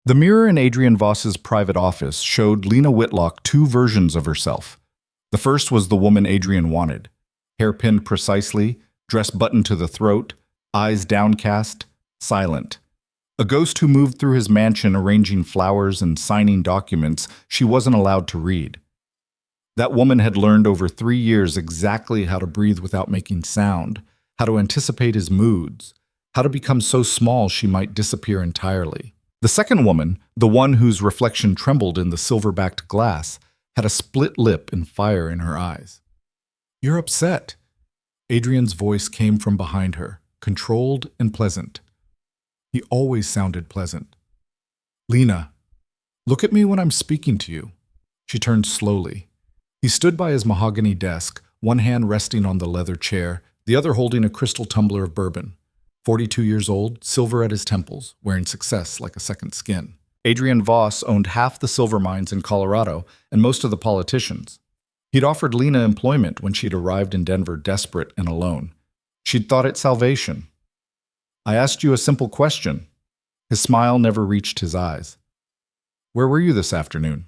The mirror in Adrienne Voss's private office showed Lena Whitlock two versions of herself. The first was the woman Adrienne wanted. Hair pinned precisely, dress buttoned to the throat, eyes downcast, silent. A ghost who moved through his mansion arranging flowers and signing documents she wasn't allowed to read. That woman had learned over 3 years exactly how to breathe without making sound, how to anticipate his moods, how to become so small she might disappear entirely. The second woman, the one whose reflection trembled in the silver-backed glass, had a split lip and fire in her eyes. "You're upset." Adrienne's voice came from behind her, controlled and pleasant. He always sounded pleasant. "Lena, look at me when I'm speaking to you." She turned slowly. He stood by his mahogany desk, one hand resting on the leather chair, the other holding a crystal tumbler of bourbon. 42 years old, silver at his temples, wearing success like a second skin. Adrienne Voss owned half the silver mines in Colorado and most of the politicians. He'd offered Lena employment when she'd arrived in Denver desperate and alone. She'd thought it salvation. "I asked you a simple question." His smile never reached his eyes. "Where were you this afternoon?"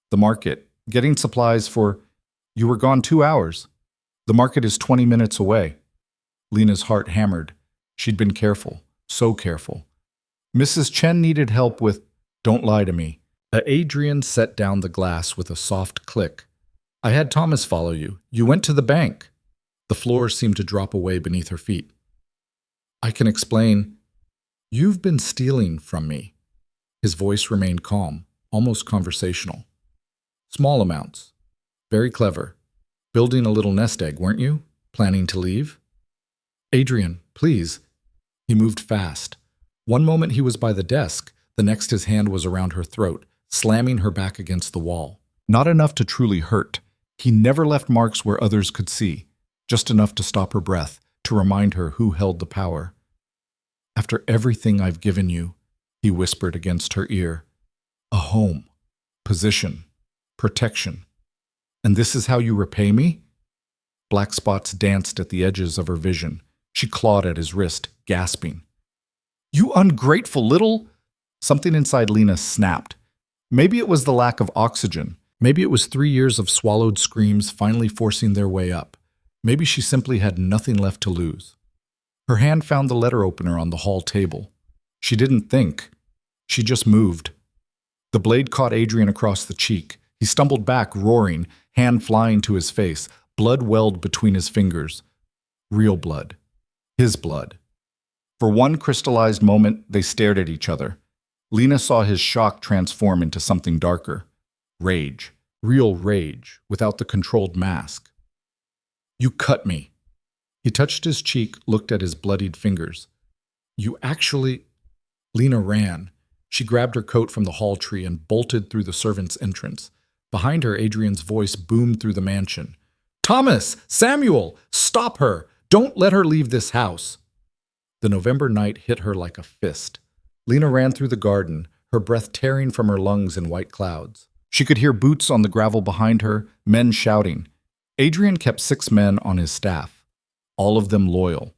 "The market, getting supplies for—" "You were gone 2 hours. The market is 20 minutes away." Lena's heart hammered. She'd been careful, so careful. "Mrs. Chen needed help with—" "Don't lie to me." Adrienne set down the glass with a soft click. "I had Thomas follow you. You went to the bank." The floor seemed to drop away beneath her feet. "I can explain. You've been stealing from me." His voice remained calm, almost conversational. "Small amounts. Very clever. Building a little nest egg, weren't you? Planning to leave?" "Adrienne, please." He moved fast. One moment he was by the desk, the next his hand was around her throat, slamming her back against the wall. Not enough to truly hurt. He never left marks where others could see, just enough to stop her breath, to remind her who held the power. "After everything I've given you," he whispered against her ear, "a home, position, protection. And this is how you repay me?" Black spots danced at the edges of her vision. She clawed at his wrist, gasping. "You ungrateful little—" Something inside Lena snapped. Maybe it was the lack of oxygen. Maybe it was 3 years of swallowed screams finally forcing their way up. Maybe she simply had nothing left to lose. Her hand found the letter opener on the hall table. She didn't think. She just moved. The blade caught Adrienne across the cheek. He stumbled back, roaring, hand flying to his face. Blood welled between his fingers. Real blood. His blood. For one crystallized moment, they stared at each other. Lena saw his shock transform into something darker. Rage. Real rage, without the controlled mask. "You cut me." He touched his cheek, looked at his bloodied fingers. "You actually—" Lena ran. She grabbed her coat from the hall tree and bolted through the servants' entrance. Behind her, Adrienne's voice boomed through the mansion. "Thomas! Samuel! Stop her! Don't let her leave this house!" The November night hit her like a fist. Lena ran through the garden, her breath tearing from her lungs in white clouds. She could hear boots on the gravel behind her, men shouting. Adrienne kept 6 men on his staff, all of them loyal,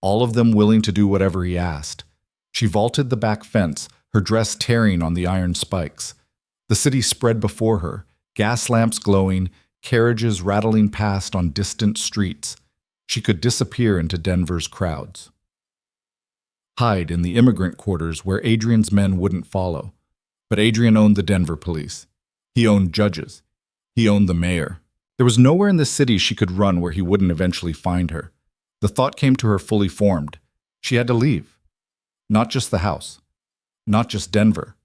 all of them willing to do whatever he asked. She vaulted the back fence, her dress tearing on the iron spikes. The city spread before her, gas lamps glowing, carriages rattling past on distant streets. She could disappear into Denver's crowds. Hide in the immigrant quarters where Adrienne's men wouldn't follow. But Adrienne owned the Denver police. He owned judges. He owned the mayor. There was nowhere in the city she could run where he wouldn't eventually find her. The thought came to her fully formed. She had to leave. Not just the house. Not just Denver.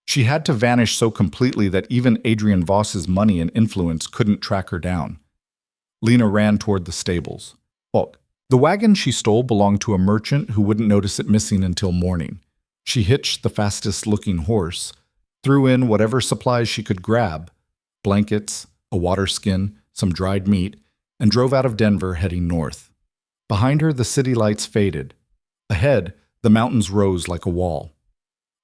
She had to vanish so completely that even Adrienne Voss's money and influence couldn't track her down. Lena ran toward the stables. The wagon she stole belonged to a merchant who wouldn't notice it missing until morning. She hitched the fastest-looking horse, threw in whatever supplies she could grab, blankets, a water skin, some dried meat, and drove out of Denver heading north. Behind her, the city lights faded. Ahead, the mountains rose like a wall.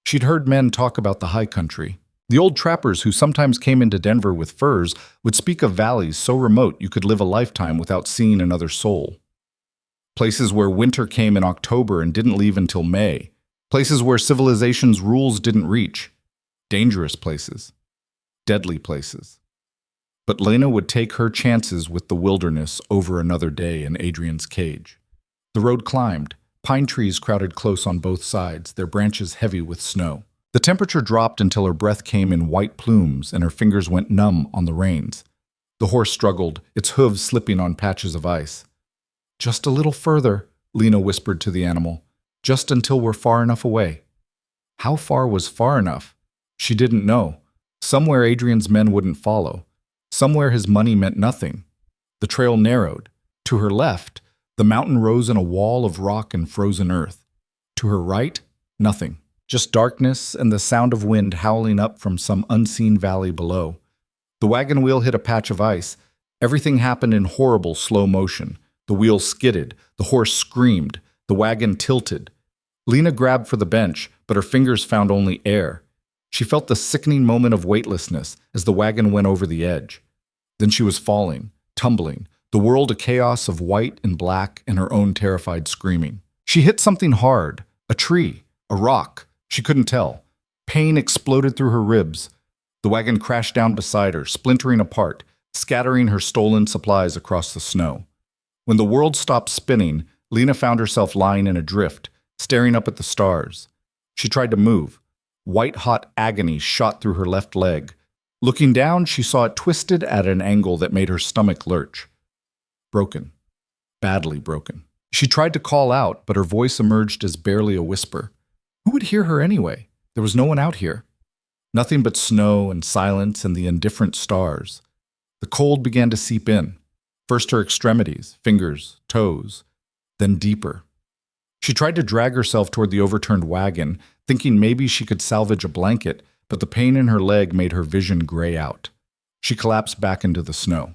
She'd heard men talk about the high country. The old trappers who sometimes came into Denver with furs would speak of valleys so remote you could live a lifetime without seeing another soul. Places where winter came in October and didn't leave until May. Places where civilization's rules didn't reach. Dangerous places. Deadly places. But Lena would take her chances with the wilderness over another day in Adrienne's cage. The road climbed. Pine trees crowded close on both sides, their branches heavy with snow. The temperature dropped until her breath came in white plumes and her fingers went numb on the reins. The horse struggled, its hooves slipping on patches of ice. "Just a little further," Lena whispered to the animal. "Just until we're far enough away." How far was far enough? She didn't know. Somewhere Adrienne's men wouldn't follow. Somewhere his money meant nothing. The trail narrowed. To her left, the mountain rose in a wall of rock and frozen earth. To her right, nothing. Just darkness and the sound of wind howling up from some unseen valley below. The wagon wheel hit a patch of ice. Everything happened in horrible slow motion. The wheel skidded. The horse screamed. The wagon tilted. Lena grabbed for the bench, but her fingers found only air. She felt the sickening moment of weightlessness as the wagon went over the edge. Then she was falling, tumbling, the world a chaos of white and black and her own terrified screaming. She hit something hard, a tree, a rock. She couldn't tell. Pain exploded through her ribs. The wagon crashed down beside her, splintering apart, scattering her stolen supplies across the snow. When the world stopped spinning, Lena found herself lying in a drift, staring up at the stars. She tried to move. White-hot agony shot through her left leg. Looking down, she saw it twisted at an angle that made her stomach lurch. Broken. Badly broken. She tried to call out, but her voice emerged as barely a whisper. Who would hear her anyway? There was no one out here. Nothing but snow and silence and the indifferent stars. The cold began to seep in. First her extremities, fingers, toes, then deeper. She tried to drag herself toward the overturned wagon, thinking maybe she could salvage a blanket, but the pain in her leg made her vision gray out. She collapsed back into the snow.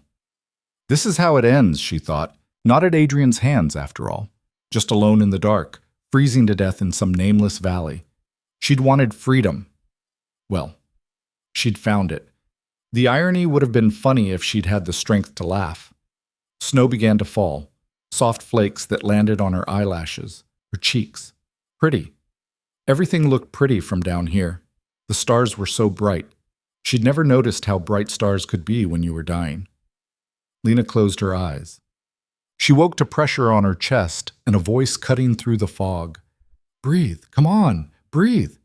This is how it ends, she thought. Not at Adrienne's hands, after all. Just alone in the dark, freezing to death in some nameless valley. She'd wanted freedom. Well, she'd found it. The irony would have been funny if she'd had the strength to laugh. Snow began to fall, soft flakes that landed on her eyelashes, her cheeks. Pretty. Everything looked pretty from down here. The stars were so bright. She'd never noticed how bright stars could be when you were dying. Lena closed her eyes. She woke to pressure on her chest and a voice cutting through the fog. Breathe, come on, breathe.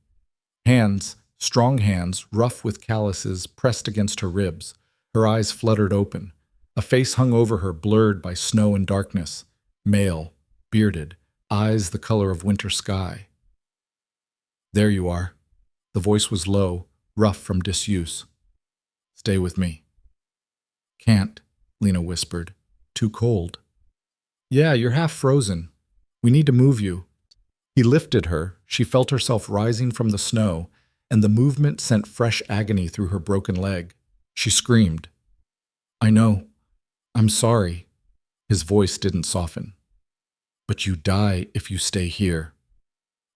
Hands, strong hands, rough with calluses, pressed against her ribs. Her eyes fluttered open. A face hung over her, blurred by snow and darkness. Male, bearded, eyes the color of winter sky. There you are. The voice was low, rough from disuse. Stay with me. Can't, Lena whispered. Too cold. Yeah, you're half frozen. We need to move you. He lifted her. She felt herself rising from the snow, and the movement sent fresh agony through her broken leg. She screamed. I know. I'm sorry. His voice didn't soften. But you die if you stay here.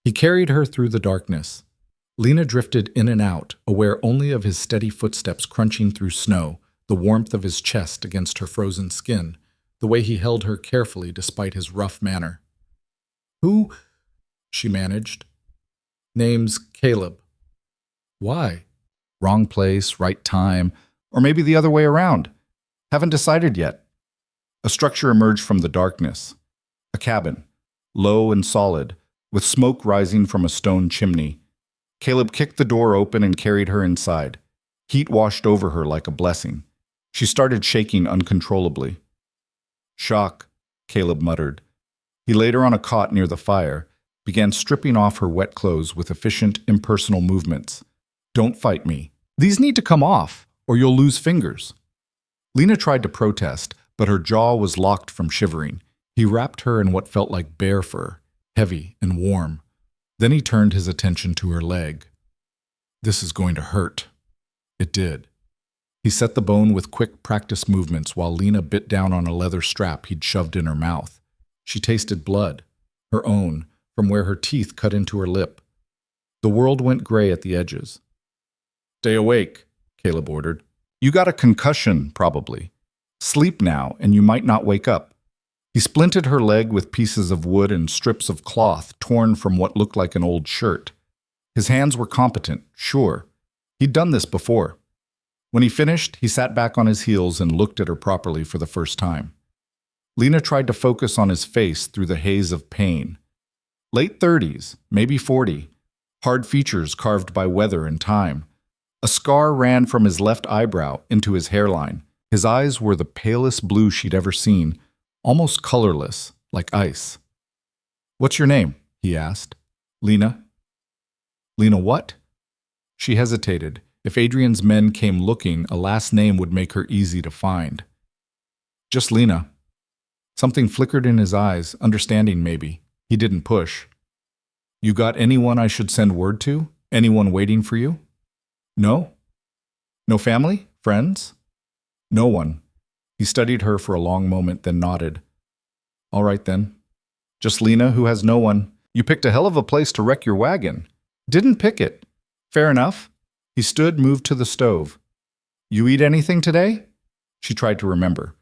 He carried her through the darkness. Lena drifted in and out, aware only of his steady footsteps crunching through snow, the warmth of his chest against her frozen skin, the way he held her carefully despite his rough manner. Who? She managed. Name's Caleb. Why? Wrong place, right time, or maybe the other way around. Haven't decided yet. A structure emerged from the darkness. A cabin, low and solid, with smoke rising from a stone chimney. Caleb kicked the door open and carried her inside. Heat washed over her like a blessing. She started shaking uncontrollably. Shock, Caleb muttered. He laid her on a cot near the fire, began stripping off her wet clothes with efficient, impersonal movements. Don't fight me. These need to come off, or you'll lose fingers. Lena tried to protest, but her jaw was locked from shivering. He wrapped her in what felt like bear fur, heavy and warm. Then he turned his attention to her leg. This is going to hurt. It did. He set the bone with quick practice movements while Lena bit down on a leather strap he'd shoved in her mouth. She tasted blood, her own, from where her teeth cut into her lip. The world went gray at the edges. Stay awake, Caleb ordered. You got a concussion, probably. Sleep now, and you might not wake up. He splinted her leg with pieces of wood and strips of cloth torn from what looked like an old shirt. His hands were competent, sure. He'd done this before. When he finished, he sat back on his heels and looked at her properly for the first time. Lena tried to focus on his face through the haze of pain. Late 30s, maybe 40. Hard features carved by weather and time. A scar ran from his left eyebrow into his hairline. His eyes were the palest blue she'd ever seen, almost colorless, like ice. "What's your name?" he asked. "Lena." "Lena what?" She hesitated. If Adrienne's men came looking, a last name would make her easy to find. "Just Lena." Something flickered in his eyes, understanding maybe. He didn't push. "You got anyone I should send word to? Anyone waiting for you?" "No." "No family? Friends?" "No one." He studied her for a long moment, then nodded. "All right then. Just Lena who has no one. You picked a hell of a place to wreck your wagon." "Didn't pick it." "Fair enough." He stood, moved to the stove. "You eat anything today?" She tried to remember.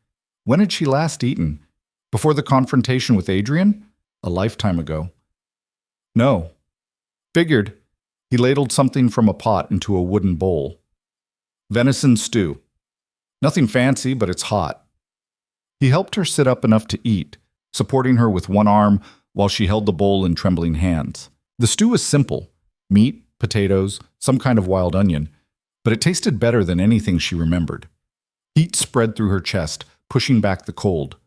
When had she last eaten? Before the confrontation with Adrienne? A lifetime ago. "No." "Figured." He ladled something from a pot into a wooden bowl. "Venison stew. Nothing fancy, but it's hot." He helped her sit up enough to eat, supporting her with one arm while she held the bowl in trembling hands. The stew was simple: meat, potatoes, some kind of wild onion, but it tasted better than anything she remembered. Heat spread through her chest, pushing back the cold.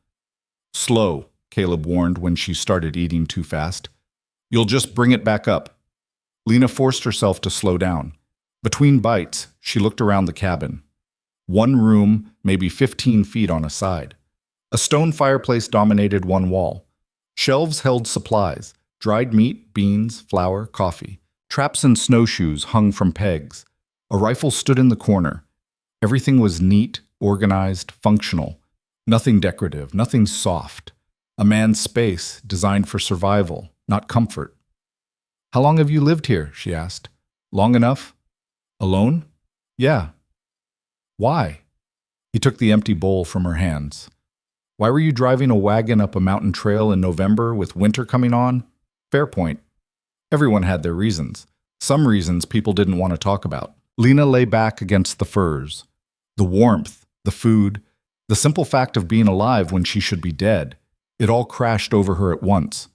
"Slow," Caleb warned when she started eating too fast. "You'll just bring it back up." Lena forced herself to slow down. Between bites, she looked around the cabin. One room, maybe 15 feet on a side. A stone fireplace dominated one wall. Shelves held supplies: dried meat, beans, flour, coffee. Traps and snowshoes hung from pegs. A rifle stood in the corner. Everything was neat, organized, functional. Nothing decorative, nothing soft. A man's space designed for survival, not comfort. "How long have you lived here?" she asked. "Long enough." "Alone?" "Yeah." "Why?" He took the empty bowl from her hands. "Why were you driving a wagon up a mountain trail in November with winter coming on?" Fair point. Everyone had their reasons. Some reasons people didn't want to talk about. Lena lay back against the furs. The warmth, the food, the simple fact of being alive when she should be dead. It all crashed over her at once.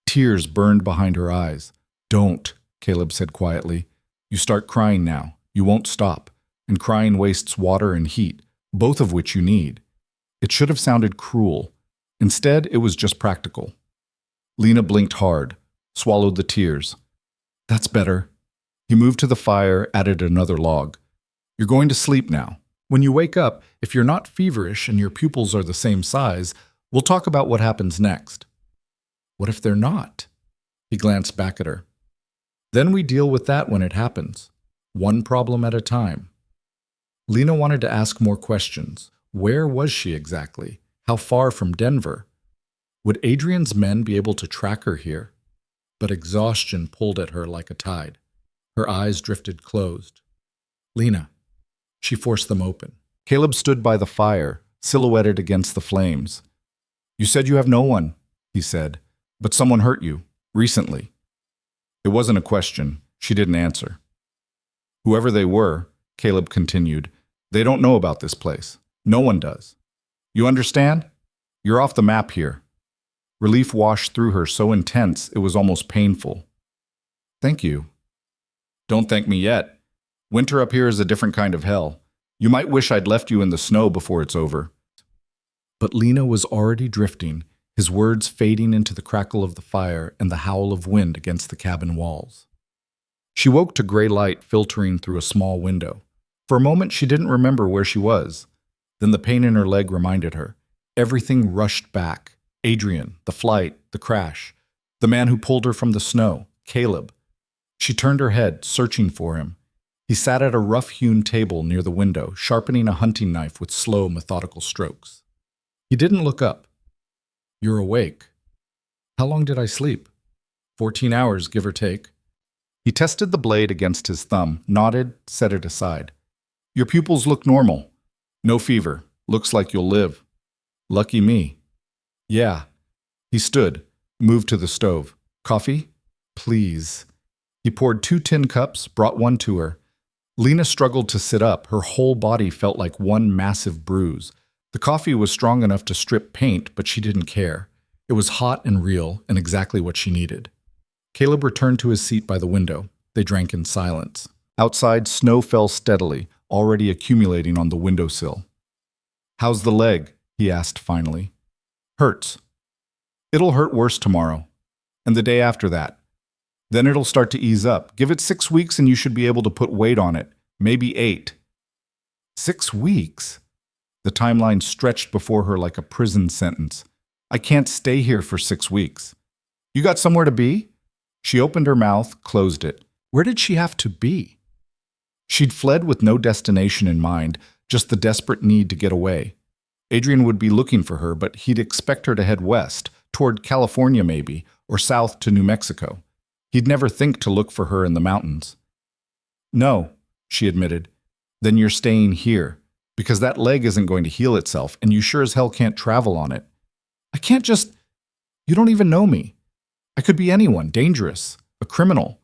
Tears burned behind her eyes. "Don't," Caleb said quietly. "You start crying now. You won't stop. And crying wastes water and heat, both of which you need." It should have sounded cruel. Instead, it was just practical. Lena blinked hard, swallowed the tears. "That's better." He moved to the fire, added another log. "You're going to sleep now. When you wake up, if you're not feverish and your pupils are the same size, we'll talk about what happens next." "What if they're not?" He glanced back at her. "Then we deal with that when it happens. One problem at a time." Lena wanted to ask more questions. Where was she exactly? How far from Denver? Would Adrienne's men be able to track her here? But exhaustion pulled at her like a tide. Her eyes drifted closed. "Lena." She forced them open. Caleb stood by the fire, silhouetted against the flames. "You said you have no one," he said, "but someone hurt you, recently." It wasn't a question. She didn't answer. "Whoever they were," Caleb continued, "they don't know about this place. No one does. You understand? You're off the map here." Relief washed through her so intense it was almost painful. "Thank you." "Don't thank me yet. Winter up here is a different kind of hell. You might wish I'd left you in the snow before it's over." But Lena was already drifting, his words fading into the crackle of the fire and the howl of wind against the cabin walls. She woke to gray light filtering through a small window. For a moment she didn't remember where she was. Then the pain in her leg reminded her. Everything rushed back. Adrienne, the flight, the crash, the man who pulled her from the snow, Caleb. She turned her head, searching for him. He sat at a rough-hewn table near the window, sharpening a hunting knife with slow, methodical strokes. He didn't look up. "You're awake." "How long did I sleep?" 14 hours, give or take." He tested the blade against his thumb, nodded, set it aside. "Your pupils look normal. No fever. Looks like you'll live." "Lucky me." Yeah. He stood, moved to the stove. Coffee? Please. He poured 2 tin cups, brought one to her. Lena struggled to sit up. Her whole body felt like one massive bruise. The coffee was strong enough to strip paint, but she didn't care. It was hot and real, and exactly what she needed. Caleb returned to his seat by the window. They drank in silence. Outside, snow fell steadily, already accumulating on the windowsill. "How's the leg?" he asked finally. "Hurts. It'll hurt worse tomorrow. And the day after that. Then it'll start to ease up. Give it 6 weeks and you should be able to put weight on it. Maybe 8. 6 weeks? The timeline stretched before her like a prison sentence. I can't stay here for 6 weeks. You got somewhere to be? She opened her mouth, closed it. Where did she have to be? She'd fled with no destination in mind, just the desperate need to get away. Adrienne would be looking for her, but he'd expect her to head west, toward California maybe, or south to New Mexico. He'd never think to look for her in the mountains. "No," she admitted. "Then you're staying here, because that leg isn't going to heal itself, and you sure as hell can't travel on it." "I can't just... You don't even know me. I could be anyone, dangerous, a criminal."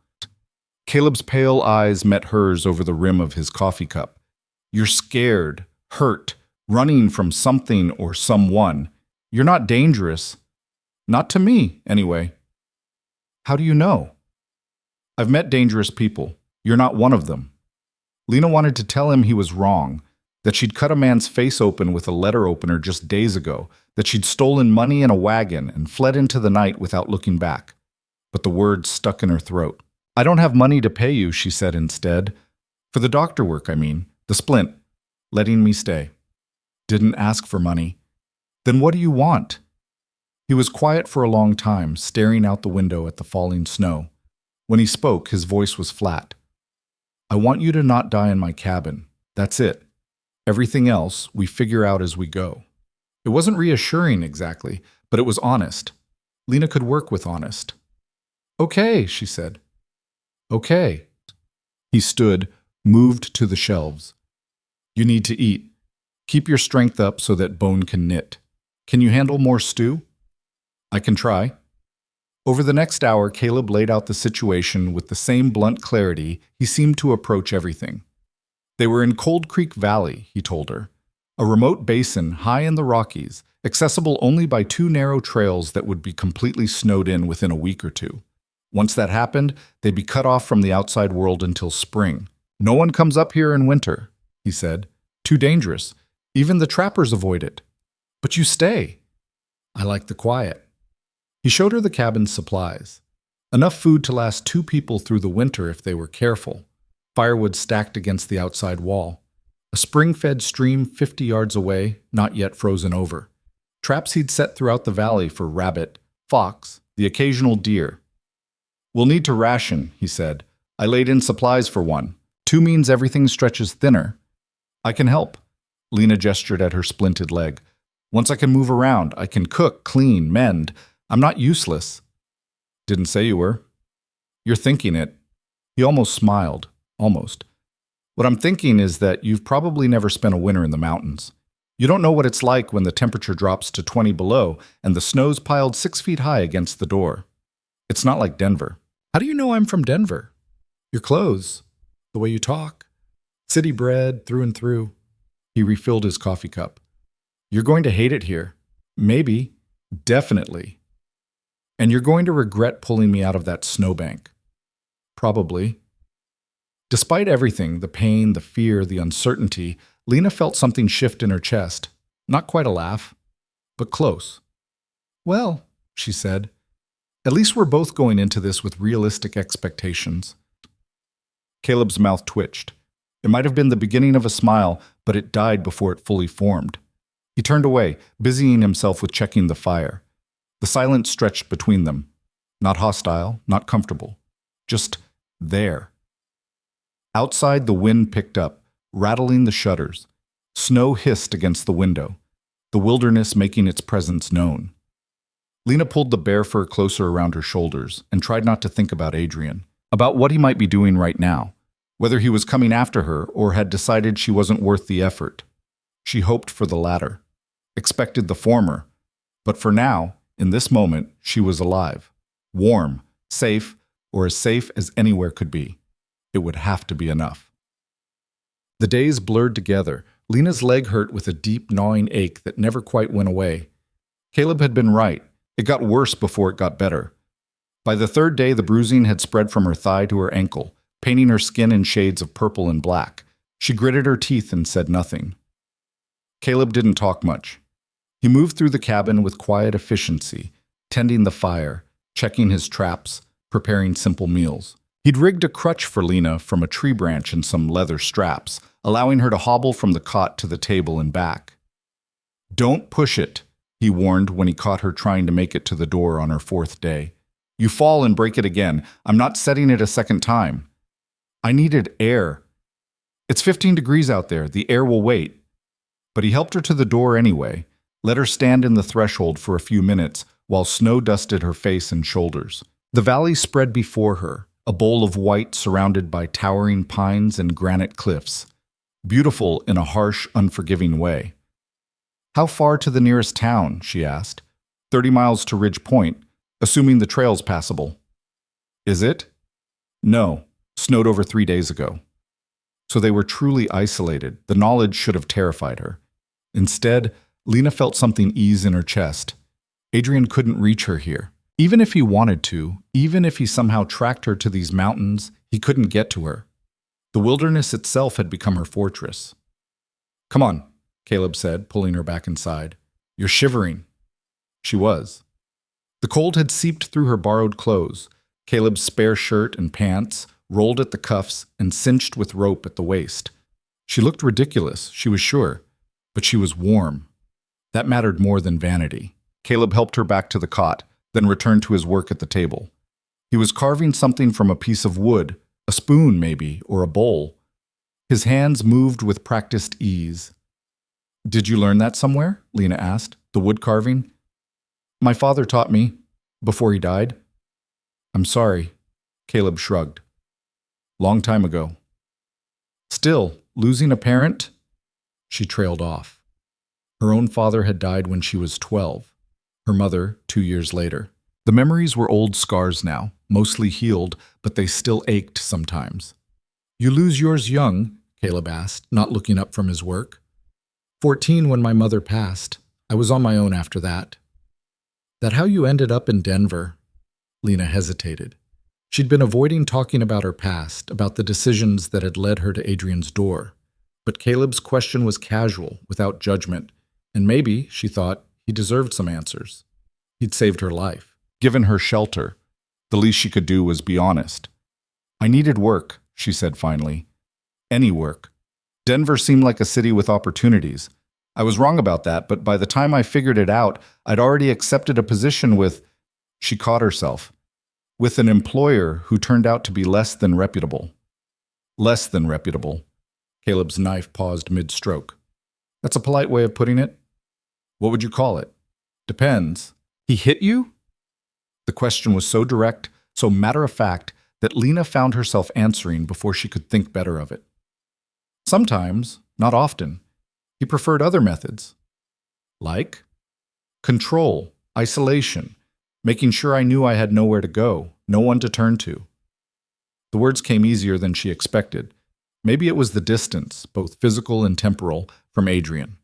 Caleb's pale eyes met hers over the rim of his coffee cup. "You're scared, hurt, running from something or someone. You're not dangerous. Not to me, anyway." "How do you know?" "I've met dangerous people. You're not one of them." Lena wanted to tell him he was wrong, that she'd cut a man's face open with a letter opener just days ago, that she'd stolen money in a wagon and fled into the night without looking back. But the words stuck in her throat. "I don't have money to pay you," she said instead. "For the doctor work, I mean. The splint. Letting me stay." "Didn't ask for money." "Then what do you want?" He was quiet for a long time, staring out the window at the falling snow. When he spoke, his voice was flat. "I want you to not die in my cabin. That's it. Everything else we figure out as we go." It wasn't reassuring exactly, but it was honest. Lena could work with honest. "Okay," she said. "Okay." He stood, moved to the shelves. "You need to eat. Keep your strength up so that bone can knit. Can you handle more stew?" "I can try." Over the next hour, Caleb laid out the situation with the same blunt clarity he seemed to approach everything. They were in Cold Creek Valley, he told her, a remote basin high in the Rockies, accessible only by 2 narrow trails that would be completely snowed in within a week or two. Once that happened, they'd be cut off from the outside world until spring. "No one comes up here in winter," he said. "Too dangerous. Even the trappers avoid it." "But you stay." "I like the quiet." He showed her the cabin's supplies. Enough food to last 2 people through the winter if they were careful. Firewood stacked against the outside wall. A spring-fed stream 50 yards away, not yet frozen over. Traps he'd set throughout the valley for rabbit, fox, the occasional deer. "We'll need to ration," he said. "I laid in supplies for 1. 2 means everything stretches thinner." "I can help." Lena gestured at her splinted leg. "Once I can move around, I can cook, clean, mend. I'm not useless." "Didn't say you were." "You're thinking it." He almost smiled. Almost. "What I'm thinking is that you've probably never spent a winter in the mountains. You don't know what it's like when the temperature drops to 20 below and the snow's piled 6 feet high against the door. It's not like Denver." "How do you know I'm from Denver?" "Your clothes. The way you talk. City bred, through and through." He refilled his coffee cup. "You're going to hate it here. Maybe. Definitely. And you're going to regret pulling me out of that snowbank." "Probably." Despite everything, the pain, the fear, the uncertainty, Lena felt something shift in her chest. Not quite a laugh, but close. "Well," she said, "at least we're both going into this with realistic expectations." Caleb's mouth twitched. It might have been the beginning of a smile, but it died before it fully formed. He turned away, busying himself with checking the fire. The silence stretched between them. Not hostile, not comfortable. Just there. Outside, the wind picked up, rattling the shutters. Snow hissed against the window, the wilderness making its presence known. Lena pulled the bear fur closer around her shoulders and tried not to think about Adrienne, about what he might be doing right now, whether he was coming after her or had decided she wasn't worth the effort. She hoped for the latter, expected the former, But for now, in this moment, she was alive. Warm, safe, or as safe as anywhere could be. It would have to be enough. The days blurred together. Lena's leg hurt with a deep, gnawing ache that never quite went away. Caleb had been right. It got worse before it got better. By the third day, the bruising had spread from her thigh to her ankle, painting her skin in shades of purple and black. She gritted her teeth and said nothing. Caleb didn't talk much. He moved through the cabin with quiet efficiency, tending the fire, checking his traps, preparing simple meals. He'd rigged a crutch for Lena from a tree branch and some leather straps, allowing her to hobble from the cot to the table and back. "Don't push it," he warned when he caught her trying to make it to the door on her fourth day. "You fall and break it again. I'm not setting it a second time." "I needed air." "It's 15 degrees out there. The air will wait." But he helped her to the door anyway, let her stand in the threshold for a few minutes while snow dusted her face and shoulders. The valley spread before her, a bowl of white surrounded by towering pines and granite cliffs, beautiful in a harsh, unforgiving way. "How far to the nearest town?" she asked. 30 miles to Ridge Point, assuming the trail's passable." "Is it?" "No. Snowed over 3 days ago." So they were truly isolated. The knowledge should have terrified her. Instead, Lena felt something ease in her chest. Adrienne couldn't reach her here. Even if he wanted to, even if he somehow tracked her to these mountains, he couldn't get to her. The wilderness itself had become her fortress. "Come on," Caleb said, pulling her back inside. "You're shivering." She was. The cold had seeped through her borrowed clothes, Caleb's spare shirt and pants, rolled at the cuffs and cinched with rope at the waist. She looked ridiculous, she was sure, but she was warm. That mattered more than vanity. Caleb helped her back to the cot, then returned to his work at the table. He was carving something from a piece of wood, a spoon maybe, or a bowl. His hands moved with practiced ease. "Did you learn that somewhere?" Lena asked. "The wood carving?" "My father taught me, before he died." "I'm sorry." Caleb shrugged. "Long time ago." "Still, losing a parent?" She trailed off. Her own father had died when she was 12. Her mother, 2 years later. The memories were old scars now, mostly healed, but they still ached sometimes. "You lose yours young?" Caleb asked, not looking up from his work. 14 when my mother passed. I was on my own after that." "That how you ended up in Denver?" Lena hesitated. She'd been avoiding talking about her past, about the decisions that had led her to Adrienne's door. But Caleb's question was casual, without judgment, and maybe, she thought, he deserved some answers. He'd saved her life, given her shelter. The least she could do was be honest. "I needed work," she said finally. "Any work. Denver seemed like a city with opportunities. I was wrong about that, but by the time I figured it out, I'd already accepted a position with—" She caught herself. "With an employer who turned out to be less than reputable." "Less than reputable." Caleb's knife paused mid-stroke. "That's a polite way of putting it." "What would you call it?" "Depends." "He hit you?" The question was so direct, so matter-of-fact, that Lena found herself answering before she could think better of it. "Sometimes, not often. He preferred other methods." "Like?" "Control, isolation, making sure I knew I had nowhere to go, no one to turn to." The words came easier than she expected. Maybe it was the distance, both physical and temporal, from Adrienne.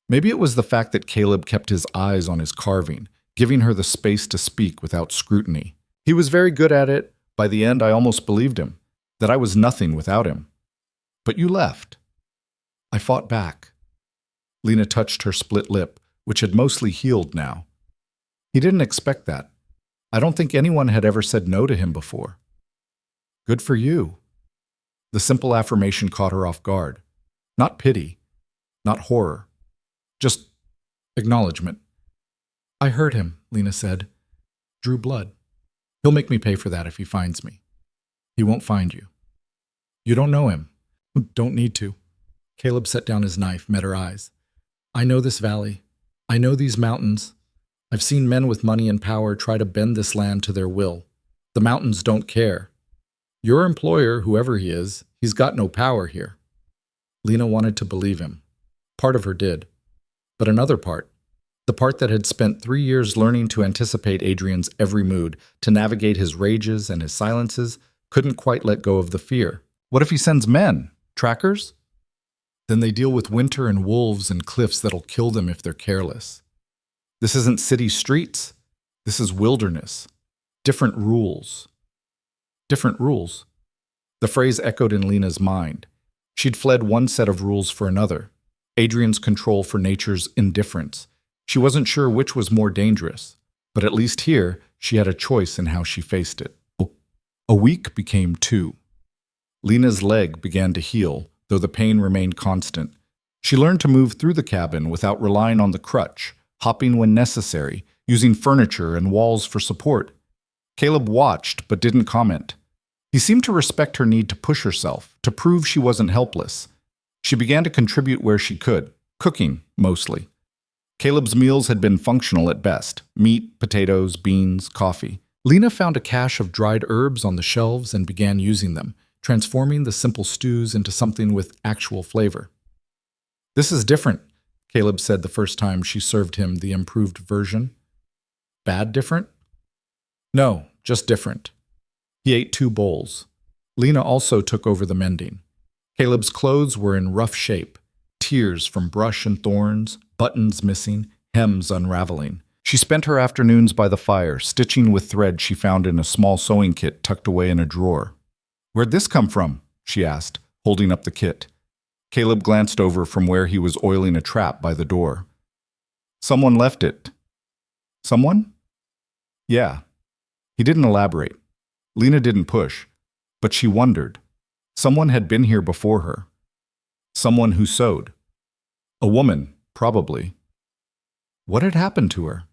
Maybe it was the fact that Caleb kept his eyes on his carving, giving her the space to speak without scrutiny. He was very good at it. By the end, I almost believed him, that I was nothing without him. "But you left." "I fought back." Lena touched her split lip, which had mostly healed now. He didn't expect that. I don't think anyone had ever said no to him before. "Good for you." The simple affirmation caught her off guard. Not pity, not horror, just acknowledgement. "I hurt him," Lena said. "Drew blood. He'll make me pay for that if he finds me." "He won't find you." "You don't know him." "Don't need to." Caleb set down his knife, met her eyes. "I know this valley. I know these mountains. I've seen men with money and power try to bend this land to their will. The mountains don't care. Your employer, whoever he is, he's got no power here." Lena wanted to believe him. Part of her did. But another part, The part that had spent 3 years learning to anticipate Adrienne's every mood, to navigate his rages and his silences, couldn't quite let go of the fear. What if he sends men? Trackers? Then they deal with winter and wolves and cliffs that'll kill them if they're careless. This isn't city streets. This is wilderness. Different rules. Different rules. The phrase echoed in Lena's mind. She'd fled one set of rules for another. Adrienne's control for nature's indifference. She wasn't sure which was more dangerous, but at least here, she had a choice in how she faced it. A week became 2. Lena's leg began to heal, though the pain remained constant. She learned to move through the cabin without relying on the crutch, hopping when necessary, using furniture and walls for support. Caleb watched but didn't comment. He seemed to respect her need to push herself, to prove she wasn't helpless. She began to contribute where she could, cooking, mostly. Caleb's meals had been functional at best: meat, potatoes, beans, coffee. Lena found a cache of dried herbs on the shelves and began using them, transforming the simple stews into something with actual flavor. "This is different," Caleb said the first time she served him the improved version. "Bad different?" "No, just different." He ate 2 bowls. Lena also took over the mending. Caleb's clothes were in rough shape, tears from brush and thorns, buttons missing, hems unraveling. She spent her afternoons by the fire, stitching with thread she found in a small sewing kit tucked away in a drawer. "Where'd this come from?" she asked, holding up the kit. Caleb glanced over from where he was oiling a trap by the door. "Someone left it." "Someone?" "Yeah." He didn't elaborate. Lena didn't push, but she wondered. Someone had been here before her. Someone who sewed. A woman, probably. What had happened to her?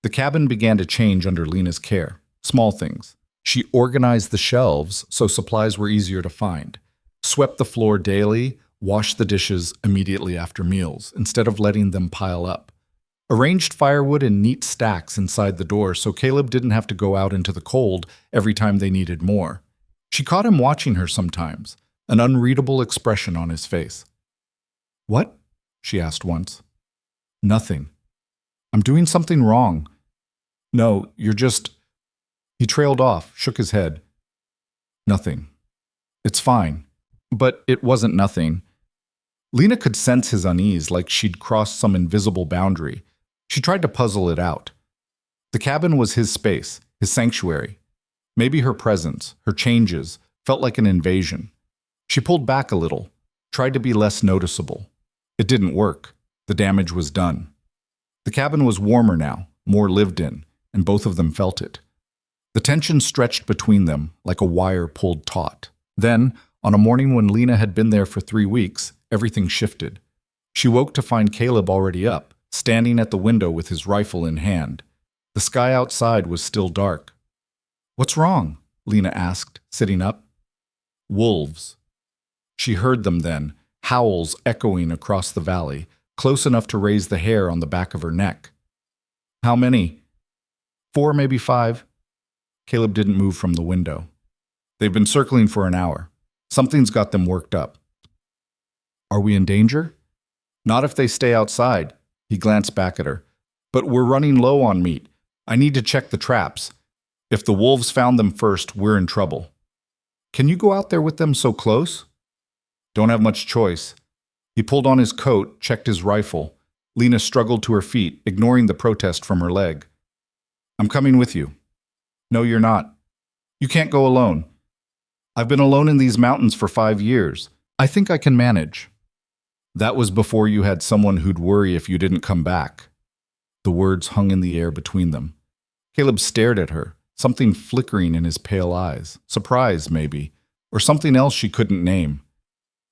The cabin began to change under Lena's care. Small things. She organized the shelves so supplies were easier to find, swept the floor daily, washed the dishes immediately after meals, instead of letting them pile up. Arranged firewood in neat stacks inside the door so Caleb didn't have to go out into the cold every time they needed more. She caught him watching her sometimes, an unreadable expression on his face. "What?" she asked once. "Nothing. I'm doing something wrong." "No, you're just—" He trailed off, shook his head. "Nothing. It's fine." But it wasn't nothing. Lena could sense his unease, like she'd crossed some invisible boundary. She tried to puzzle it out. The cabin was his space, his sanctuary. Maybe her presence, her changes, felt like an invasion. She pulled back a little, tried to be less noticeable. It didn't work. The damage was done. The cabin was warmer now, more lived in, and both of them felt it. The tension stretched between them like a wire pulled taut. Then, on a morning when Lena had been there for 3 weeks, everything shifted. She woke to find Caleb already up, standing at the window with his rifle in hand. The sky outside was still dark. "What's wrong?" Lena asked, sitting up. "Wolves." She heard them then, howls echoing across the valley, close enough to raise the hair on the back of her neck. "How many?" "4, maybe 5. Caleb didn't move from the window. "They've been circling for an hour. Something's got them worked up." "Are we in danger?" "Not if they stay outside." He glanced back at her. "But we're running low on meat. I need to check the traps. If the wolves found them first, we're in trouble." "Can you go out there with them so close?" "Don't have much choice." He pulled on his coat, checked his rifle. Lena struggled to her feet, ignoring the protest from her leg. "I'm coming with you." "No, you're not." "You can't go alone." "I've been alone in these mountains for 5 years. I think I can manage." "That was before you had someone who'd worry if you didn't come back." The words hung in the air between them. Caleb stared at her, something flickering in his pale eyes. Surprise, maybe, or something else she couldn't name.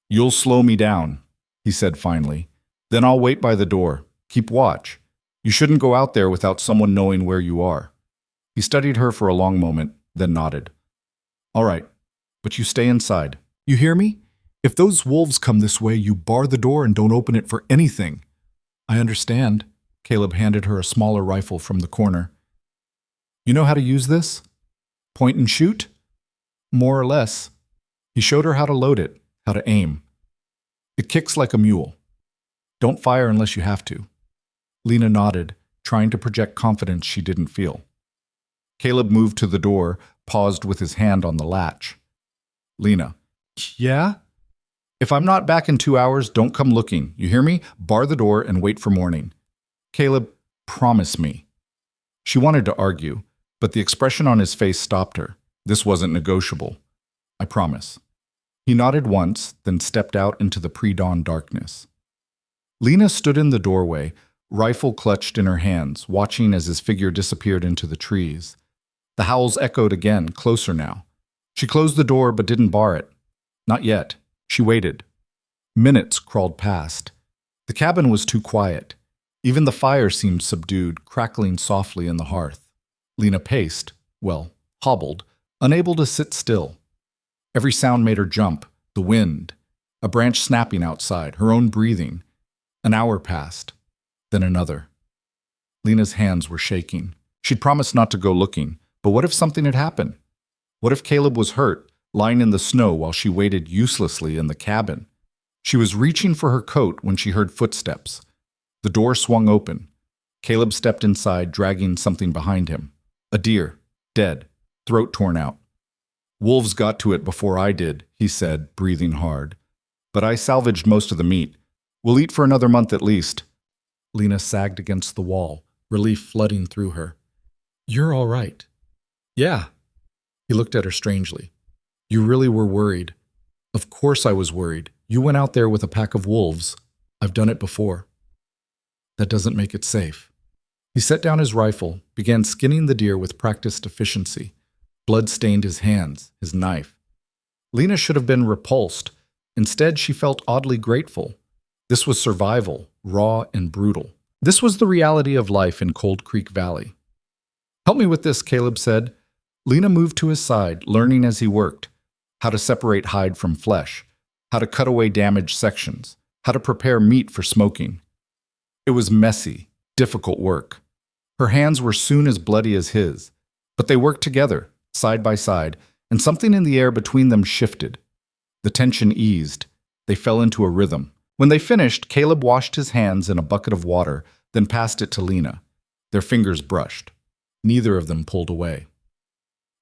"You'll slow me down," he said finally. "Then I'll wait by the door. Keep watch. You shouldn't go out there without someone knowing where you are." He studied her for a long moment, then nodded. "All right, but you stay inside. You hear me? If those wolves come this way, you bar the door and don't open it for anything." "I understand." Caleb handed her a smaller rifle from the corner. "You know how to use this?" "Point and shoot?" "More or less." He showed her how to load it, how to aim. "It kicks like a mule. Don't fire unless you have to." Lena nodded, trying to project confidence she didn't feel. Caleb moved to the door, paused with his hand on the latch. Lena. Yeah? If I'm not back in 2 hours, don't come looking. You hear me? Bar the door and wait for morning. Caleb, promise me. She wanted to argue, but the expression on his face stopped her. This wasn't negotiable. I promise. He nodded once, then stepped out into the pre-dawn darkness. Lena stood in the doorway, rifle clutched in her hands, watching as his figure disappeared into the trees. The howls echoed again, closer now. She closed the door but didn't bar it. Not yet. She waited. Minutes crawled past. The cabin was too quiet. Even the fire seemed subdued, crackling softly in the hearth. Lena paced, hobbled, unable to sit still. Every sound made her jump, the wind, a branch snapping outside, her own breathing. An hour passed, then another. Lena's hands were shaking. She'd promised not to go looking, but what if something had happened? What if Caleb was hurt, lying in the snow while she waited uselessly in the cabin? She was reaching for her coat when she heard footsteps. The door swung open. Caleb stepped inside, dragging something behind him. A deer, dead, throat torn out. Wolves got to it before I did, he said, breathing hard. But I salvaged most of the meat. We'll eat for another month at least. Lena sagged against the wall, relief flooding through her. You're all right. Yeah. He looked at her strangely. You really were worried. Of course I was worried. You went out there with a pack of wolves. I've done it before. That doesn't make it safe. He set down his rifle, began skinning the deer with practiced efficiency. Blood stained his hands, his knife. Lena should have been repulsed. Instead, she felt oddly grateful. This was survival, raw and brutal. This was the reality of life in Cold Creek Valley. Help me with this, Caleb said. Lena moved to his side, learning as he worked. How to separate hide from flesh. How to cut away damaged sections. How to prepare meat for smoking. It was messy, difficult work. Her hands were soon as bloody as his. But they worked together, side by side, and something in the air between them shifted. The tension eased. They fell into a rhythm. When they finished, Caleb washed his hands in a bucket of water, then passed it to Lena. Their fingers brushed. Neither of them pulled away.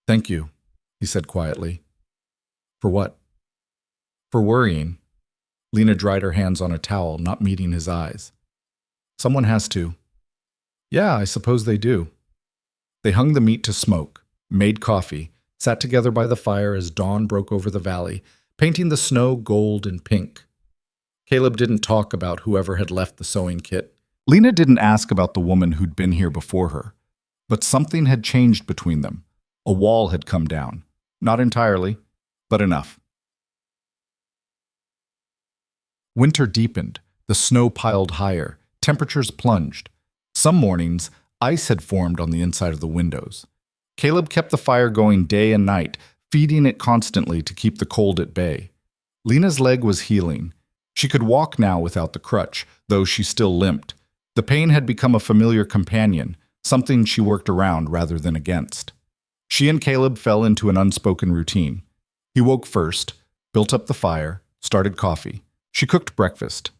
Thank you, he said quietly. For what? For worrying. Lena dried her hands on a towel, not meeting his eyes. Someone has to. Yeah, I suppose they do. They hung the meat to smoke, made coffee, sat together by the fire as dawn broke over the valley, painting the snow gold and pink. Caleb didn't talk about whoever had left the sewing kit. Lena didn't ask about the woman who'd been here before her. But something had changed between them. A wall had come down. Not entirely, but enough. Winter deepened. The snow piled higher. Temperatures plunged. Some mornings, ice had formed on the inside of the windows. Caleb kept the fire going day and night, feeding it constantly to keep the cold at bay. Lena's leg was healing. She could walk now without the crutch, though she still limped. The pain had become a familiar companion, something she worked around rather than against. She and Caleb fell into an unspoken routine. He woke first, built up the fire, started coffee. She cooked breakfast.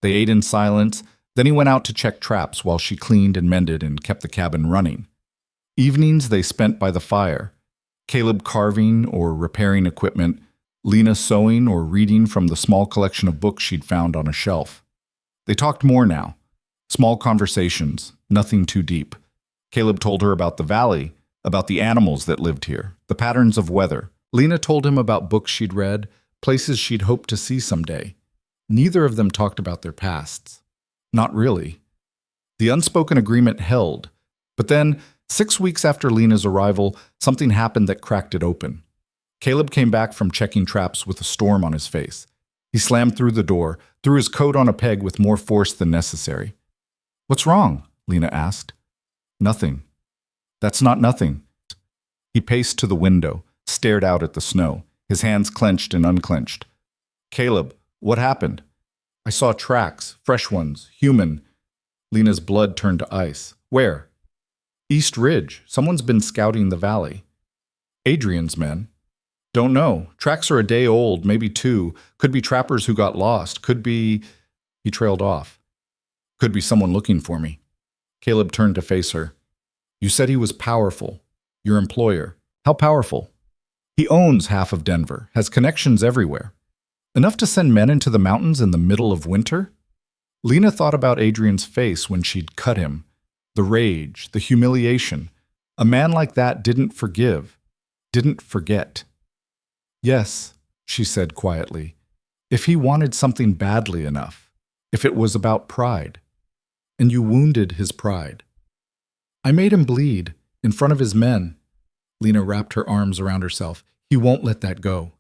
They ate in silence, then he went out to check traps while she cleaned and mended and kept the cabin running. Evenings they spent by the fire, Caleb carving or repairing equipment, Lena sewing or reading from the small collection of books she'd found on a shelf. They talked more now. Small conversations, nothing too deep. Caleb told her about the valley, about the animals that lived here, the patterns of weather. Lena told him about books she'd read, places she'd hoped to see someday. Neither of them talked about their pasts. Not really. The unspoken agreement held. But then, 6 weeks after Lena's arrival, something happened that cracked it open. Caleb came back from checking traps with a storm on his face. He slammed through the door, threw his coat on a peg with more force than necessary. What's wrong? Lena asked. Nothing. That's not nothing. He paced to the window, stared out at the snow, his hands clenched and unclenched. Caleb, what happened? I saw tracks, fresh ones, human. Lena's blood turned to ice. Where? East Ridge. Someone's been scouting the valley. Adrienne's men. Don't know. Tracks are a day old, maybe 2. Could be trappers who got lost. Could be... He trailed off. Could be someone looking for me. Caleb turned to face her. You said he was powerful. Your employer. How powerful? He owns half of Denver, has connections everywhere. Enough to send men into the mountains in the middle of winter? Lena thought about Adrienne's face when she'd cut him. The rage, the humiliation. A man like that didn't forgive, didn't forget. Yes, she said quietly, if he wanted something badly enough, if it was about pride. And you wounded his pride. I made him bleed in front of his men. Lena wrapped her arms around herself. He won't let that go.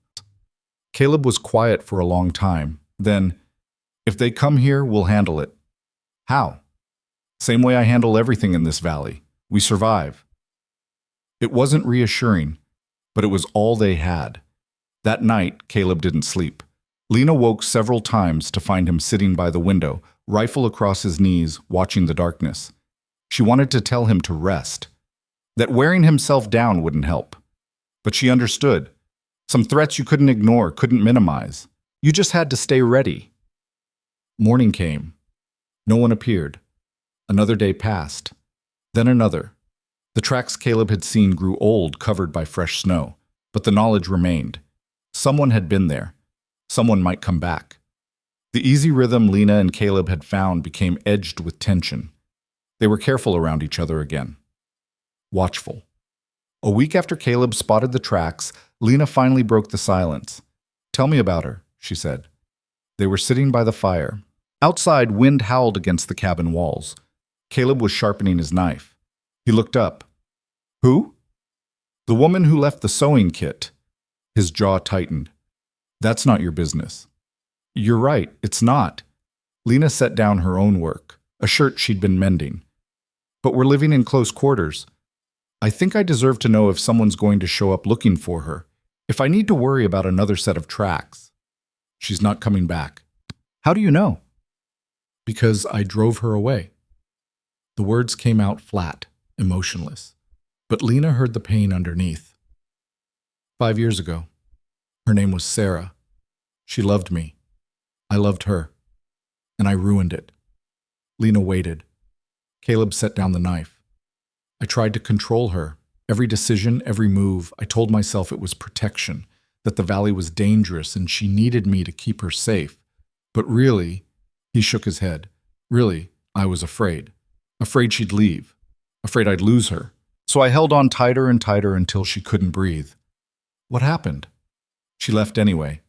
Caleb was quiet for a long time. Then, if they come here, we'll handle it. How? Same way I handle everything in this valley. We survive. It wasn't reassuring, but it was all they had. That night, Caleb didn't sleep. Lena woke several times to find him sitting by the window, rifle across his knees, watching the darkness. She wanted to tell him to rest, that wearing himself down wouldn't help. But she understood. Some threats you couldn't ignore, couldn't minimize. You just had to stay ready. Morning came. No one appeared. Another day passed. Then another. The tracks Caleb had seen grew old, covered by fresh snow, but the knowledge remained. Someone had been there. Someone might come back. The easy rhythm Lena and Caleb had found became edged with tension. They were careful around each other again. Watchful. A week after Caleb spotted the tracks, Lena finally broke the silence. Tell me about her, she said. They were sitting by the fire. Outside, wind howled against the cabin walls. Caleb was sharpening his knife. He looked up. Who? The woman who left the sewing kit. His jaw tightened. That's not your business. You're right, it's not. Lena set down her own work, a shirt she'd been mending. But we're living in close quarters. I think I deserve to know if someone's going to show up looking for her, if I need to worry about another set of tracks. She's not coming back. How do you know? Because I drove her away. The words came out flat, emotionless, but Lena heard the pain underneath. 5 years ago. Her name was Sarah. She loved me. I loved her. And I ruined it. Lena waited. Caleb set down the knife. I tried to control her. Every decision, every move, I told myself it was protection, that the valley was dangerous and she needed me to keep her safe. But really, he shook his head. Really, I was afraid. Afraid she'd leave. Afraid I'd lose her. So I held on tighter and tighter until she couldn't breathe. What happened? She left anyway.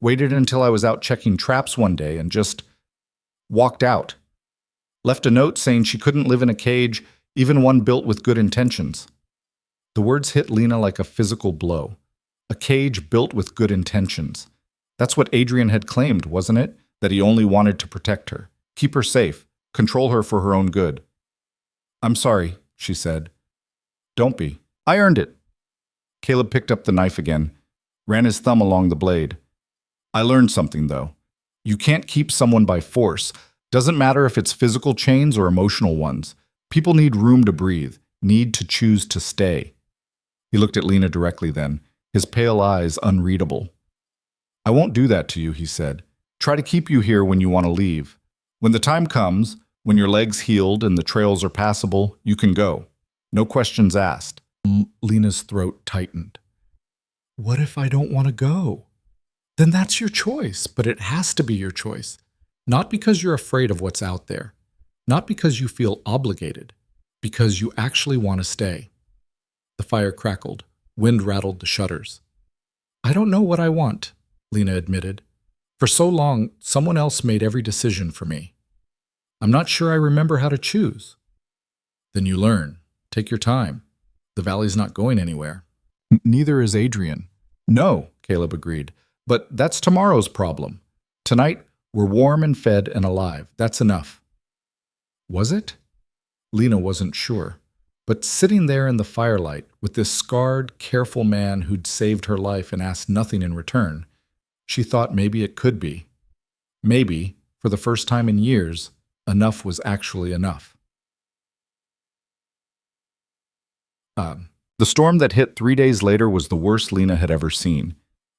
Waited until I was out checking traps one day and just walked out. Left a note saying she couldn't live in a cage, even one built with good intentions. The words hit Lena like a physical blow. A cage built with good intentions. That's what Adrienne had claimed, wasn't it? That he only wanted to protect her, keep her safe, control her for her own good. I'm sorry, she said. Don't be. I earned it. Caleb picked up the knife again, ran his thumb along the blade. I learned something, though. You can't keep someone by force. Doesn't matter if it's physical chains or emotional ones. People need room to breathe, need to choose to stay. He looked at Lena directly then, his pale eyes unreadable. I won't do that to you, he said. Try to keep you here when you want to leave. When the time comes, when your leg's healed and the trails are passable, you can go. No questions asked. Lena's throat tightened. What if I don't want to go? Then that's your choice, but it has to be your choice. Not because you're afraid of what's out there. Not because you feel obligated. Because you actually want to stay. The fire crackled. Wind rattled the shutters. I don't know what I want, Lena admitted. For so long, someone else made every decision for me. I'm not sure I remember how to choose. Then you learn. Take your time. The valley's not going anywhere. Neither is Adrienne. No, Caleb agreed. But that's tomorrow's problem. Tonight, we're warm and fed and alive. That's enough. Was it? Lena wasn't sure. But sitting there in the firelight with this scarred, careful man who'd saved her life and asked nothing in return, she thought maybe it could be. Maybe, for the first time in years, enough was actually enough. The storm that hit 3 days later was the worst Lena had ever seen.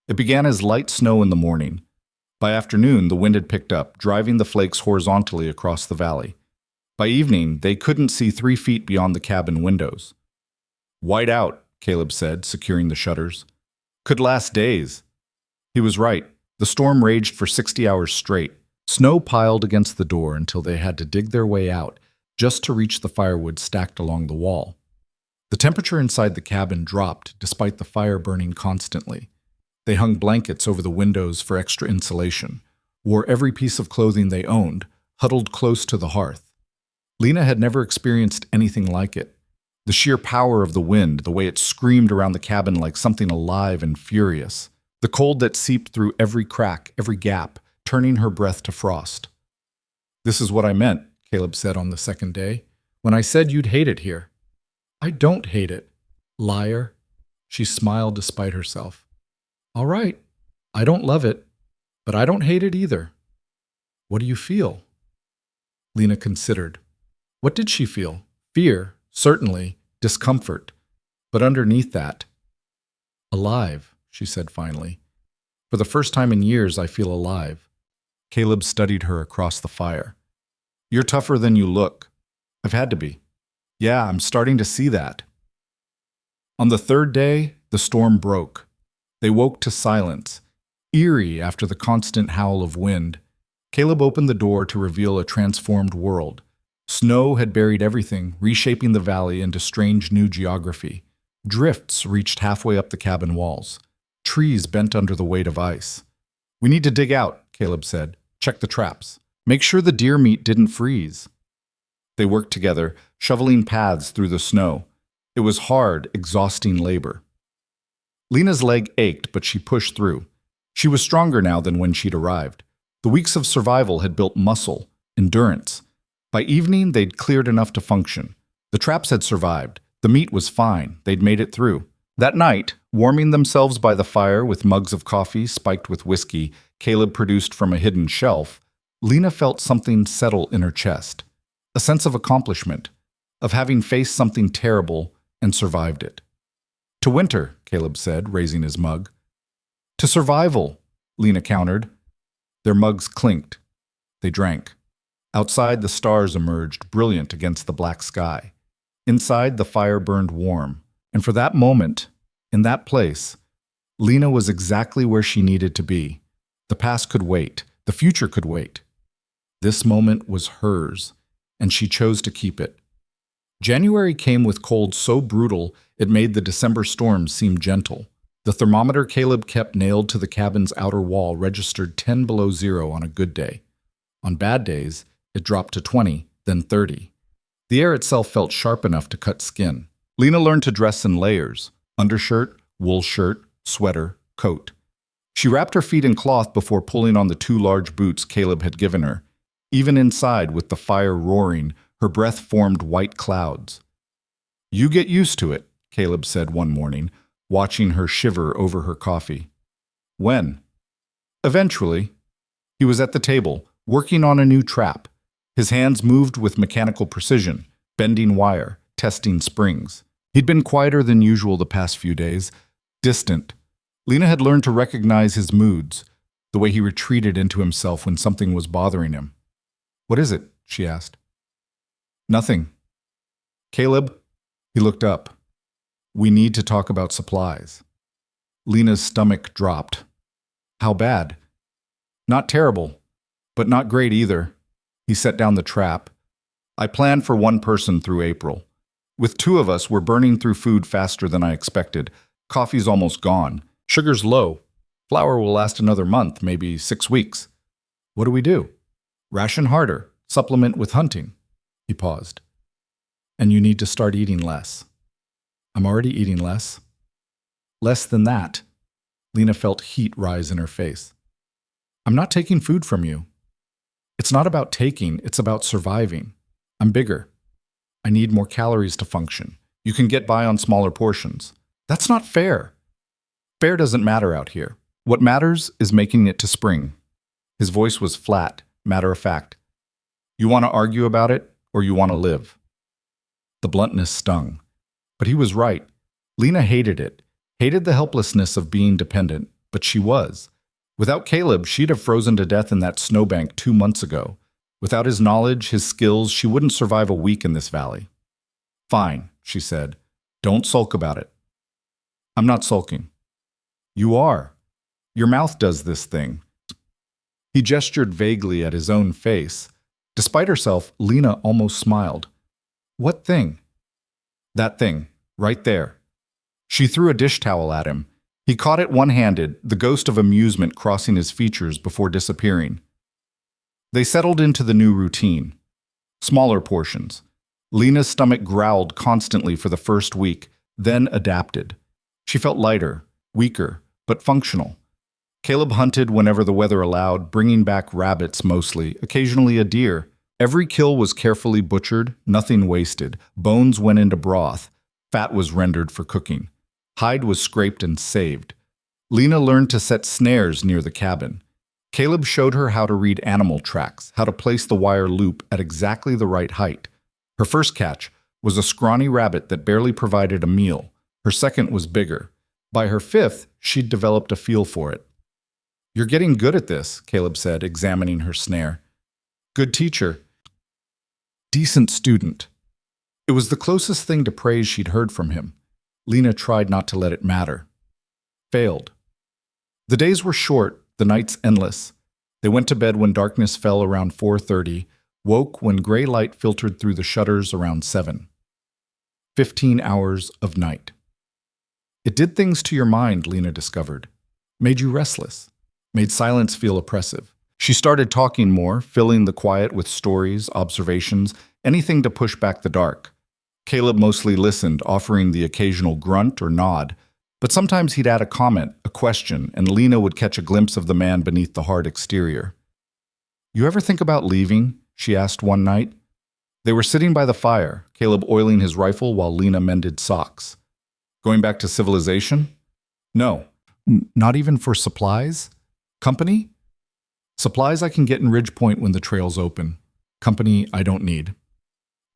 It began as light snow in the morning. By afternoon, the wind had picked up, driving the flakes horizontally across the valley. By evening, they couldn't see 3 feet beyond the cabin windows. White out, Caleb said, securing the shutters. Could last days. He was right. The storm raged for 60 hours straight. Snow piled against the door until they had to dig their way out just to reach the firewood stacked along the wall. The temperature inside the cabin dropped despite the fire burning constantly. They hung blankets over the windows for extra insulation, wore every piece of clothing they owned, huddled close to the hearth. Lena had never experienced anything like it. The sheer power of the wind, the way it screamed around the cabin like something alive and furious. The cold that seeped through every crack, every gap, turning her breath to frost. "This is what I meant," Caleb said on the second day, "when I said you'd hate it here." "I don't hate it." "Liar." She smiled despite herself. "All right, I don't love it, but I don't hate it either." "What do you feel?" Lena considered. What did she feel? Fear, certainly, discomfort. But underneath that, alive, she said finally. "For the first time in years, I feel alive." Caleb studied her across the fire. "You're tougher than you look." "I've had to be." "Yeah, I'm starting to see that." On the third day, the storm broke. They woke to silence, eerie after the constant howl of wind. Caleb opened the door to reveal a transformed world. Snow had buried everything, reshaping the valley into strange new geography. Drifts reached halfway up the cabin walls. Trees bent under the weight of ice. "We need to dig out," Caleb said. "Check the traps. Make sure the deer meat didn't freeze." They worked together, shoveling paths through the snow. It was hard, exhausting labor. Lena's leg ached, but she pushed through. She was stronger now than when she'd arrived. The weeks of survival had built muscle, endurance. By evening, they'd cleared enough to function. The traps had survived. The meat was fine. They'd made it through. That night, warming themselves by the fire with mugs of coffee spiked with whiskey Caleb produced from a hidden shelf, Lena felt something settle in her chest. A sense of accomplishment, of having faced something terrible and survived it. "To winter," Caleb said, raising his mug. "To survival," Lena countered. Their mugs clinked. They drank. Outside, the stars emerged, brilliant against the black sky. Inside, the fire burned warm. And for that moment, in that place, Lena was exactly where she needed to be. The past could wait. The future could wait. This moment was hers, and she chose to keep it. January came with cold so brutal it made the December storms seem gentle. The thermometer Caleb kept nailed to the cabin's outer wall registered 10 below zero on a good day. On bad days, it dropped to 20, then 30. The air itself felt sharp enough to cut skin. Lena learned to dress in layers: undershirt, wool shirt, sweater, coat. She wrapped her feet in cloth before pulling on the 2 large boots Caleb had given her. Even inside, with the fire roaring, her breath formed white clouds. "You get used to it," Caleb said one morning, watching her shiver over her coffee. "When?" "Eventually." He was at the table, working on a new trap. His hands moved with mechanical precision, bending wire, testing springs. He'd been quieter than usual the past few days, distant. Lena had learned to recognize his moods, the way he retreated into himself when something was bothering him. "What is it?" she asked. "Nothing." "Caleb?" He looked up. "We need to talk about supplies." Lena's stomach dropped. "How bad?" "Not terrible, but not great either." He set down the trap. "I planned for 1 person through April. With 2 of us, we're burning through food faster than I expected. Coffee's almost gone. Sugar's low. Flour will last another month, maybe 6 weeks. What do we do?" "Ration harder. Supplement with hunting." He paused. "And you need to start eating less." "I'm already eating less." "Less than that." Lena felt heat rise in her face. "I'm not taking food from you. It's not about taking, it's about surviving. I'm bigger. I need more calories to function. You can get by on smaller portions." "That's not fair." "Fair doesn't matter out here. What matters is making it to spring." His voice was flat, matter of fact. "You want to argue about it, or you want to live?" The bluntness stung. But he was right. Lena hated it, hated the helplessness of being dependent, but she was. Without Caleb, she'd have frozen to death in that snowbank 2 months ago. Without his knowledge, his skills, she wouldn't survive a week in this valley. Fine, she said. Don't sulk about it. I'm not sulking. You are. Your mouth does this thing. He gestured vaguely at his own face. Despite herself, Lena almost smiled. What thing? That thing, right there. She threw a dish towel at him. He caught it one-handed, the ghost of amusement crossing his features before disappearing. They settled into the new routine. Smaller portions. Lena's stomach growled constantly for the first week, then adapted. She felt lighter, weaker, but functional. Caleb hunted whenever the weather allowed, bringing back rabbits mostly, occasionally a deer. Every kill was carefully butchered, nothing wasted. Bones went into broth. Fat was rendered for cooking. Hide was scraped and saved. Lena learned to set snares near the cabin. Caleb showed her how to read animal tracks, how to place the wire loop at exactly the right height. Her first catch was a scrawny rabbit that barely provided a meal. Her second was bigger. By her fifth, she'd developed a feel for it. You're getting good at this, Caleb said, examining her snare. Good teacher. Decent student. It was the closest thing to praise she'd heard from him. Lena tried not to let it matter. Failed. The days were short, the nights endless. They went to bed when darkness fell around 4:30, woke when gray light filtered through the shutters around 7. 15 hours of night. It did things to your mind, Lena discovered. Made you restless. Made silence feel oppressive. She started talking more, filling the quiet with stories, observations, anything to push back the dark. Caleb mostly listened, offering the occasional grunt or nod, but sometimes he'd add a comment, a question, and Lena would catch a glimpse of the man beneath the hard exterior. You ever think about leaving? She asked one night. They were sitting by the fire, Caleb oiling his rifle while Lena mended socks. Going back to civilization? No. Not even for supplies? Company? Supplies I can get in Ridgepoint when the trail's open. Company I don't need.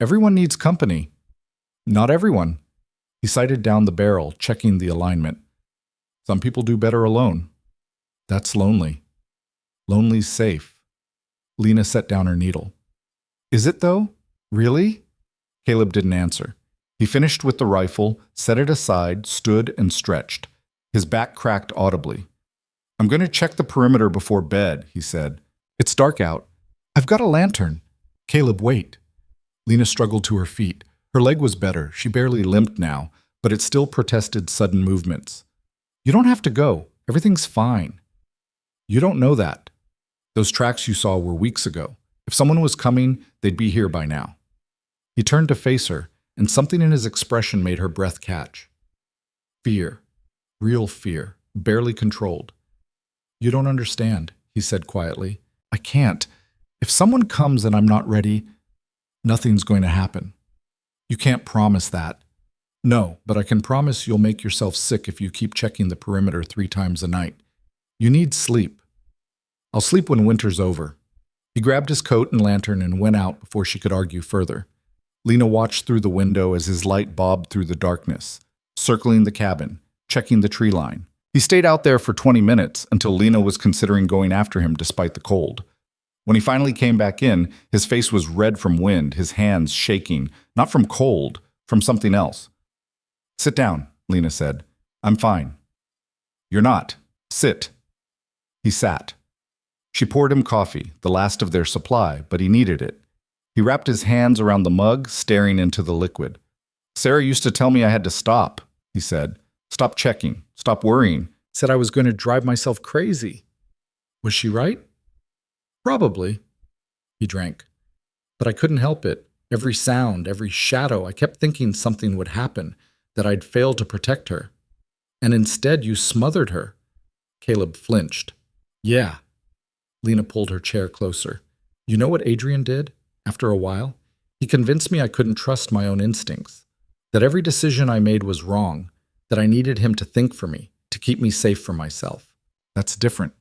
Everyone needs company. Not everyone. He sighted down the barrel, checking the alignment. Some people do better alone. That's lonely. Lonely's safe. Lena set down her needle. Is it though? Really? Caleb didn't answer. He finished with the rifle, set it aside, stood and stretched. His back cracked audibly. I'm going to check the perimeter before bed, he said. It's dark out. I've got a lantern. Caleb, wait. Lena struggled to her feet. Her leg was better. She barely limped now, but it still protested sudden movements. You don't have to go. Everything's fine. You don't know that. Those tracks you saw were weeks ago. If someone was coming, they'd be here by now. He turned to face her, and something in his expression made her breath catch. Fear. Real fear. Barely controlled. You don't understand, he said quietly. I can't. If someone comes and I'm not ready, nothing's going to happen. You can't promise that. No, but I can promise you'll make yourself sick if you keep checking the perimeter 3 times a night. You need sleep. I'll sleep when winter's over. He grabbed his coat and lantern and went out before she could argue further. Lena watched through the window as his light bobbed through the darkness, circling the cabin, checking the tree line. He stayed out there for 20 minutes until Lena was considering going after him despite the cold. When he finally came back in, his face was red from wind, his hands shaking, not from cold, from something else. Sit down, Lena said. I'm fine. You're not. Sit. He sat. She poured him coffee, the last of their supply, but he needed it. He wrapped his hands around the mug, staring into the liquid. Sarah used to tell me I had to stop, he said. Stop checking. Stop worrying. Said I was going to drive myself crazy. Was she right? Probably. He drank. But I couldn't help it. Every sound, every shadow, I kept thinking something would happen, that I'd fail to protect her. And instead you smothered her. Caleb flinched. Yeah. Lena pulled her chair closer. You know what Adrienne did? After a while, he convinced me I couldn't trust my own instincts, that every decision I made was wrong, that I needed him to think for me, to keep me safe for myself. That's different.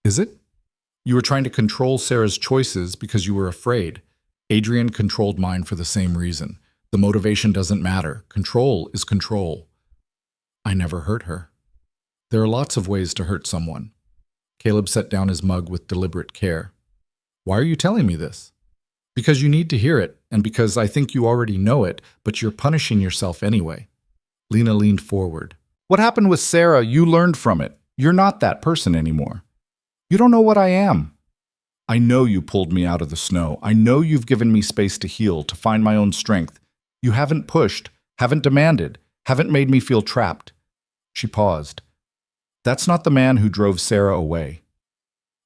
Is it? You were trying to control Sarah's choices because you were afraid. Adrienne controlled mine for the same reason. The motivation doesn't matter. Control is control. I never hurt her. There are lots of ways to hurt someone. Caleb set down his mug with deliberate care. Why are you telling me this? Because you need to hear it, and because I think you already know it, but you're punishing yourself anyway. Lena leaned forward. What happened with Sarah? You learned from it. You're not that person anymore. You don't know what I am. I know you pulled me out of the snow. I know you've given me space to heal, to find my own strength. You haven't pushed, haven't demanded, haven't made me feel trapped. She paused. That's not the man who drove Sarah away.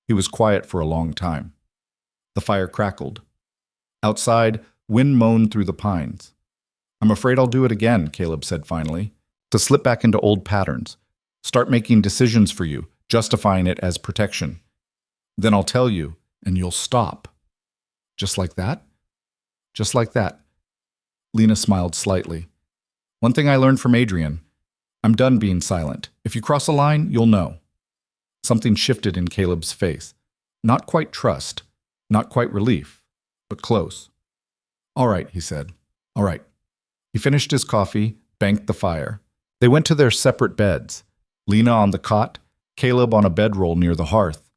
He was quiet for a long time. The fire crackled. Outside, wind moaned through the pines. I'm afraid I'll do it again, Caleb said finally. To slip back into old patterns. Start making decisions for you, justifying it as protection. Then I'll tell you, and you'll stop. Just like that? Just like that. Lena smiled slightly. One thing I learned from Adrienne. I'm done being silent. If you cross a line, you'll know. Something shifted in Caleb's face. Not quite trust, not quite relief, but close. All right, he said. All right. He finished his coffee, banked the fire. They went to their separate beds. Lena on the cot, Caleb on a bedroll near the hearth.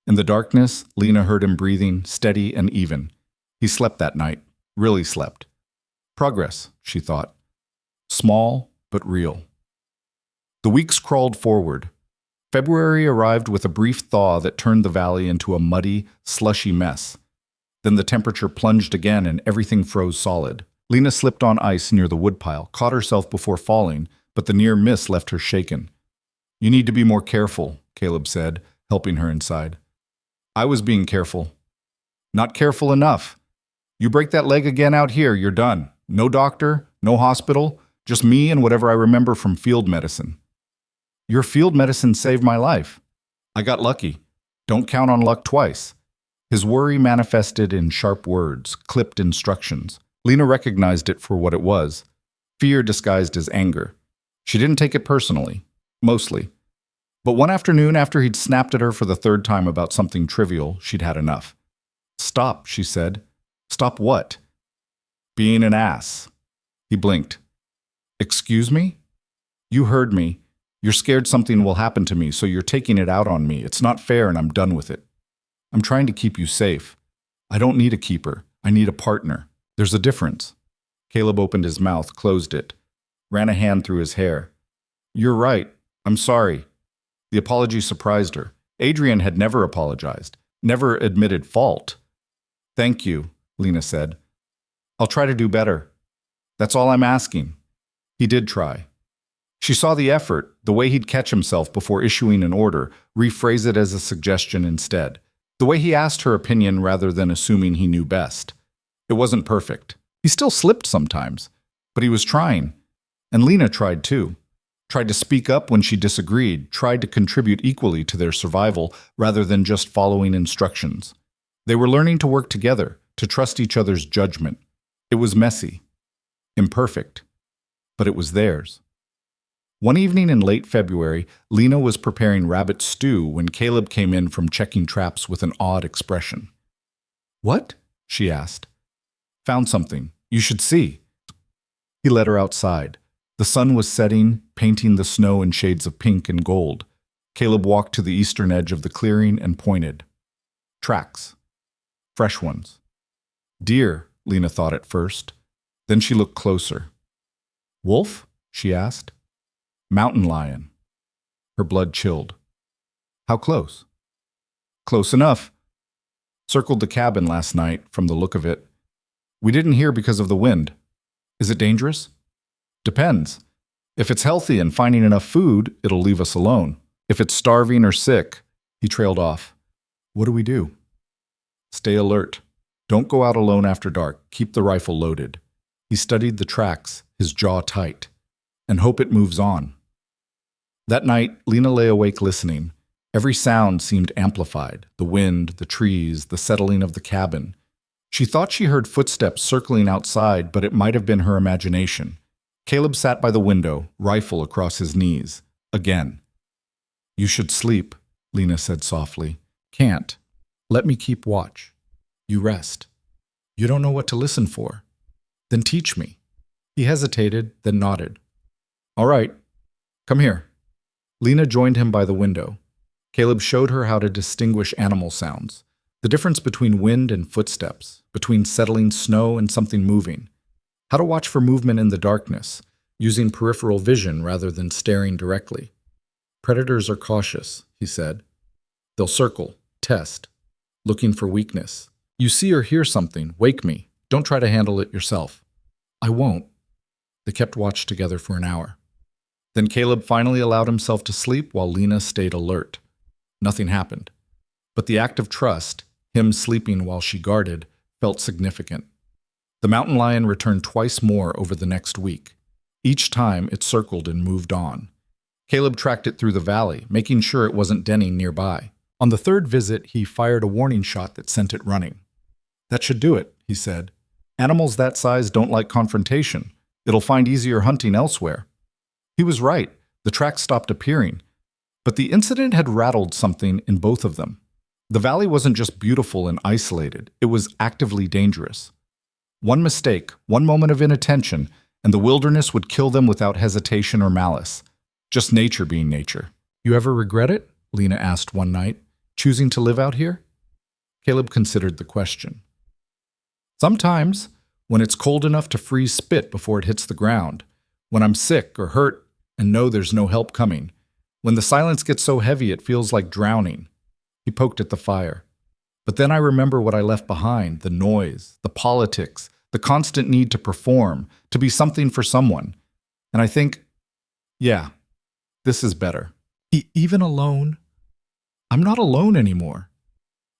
In the darkness, Lena heard him breathing, steady and even. He slept that night, really slept. Progress, she thought. Small, but real. The weeks crawled forward. February arrived with a brief thaw that turned the valley into a muddy, slushy mess. Then the temperature plunged again and everything froze solid. Lena slipped on ice near the woodpile, caught herself before falling, but the near miss left her shaken. You need to be more careful, Caleb said, helping her inside. I was being careful. Not careful enough. You break that leg again out here, you're done. No doctor, no hospital, just me and whatever I remember from field medicine. Your field medicine saved my life. I got lucky. Don't count on luck twice. His worry manifested in sharp words, clipped instructions. Lena recognized it for what it was. Fear disguised as anger. She didn't take it personally. Mostly. But one afternoon, after he'd snapped at her for the third time about something trivial, she'd had enough. Stop, she said. Stop what? Being an ass. He blinked. Excuse me? You heard me. You're scared something will happen to me, so you're taking it out on me. It's not fair and I'm done with it. I'm trying to keep you safe. I don't need a keeper. I need a partner. There's a difference. Caleb opened his mouth, closed it, ran a hand through his hair. You're right. I'm sorry. The apology surprised her. Adrienne had never apologized, never admitted fault. Thank you, Lena said. I'll try to do better. That's all I'm asking. He did try. She saw the effort, the way he'd catch himself before issuing an order, rephrase it as a suggestion instead. The way he asked her opinion rather than assuming he knew best. It wasn't perfect. He still slipped sometimes, but he was trying. And Lena tried too. Tried to speak up when she disagreed, tried to contribute equally to their survival rather than just following instructions. They were learning to work together, to trust each other's judgment. It was messy, imperfect, but it was theirs. One evening in late February, Lena was preparing rabbit stew when Caleb came in from checking traps with an odd expression. What? She asked. Found something. You should see. He led her outside. The sun was setting, painting the snow in shades of pink and gold. Caleb walked to the eastern edge of the clearing and pointed. Tracks. Fresh ones. Deer, Lena thought at first. Then she looked closer. Wolf? She asked. Mountain lion. Her blood chilled. How close? Close enough. Circled the cabin last night, from the look of it. We didn't hear because of the wind. Is it dangerous? Depends. If it's healthy and finding enough food, it'll leave us alone. If it's starving or sick, he trailed off. What do we do? Stay alert. Don't go out alone after dark. Keep the rifle loaded. He studied the tracks, his jaw tight. And hope it moves on. That night, Lena lay awake listening. Every sound seemed amplified. The wind, the trees, the settling of the cabin. She thought she heard footsteps circling outside, but it might have been her imagination. Caleb sat by the window, rifle across his knees. Again. You should sleep, Lena said softly. Can't. Let me keep watch. You rest. You don't know what to listen for. Then teach me. He hesitated, then nodded. All right. Come here. Lena joined him by the window. Caleb showed her how to distinguish animal sounds. The difference between wind and footsteps, between settling snow and something moving. How to watch for movement in the darkness, using peripheral vision rather than staring directly. Predators are cautious, he said. They'll circle, test, looking for weakness. You see or hear something, wake me. Don't try to handle it yourself. I won't. They kept watch together for an hour. Then Caleb finally allowed himself to sleep while Lena stayed alert. Nothing happened. But the act of trust, him sleeping while she guarded, felt significant. The mountain lion returned twice more over the next week. Each time it circled and moved on. Caleb tracked it through the valley, making sure it wasn't denning nearby. On the third visit, he fired a warning shot that sent it running. That should do it, he said. Animals that size don't like confrontation. It'll find easier hunting elsewhere. He was right. The tracks stopped appearing. But the incident had rattled something in both of them. The valley wasn't just beautiful and isolated. It was actively dangerous. One mistake, one moment of inattention, and the wilderness would kill them without hesitation or malice. Just nature being nature. You ever regret it? Lena asked one night. Choosing to live out here? Caleb considered the question. Sometimes, when it's cold enough to freeze spit before it hits the ground, when I'm sick or hurt and know there's no help coming, when the silence gets so heavy it feels like drowning. He poked at the fire. But then I remember what I left behind, the noise, the politics, the constant need to perform, to be something for someone. And I think, yeah, this is better. Even alone? I'm not alone anymore.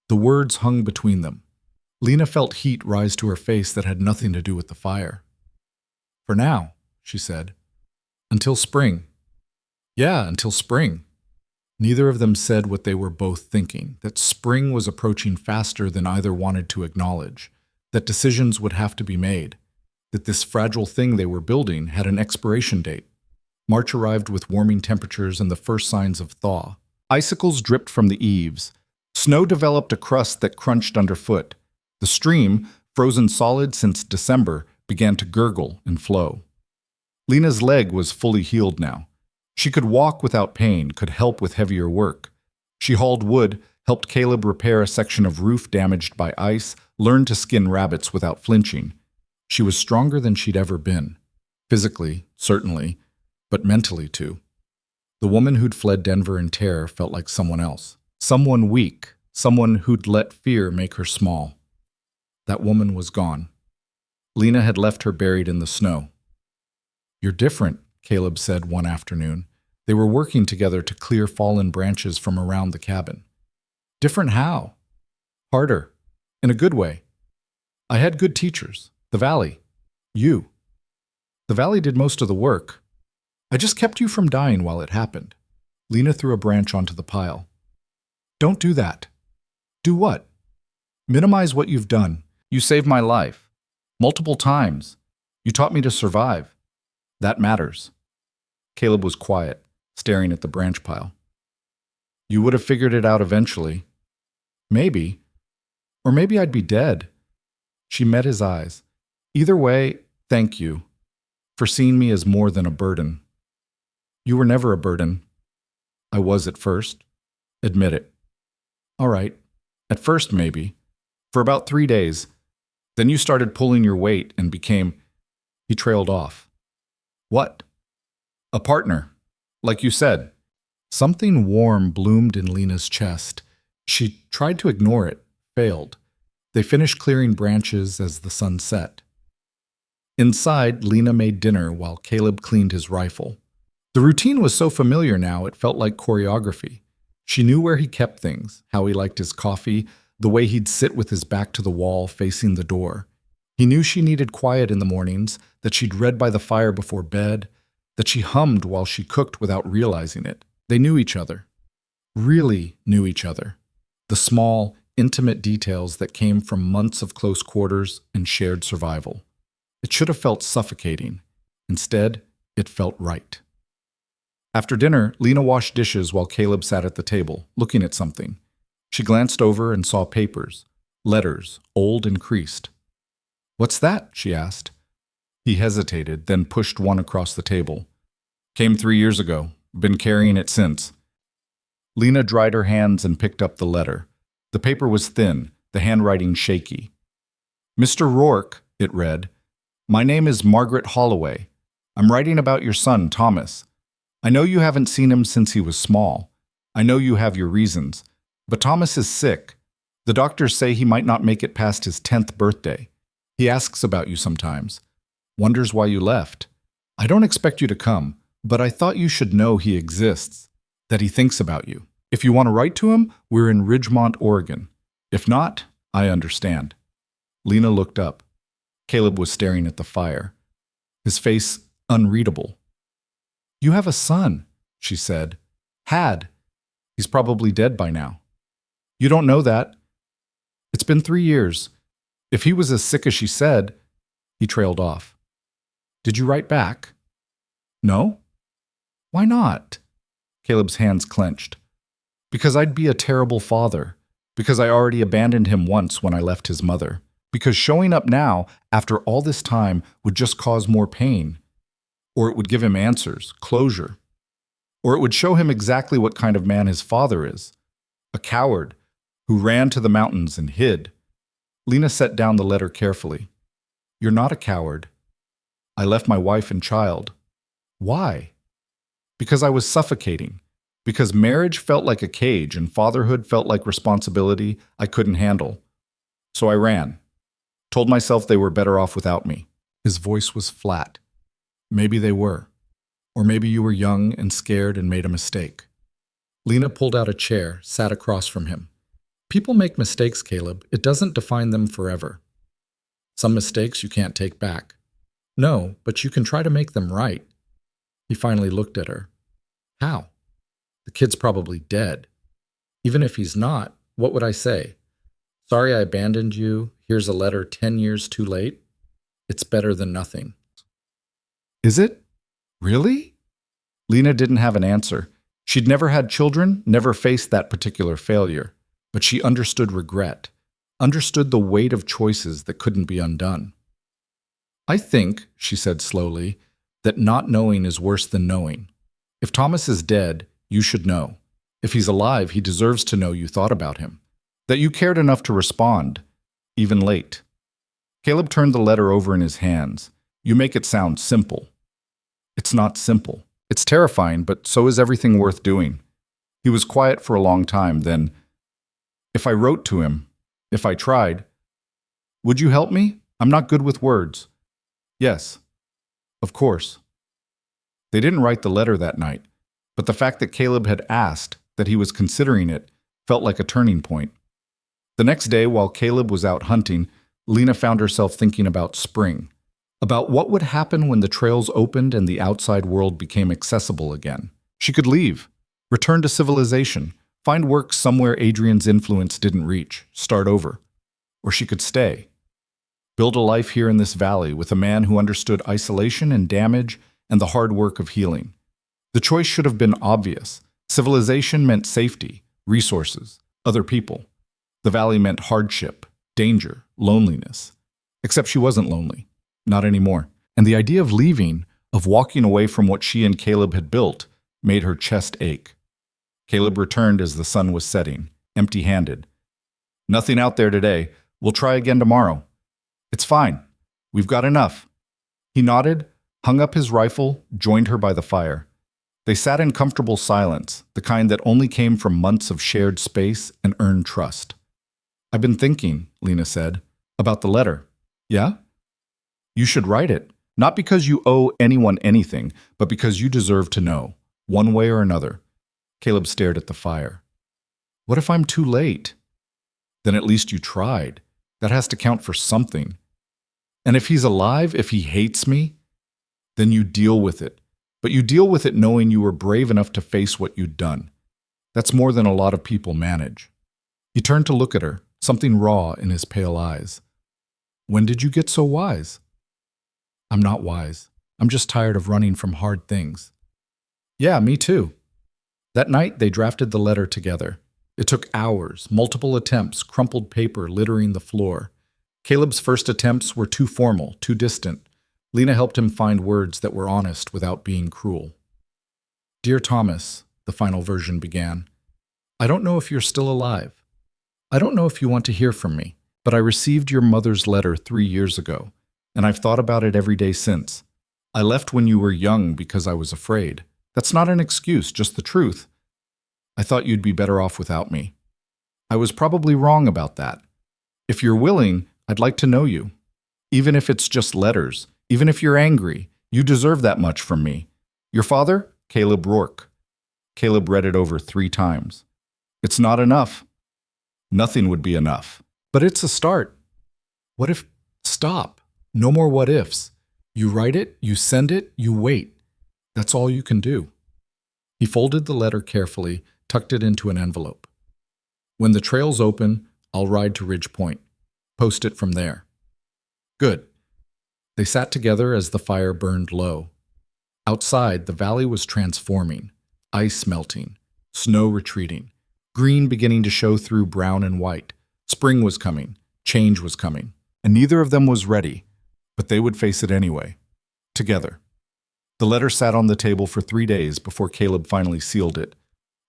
The words hung between them. Lena felt heat rise to her face that had nothing to do with the fire. For now, she said. Until spring. Yeah, until spring. Neither of them said what they were both thinking, that spring was approaching faster than either wanted to acknowledge, that decisions would have to be made, that this fragile thing they were building had an expiration date. March arrived with warming temperatures and the first signs of thaw. Icicles dripped from the eaves. Snow developed a crust that crunched underfoot. The stream, frozen solid since December, began to gurgle and flow. Lena's leg was fully healed now. She could walk without pain, could help with heavier work. She hauled wood, helped Caleb repair a section of roof damaged by ice, learned to skin rabbits without flinching. She was stronger than she'd ever been. Physically, certainly, but mentally too. The woman who'd fled Denver in terror felt like someone else. Someone weak, someone who'd let fear make her small. That woman was gone. Lena had left her buried in the snow. You're different, Caleb said one afternoon. They were working together to clear fallen branches from around the cabin. Different how? Harder. In a good way. I had good teachers. The valley. You. The valley did most of the work. I just kept you from dying while it happened. Lena threw a branch onto the pile. Don't do that. Do what? Minimize what you've done. You saved my life. Multiple times. You taught me to survive. That matters. Caleb was quiet, staring at the branch pile. You would have figured it out eventually. Maybe. Or maybe I'd be dead. She met his eyes. Either way, thank you for seeing me as more than a burden. You were never a burden. I was at first. Admit it. All right. At first, maybe. For about 3 days. Then you started pulling your weight and became... He trailed off. What? A partner. Like you said. Something warm bloomed in Lena's chest. She tried to ignore it, failed. They finished clearing branches as the sun set. Inside, Lena made dinner while Caleb cleaned his rifle. The routine was so familiar now it felt like choreography. She knew where he kept things, how he liked his coffee, the way he'd sit with his back to the wall facing the door. He knew she needed quiet in the mornings, that she'd read by the fire before bed, that she hummed while she cooked without realizing it. They knew each other. Really knew each other. The small, intimate details that came from months of close quarters and shared survival. It should have felt suffocating. Instead, it felt right. After dinner, Lena washed dishes while Caleb sat at the table, looking at something. She glanced over and saw papers, letters, old and creased. What's that? She asked. He hesitated, then pushed one across the table. Came 3 years ago. Been carrying it since. Lena dried her hands and picked up the letter. The paper was thin, the handwriting shaky. Mr. Rourke, it read, my name is Margaret Holloway. I'm writing about your son, Thomas. I know you haven't seen him since he was small. I know you have your reasons. But Thomas is sick. The doctors say he might not make it past his 10th birthday. He asks about you sometimes. Wonders why you left. I don't expect you to come, but I thought you should know he exists, that he thinks about you. If you want to write to him, we're in Ridgemont, Oregon. If not, I understand. Lena looked up. Caleb was staring at the fire, his face unreadable. You have a son, she said. Had. He's probably dead by now. You don't know that. It's been 3 years. If he was as sick as she said, he trailed off. Did you write back? No? Why not? Caleb's hands clenched. Because I'd be a terrible father. Because I already abandoned him once when I left his mother. Because showing up now, after all this time, would just cause more pain. Or it would give him answers, closure. Or it would show him exactly what kind of man his father is. A coward who ran to the mountains and hid. Lena set down the letter carefully. You're not a coward. I left my wife and child. Why? Because I was suffocating. Because marriage felt like a cage and fatherhood felt like responsibility I couldn't handle. So I ran. Told myself they were better off without me. His voice was flat. Maybe they were. Or maybe you were young and scared and made a mistake. Lena pulled out a chair, sat across from him. People make mistakes, Caleb. It doesn't define them forever. Some mistakes you can't take back. No, but you can try to make them right. He finally looked at her. How? The kid's probably dead. Even if he's not, what would I say? Sorry I abandoned you. Here's a letter 10 years too late. It's better than nothing. Is it? Really? Lena didn't have an answer. She'd never had children, never faced that particular failure. But she understood regret, understood the weight of choices that couldn't be undone. I think, she said slowly, that not knowing is worse than knowing. If Thomas is dead, you should know. If he's alive, he deserves to know you thought about him, that you cared enough to respond, even late. Caleb turned the letter over in his hands. You make it sound simple. It's not simple. It's terrifying, but so is everything worth doing. He was quiet for a long time, then, if I wrote to him, if I tried, would you help me? I'm not good with words. Yes, of course. They didn't write the letter that night, but the fact that Caleb had asked, that he was considering it, felt like a turning point. The next day, while Caleb was out hunting, Lena found herself thinking about spring, about what would happen when the trails opened and the outside world became accessible again. She could leave, return to civilization, find work somewhere Adrienne's influence didn't reach, start over. Or she could stay, build a life here in this valley with a man who understood isolation and damage and the hard work of healing. The choice should have been obvious. Civilization meant safety, resources, other people. The valley meant hardship, danger, loneliness. Except she wasn't lonely. Not anymore. And the idea of leaving, of walking away from what she and Caleb had built, made her chest ache. Caleb returned as the sun was setting, empty-handed. Nothing out there today. We'll try again tomorrow. It's fine. We've got enough. He nodded, hung up his rifle, joined her by the fire. They sat in comfortable silence, the kind that only came from months of shared space and earned trust. I've been thinking, Lena said, about the letter. Yeah? You should write it, not because you owe anyone anything, but because you deserve to know, one way or another. Caleb stared at the fire. What if I'm too late? Then at least you tried. That has to count for something. And if he's alive, if he hates me, then you deal with it. But you deal with it knowing you were brave enough to face what you'd done. That's more than a lot of people manage. He turned to look at her, something raw in his pale eyes. When did you get so wise? I'm not wise. I'm just tired of running from hard things. Yeah, me too. That night, they drafted the letter together. It took hours, multiple attempts, crumpled paper littering the floor. Caleb's first attempts were too formal, too distant. Lena helped him find words that were honest without being cruel. Dear Thomas, the final version began, I don't know if you're still alive. I don't know if you want to hear from me, but I received your mother's letter 3 years ago, and I've thought about it every day since. I left when you were young because I was afraid. That's not an excuse, just the truth. I thought you'd be better off without me. I was probably wrong about that. If you're willing, I'd like to know you. Even if it's just letters, even if you're angry, you deserve that much from me. Your father? Caleb Rourke. Caleb read it over 3 times. It's not enough. Nothing would be enough. But it's a start. What if... Stop. No more what ifs. You write it, you send it, you wait. That's all you can do. He folded the letter carefully, tucked it into an envelope. When the trail's open, I'll ride to Ridge Point. Post it from there. Good. They sat together as the fire burned low. Outside, the valley was transforming, ice melting, snow retreating, green beginning to show through brown and white. Spring was coming, change was coming, and neither of them was ready, but they would face it anyway, together. The letter sat on the table for 3 days before Caleb finally sealed it.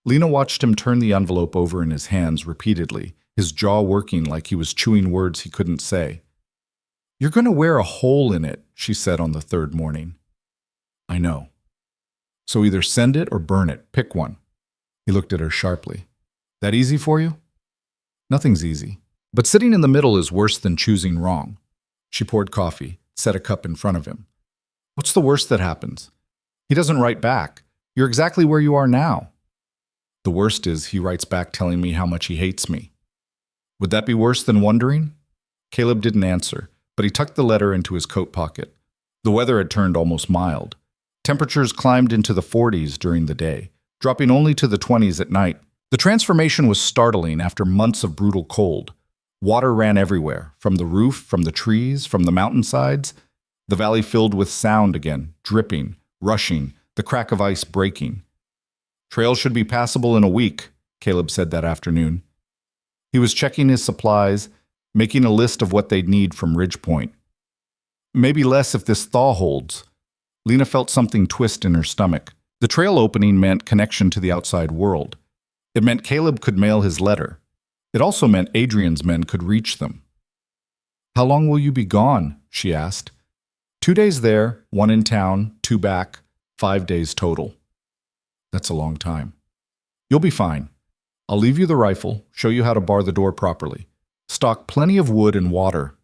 Lena watched him turn the envelope over in his hands repeatedly, his jaw working like he was chewing words he couldn't say. You're going to wear a hole in it, she said on the 3rd morning. I know. So either send it or burn it. Pick one. He looked at her sharply. That easy for you? Nothing's easy. But sitting in the middle is worse than choosing wrong. She poured coffee, set a cup in front of him. What's the worst that happens? He doesn't write back. You're exactly where you are now. The worst is he writes back telling me how much he hates me. Would that be worse than wondering? Caleb didn't answer, but he tucked the letter into his coat pocket. The weather had turned almost mild. Temperatures climbed into the 40s during the day, dropping only to the 20s at night. The transformation was startling after months of brutal cold. Water ran everywhere, from the roof, from the trees, from the mountainsides. The valley filled with sound again, dripping, rushing, the crack of ice breaking. Trail should be passable in a week, Caleb said that afternoon. He was checking his supplies, making a list of what they'd need from Ridge Point. Maybe less if this thaw holds. Lena felt something twist in her stomach. The trail opening meant connection to the outside world. It meant Caleb could mail his letter. It also meant Adrienne's men could reach them. How long will you be gone? She asked. 2 days there, 1 in town, 2 back, 5 days total. That's a long time. You'll be fine. I'll leave you the rifle, show you how to bar the door properly. Stock plenty of wood and water.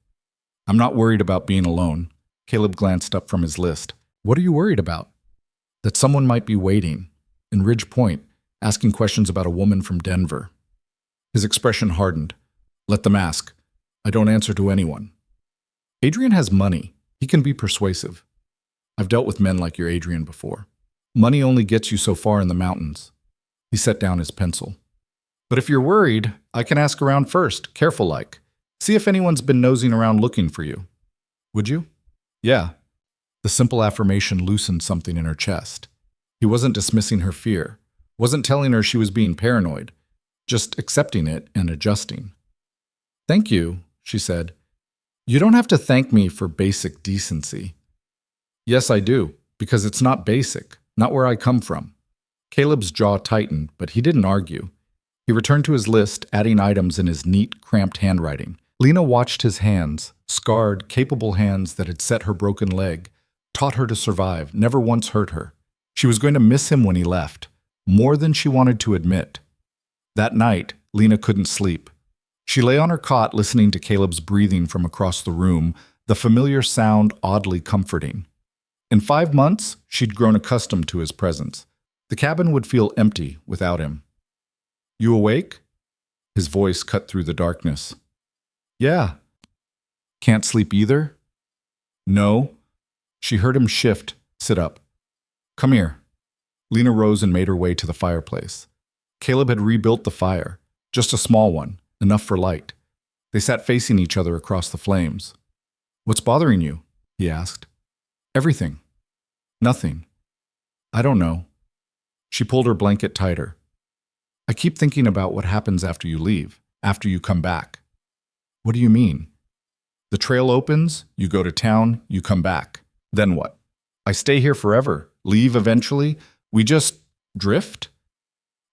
I'm not worried about being alone. Caleb glanced up from his list. What are you worried about? That someone might be waiting, in Ridge Point, asking questions about a woman from Denver. His expression hardened. Let them ask. I don't answer to anyone. Adrienne has money. He can be persuasive. I've dealt with men like your Adrienne before. Money only gets you so far in the mountains. He set down his pencil. But if you're worried, I can ask around first, careful-like. See if anyone's been nosing around looking for you. Would you? Yeah. The simple affirmation loosened something in her chest. He wasn't dismissing her fear, wasn't telling her she was being paranoid, just accepting it and adjusting. Thank you, she said. You don't have to thank me for basic decency. Yes, I do, because it's not basic, not where I come from. Caleb's jaw tightened, but he didn't argue. He returned to his list, adding items in his neat, cramped handwriting. Lena watched his hands, scarred, capable hands that had set her broken leg, taught her to survive, never once hurt her. She was going to miss him when he left, more than she wanted to admit. That night, Lena couldn't sleep. She lay on her cot listening to Caleb's breathing from across the room, the familiar sound oddly comforting. In 5 months, she'd grown accustomed to his presence. The cabin would feel empty without him. You awake? His voice cut through the darkness. Yeah. Can't sleep either? No. She heard him shift, sit up. Come here. Lena rose and made her way to the fireplace. Caleb had rebuilt the fire, just a small one, enough for light. They sat facing each other across the flames. What's bothering you? He asked. Everything. Nothing. I don't know. She pulled her blanket tighter. I keep thinking about what happens after you leave, after you come back. What do you mean? The trail opens, you go to town, you come back. Then what? I stay here forever, leave eventually, we just drift?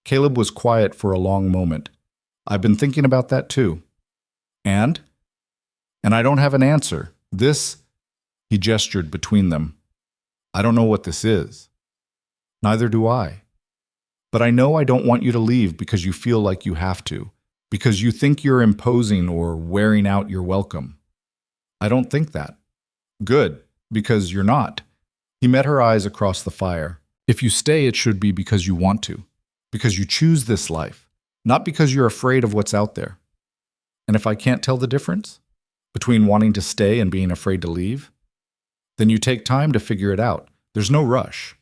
Caleb was quiet for a long moment. I've been thinking about that too. And? And I don't have an answer. This, he gestured between them. I don't know what this is. Neither do I. But I know I don't want you to leave because you feel like you have to, because you think you're imposing or wearing out your welcome. I don't think that. Good, because you're not. He met her eyes across the fire. If you stay, it should be because you want to, because you choose this life, not because you're afraid of what's out there. And if I can't tell the difference between wanting to stay and being afraid to leave, then you take time to figure it out. There's no rush.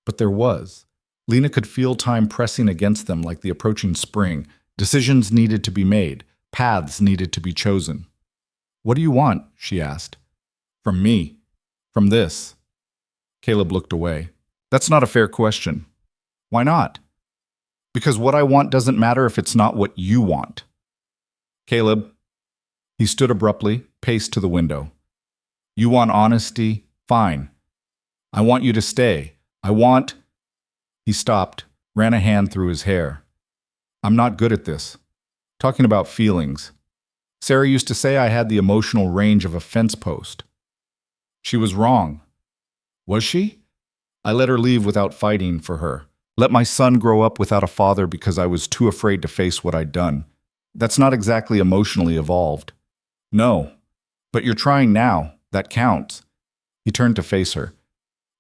But there was. Lena could feel time pressing against them like the approaching spring. Decisions needed to be made. Paths needed to be chosen. What do you want? She asked. From me. From this. Caleb looked away. That's not a fair question. Why not? Because what I want doesn't matter if it's not what you want. Caleb. He stood abruptly, paced to the window. You want honesty? Fine. I want you to stay. I want... He stopped, ran a hand through his hair. I'm not good at this. Talking about feelings. Sarah used to say I had the emotional range of a fence post. She was wrong. Was she? I let her leave without fighting for her. Let my son grow up without a father because I was too afraid to face what I'd done. That's not exactly emotionally evolved. No. But you're trying now. That counts. He turned to face her.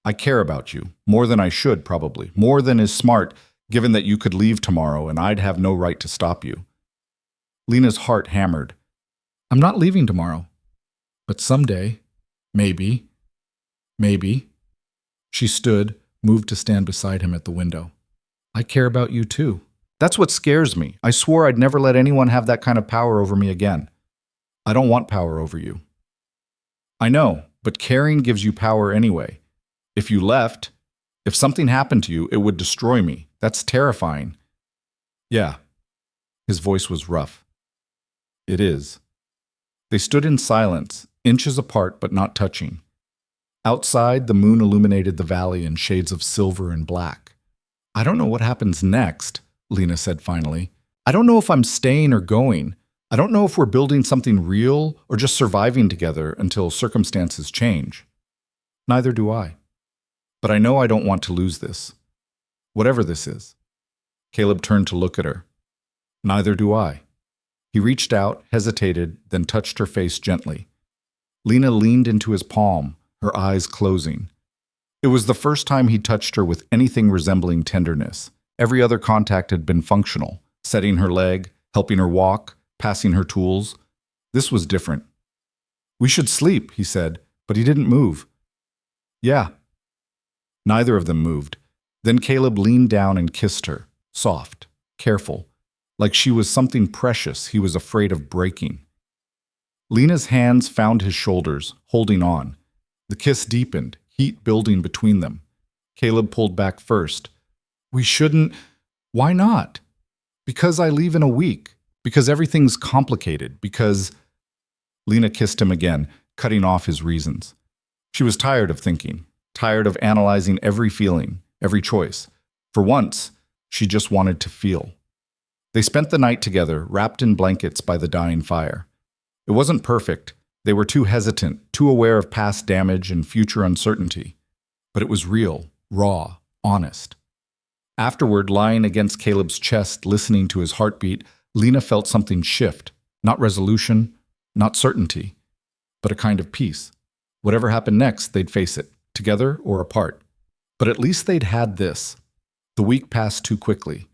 I care about you, more than I should probably, more than is smart, given that you could leave tomorrow and I'd have no right to stop you. Lena's heart hammered. I'm not leaving tomorrow. But someday, maybe. She stood, moved to stand beside him at the window. I care about you too. That's what scares me. I swore I'd never let anyone have that kind of power over me again. I don't want power over you. I know, but caring gives you power anyway. If you left, if something happened to you, it would destroy me. That's terrifying. Yeah. His voice was rough. It is. They stood in silence, inches apart but not touching. Outside, the moon illuminated the valley in shades of silver and black. I don't know what happens next, Lena said finally. I don't know if I'm staying or going. I don't know if we're building something real or just surviving together until circumstances change. Neither do I. But I know I don't want to lose this. Whatever this is. Caleb turned to look at her. Neither do I. He reached out, hesitated, then touched her face gently. Lena leaned into his palm, her eyes closing. It was the first time he touched her with anything resembling tenderness. Every other contact had been functional, setting her leg, helping her walk, passing her tools. This was different. We should sleep, he said, but he didn't move. Yeah. Neither of them moved. Then Caleb leaned down and kissed her, soft, careful, like she was something precious he was afraid of breaking. Lena's hands found his shoulders, holding on. The kiss deepened, heat building between them. Caleb pulled back first. We shouldn't... Why not? Because I leave in a week. Because everything's complicated. Because... Lena kissed him again, cutting off his reasons. She was tired of thinking. Tired of analyzing every feeling, every choice. For once, she just wanted to feel. They spent the night together, wrapped in blankets by the dying fire. It wasn't perfect. They were too hesitant, too aware of past damage and future uncertainty. But it was real, raw, honest. Afterward, lying against Caleb's chest, listening to his heartbeat, Lena felt something shift. Not resolution, not certainty, but a kind of peace. Whatever happened next, they'd face it. Together or apart. But at least they'd had this. The week passed too quickly.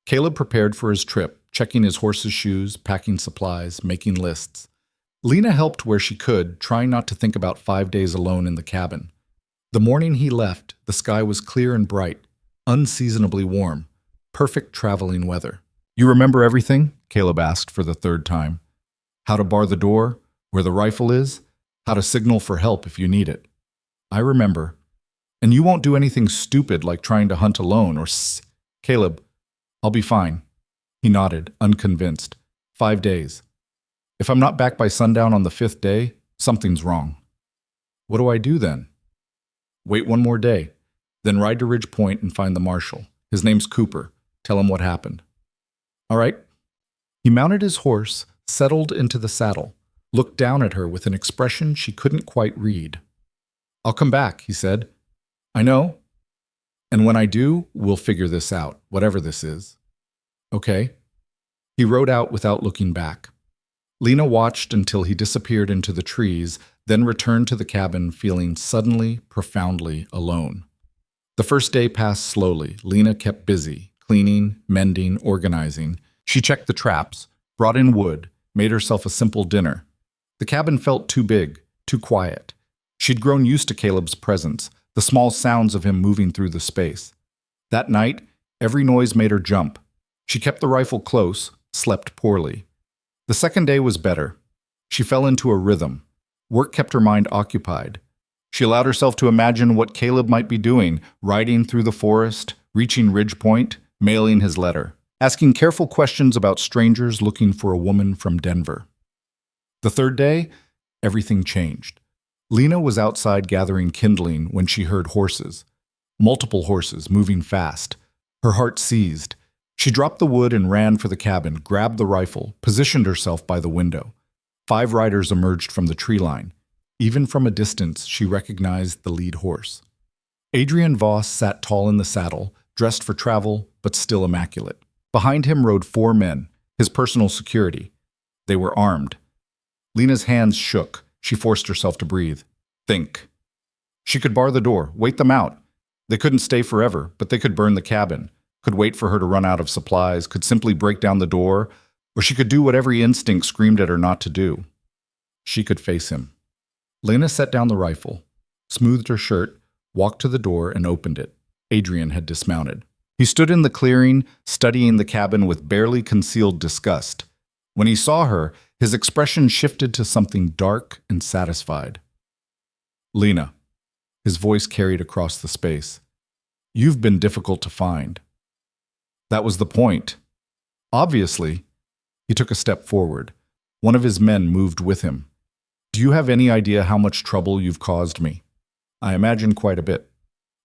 Caleb prepared for his trip, checking his horse's shoes, packing supplies, making lists. Lena helped where she could, trying not to think about 5 days alone in the cabin. The morning he left, the sky was clear and bright, unseasonably warm, perfect traveling weather. You remember everything? Caleb asked for the third time. How to bar the door, where the rifle is, how to signal for help if you need it. I remember. And you won't do anything stupid like trying to hunt alone or Caleb, I'll be fine. He nodded, unconvinced. 5 days. If I'm not back by sundown on the 5th day, something's wrong. What do I do then? Wait 1 more day. Then ride to Ridge Point and find the marshal. His name's Cooper. Tell him what happened. All right? He mounted his horse, settled into the saddle, looked down at her with an expression she couldn't quite read. "I'll come back," he said. "I know. And when I do, we'll figure this out, whatever this is." "Okay." He rode out without looking back. Lena watched until he disappeared into the trees, then returned to the cabin feeling suddenly, profoundly alone. The first day passed slowly. Lena kept busy, cleaning, mending, organizing. She checked the traps, brought in wood, made herself a simple dinner. The cabin felt too big, too quiet. She'd grown used to Caleb's presence, the small sounds of him moving through the space. That night, every noise made her jump. She kept the rifle close, slept poorly. The second day was better. She fell into a rhythm. Work kept her mind occupied. She allowed herself to imagine what Caleb might be doing, riding through the forest, reaching Ridge Point, mailing his letter, asking careful questions about strangers looking for a woman from Denver. The third day, everything changed. Lena was outside gathering kindling when she heard horses. Multiple horses moving fast. Her heart seized. She dropped the wood and ran for the cabin, grabbed the rifle, positioned herself by the window. 5 riders emerged from the tree line. Even from a distance, she recognized the lead horse. Adrienne Voss sat tall in the saddle, dressed for travel, but still immaculate. Behind him rode 4 men, his personal security. They were armed. Lena's hands shook. She forced herself to breathe. Think. She could bar the door, wait them out. They couldn't stay forever, but they could burn the cabin, could wait for her to run out of supplies, could simply break down the door, or she could do what every instinct screamed at her not to do. She could face him. Lena set down the rifle, smoothed her shirt, walked to the door, and opened it. Adrienne had dismounted. He stood in the clearing, studying the cabin with barely concealed disgust. When he saw her, his expression shifted to something dark and satisfied. "Lena," his voice carried across the space, "you've been difficult to find." That was the point. Obviously, he took a step forward. One of his men moved with him. "Do you have any idea how much trouble you've caused me?" "I imagine quite a bit."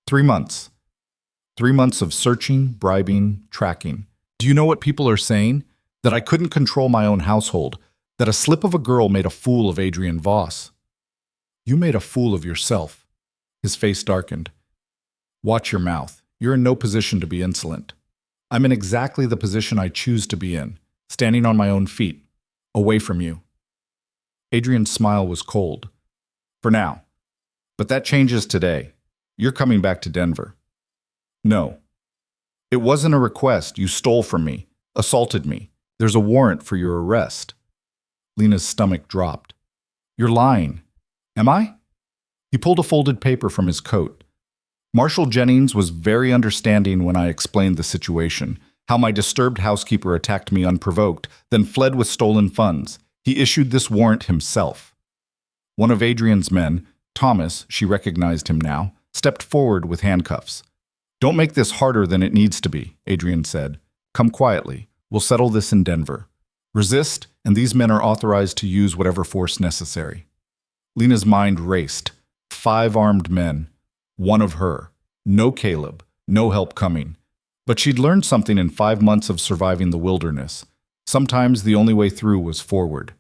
3 months. 3 months of searching, bribing, tracking. Do you know what people are saying? That I couldn't control my own household. That a slip of a girl made a fool of Adrienne Voss. You made a fool of yourself. His face darkened. Watch your mouth. You're in no position to be insolent. I'm in exactly the position I choose to be in, standing on my own feet, away from you. Adrienne's smile was cold. For now. But that changes today. You're coming back to Denver. No. It wasn't a request. You stole from me, assaulted me. There's a warrant for your arrest. Lena's stomach dropped. You're lying. Am I? He pulled a folded paper from his coat. Marshal Jennings was very understanding when I explained the situation, how my disturbed housekeeper attacked me unprovoked, then fled with stolen funds. He issued this warrant himself. One of Adrienne's men, Thomas, she recognized him now, stepped forward with handcuffs. Don't make this harder than it needs to be, Adrienne said. Come quietly. We'll settle this in Denver. Resist, and these men are authorized to use whatever force necessary. Lena's mind raced. 5 armed men. 1 of her. No Caleb. No help coming. But she'd learned something in 5 months of surviving the wilderness. Sometimes the only way through was forward.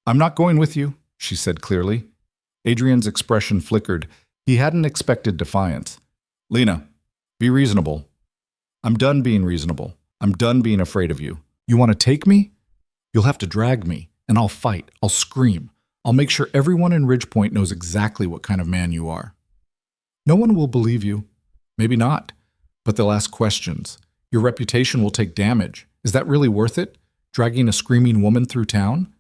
I'm not going with you, she said clearly. Adrienne's expression flickered. He hadn't expected defiance. Lena, be reasonable. I'm done being reasonable. I'm done being afraid of you. You want to take me? You'll have to drag me, and I'll fight. I'll scream. I'll make sure everyone in Ridge Point knows exactly what kind of man you are. No one will believe you. Maybe not. But they'll ask questions. Your reputation will take damage. Is that really worth it? Dragging a screaming woman through town?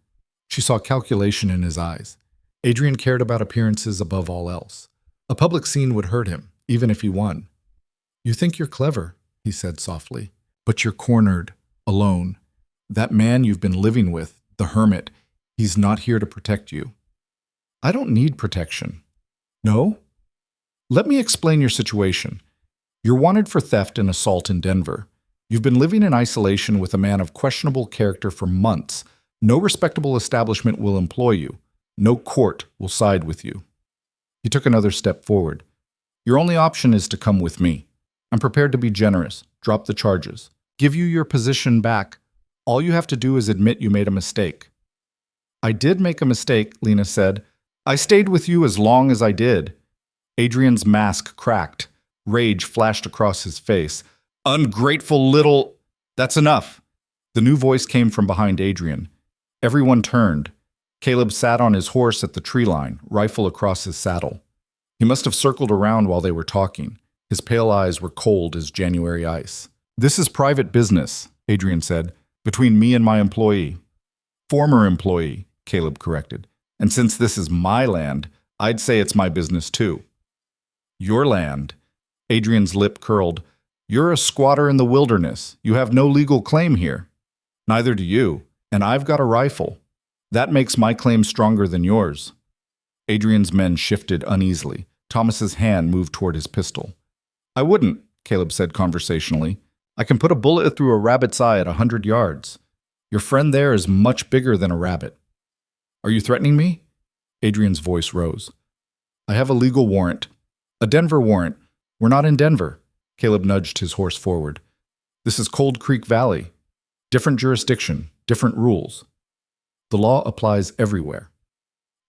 She saw calculation in his eyes. Adrienne cared about appearances above all else. A public scene would hurt him, even if he won. You think you're clever, he said softly, but you're cornered, alone. That man you've been living with, the hermit, he's not here to protect you. I don't need protection. No? Let me explain your situation. You're wanted for theft and assault in Denver. You've been living in isolation with a man of questionable character for months. No respectable establishment will employ you. No court will side with you. He took another step forward. Your only option is to come with me. I'm prepared to be generous, drop the charges, give you your position back, All you have to do is admit you made a mistake. I did make a mistake, Lena said. I stayed with you as long as I did. Adrienne's mask cracked. Rage flashed across his face. Ungrateful little... That's enough. The new voice came from behind Adrienne. Everyone turned. Caleb sat on his horse at the tree line, rifle across his saddle. He must have circled around while they were talking. His pale eyes were cold as January ice. This is private business, Adrienne said, between me and my employee. Former employee, Caleb corrected. And since this is my land, I'd say it's my business too. Your land. Adrienne's lip curled. You're a squatter in the wilderness. You have no legal claim here. Neither do you, and I've got a rifle. That makes my claim stronger than yours. Adrienne's men shifted uneasily. Thomas's hand moved toward his pistol. I wouldn't, Caleb said conversationally. I can put a bullet through a rabbit's eye at 100 yards. Your friend there is much bigger than a rabbit. Are you threatening me? Adrienne's voice rose. I have a legal warrant. A Denver warrant. We're not in Denver. Caleb nudged his horse forward. This is Cold Creek Valley. Different jurisdiction, different rules. The law applies everywhere.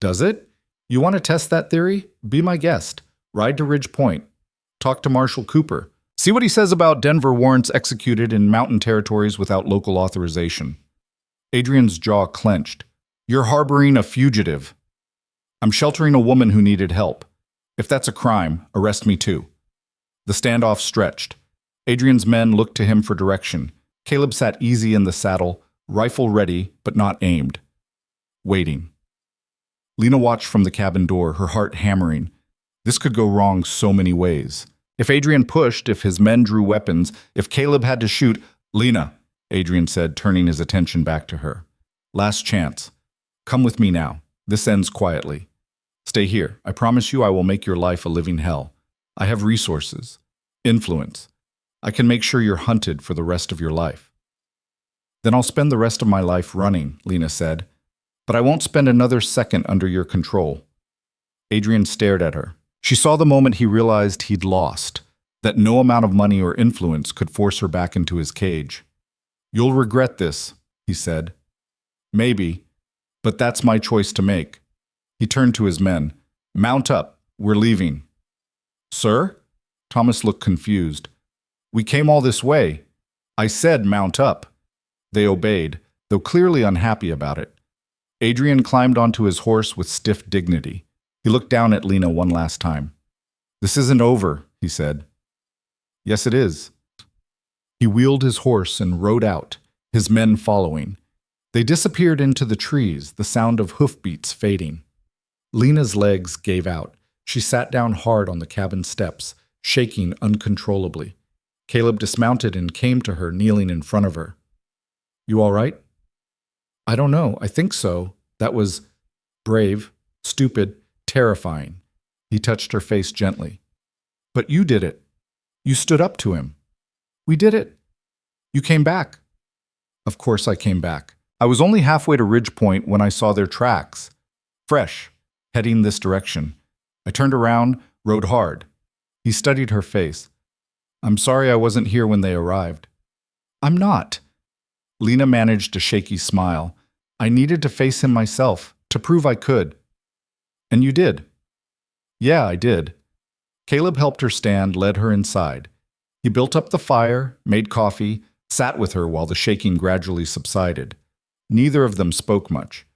Does it? You want to test that theory? Be my guest. Ride to Ridge Point. Talk to Marshal Cooper. See what he says about Denver warrants executed in mountain territories without local authorization. Adrienne's jaw clenched. You're harboring a fugitive. I'm sheltering a woman who needed help. If that's a crime, arrest me too. The standoff stretched. Adrienne's men looked to him for direction. Caleb sat easy in the saddle, rifle ready but not aimed. Waiting. Lena watched from the cabin door, her heart hammering. This could go wrong so many ways. If Adrienne pushed, if his men drew weapons, if Caleb had to shoot... Lena, Adrienne said, turning his attention back to her. Last chance. Come with me now. This ends quietly. Stay here. I promise you I will make your life a living hell. I have resources. Influence. I can make sure you're hunted for the rest of your life. Then I'll spend the rest of my life running, Lena said. But I won't spend another second under your control. Adrienne stared at her. She saw the moment he realized he'd lost, that no amount of money or influence could force her back into his cage. You'll regret this, he said. Maybe, but that's my choice to make. He turned to his men. Mount up. We're leaving. Sir? Thomas looked confused. We came all this way. I said mount up. They obeyed, though clearly unhappy about it. Adrienne climbed onto his horse with stiff dignity. He looked down at Lena one last time. This isn't over, he said. Yes, it is. He wheeled his horse and rode out, his men following. They disappeared into the trees, the sound of hoofbeats fading. Lena's legs gave out. She sat down hard on the cabin steps, shaking uncontrollably. Caleb dismounted and came to her, kneeling in front of her. You all right? I don't know. I think so. That was brave, stupid, terrifying. He touched her face gently. But you did it. You stood up to him. We did it. You came back. Of course I came back. I was only halfway to Ridge Point when I saw their tracks. Fresh, heading this direction. I turned around, rode hard. He studied her face. I'm sorry I wasn't here when they arrived. I'm not. Lena managed a shaky smile. I needed to face him myself, to prove I could. And you did. Yeah, I did. Caleb helped her stand, led her inside. He built up the fire, made coffee, sat with her while the shaking gradually subsided. Neither of them spoke much.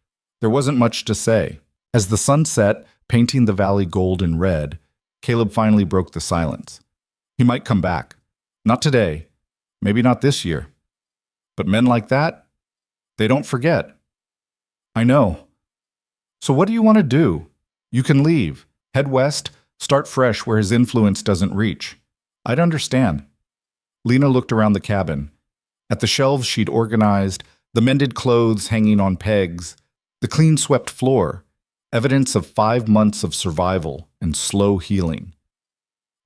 There wasn't much to say. As the sun set, painting the valley gold and red, Caleb finally broke the silence. He might come back. Not today. Maybe not this year. But men like that, they don't forget. I know. So what do you want to do? You can leave. Head west, start fresh where his influence doesn't reach. I'd understand. Lena looked around the cabin. At the shelves she'd organized, the mended clothes hanging on pegs, the clean-swept floor, evidence of 5 months of survival and slow healing.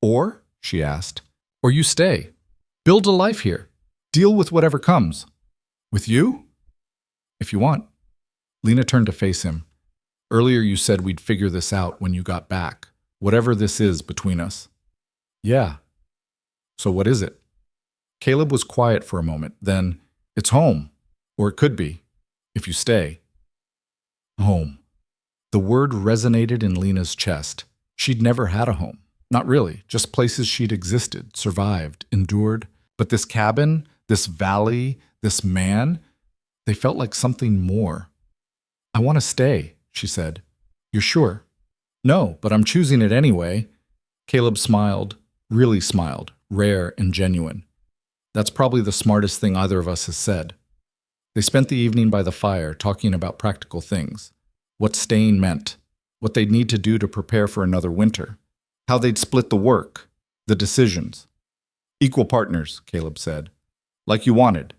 Or, she asked, or you stay. Build a life here. Deal with whatever comes. With you? If you want. Lena turned to face him. Earlier you said we'd figure this out when you got back, whatever this is between us. Yeah. So what is it? Caleb was quiet for a moment, then, it's home. Or it could be, if you stay. Home. The word resonated in Lena's chest. She'd never had a home. Not really, just places she'd existed, survived, endured. But this cabin, this valley, this man, they felt like something more. I want to stay, she said. You're sure? No, but I'm choosing it anyway. Caleb smiled, really smiled, rare and genuine. That's probably the smartest thing either of us has said. They spent the evening by the fire talking about practical things. What staying meant, what they'd need to do to prepare for another winter, how they'd split the work, the decisions. Equal partners, Caleb said. Like you wanted.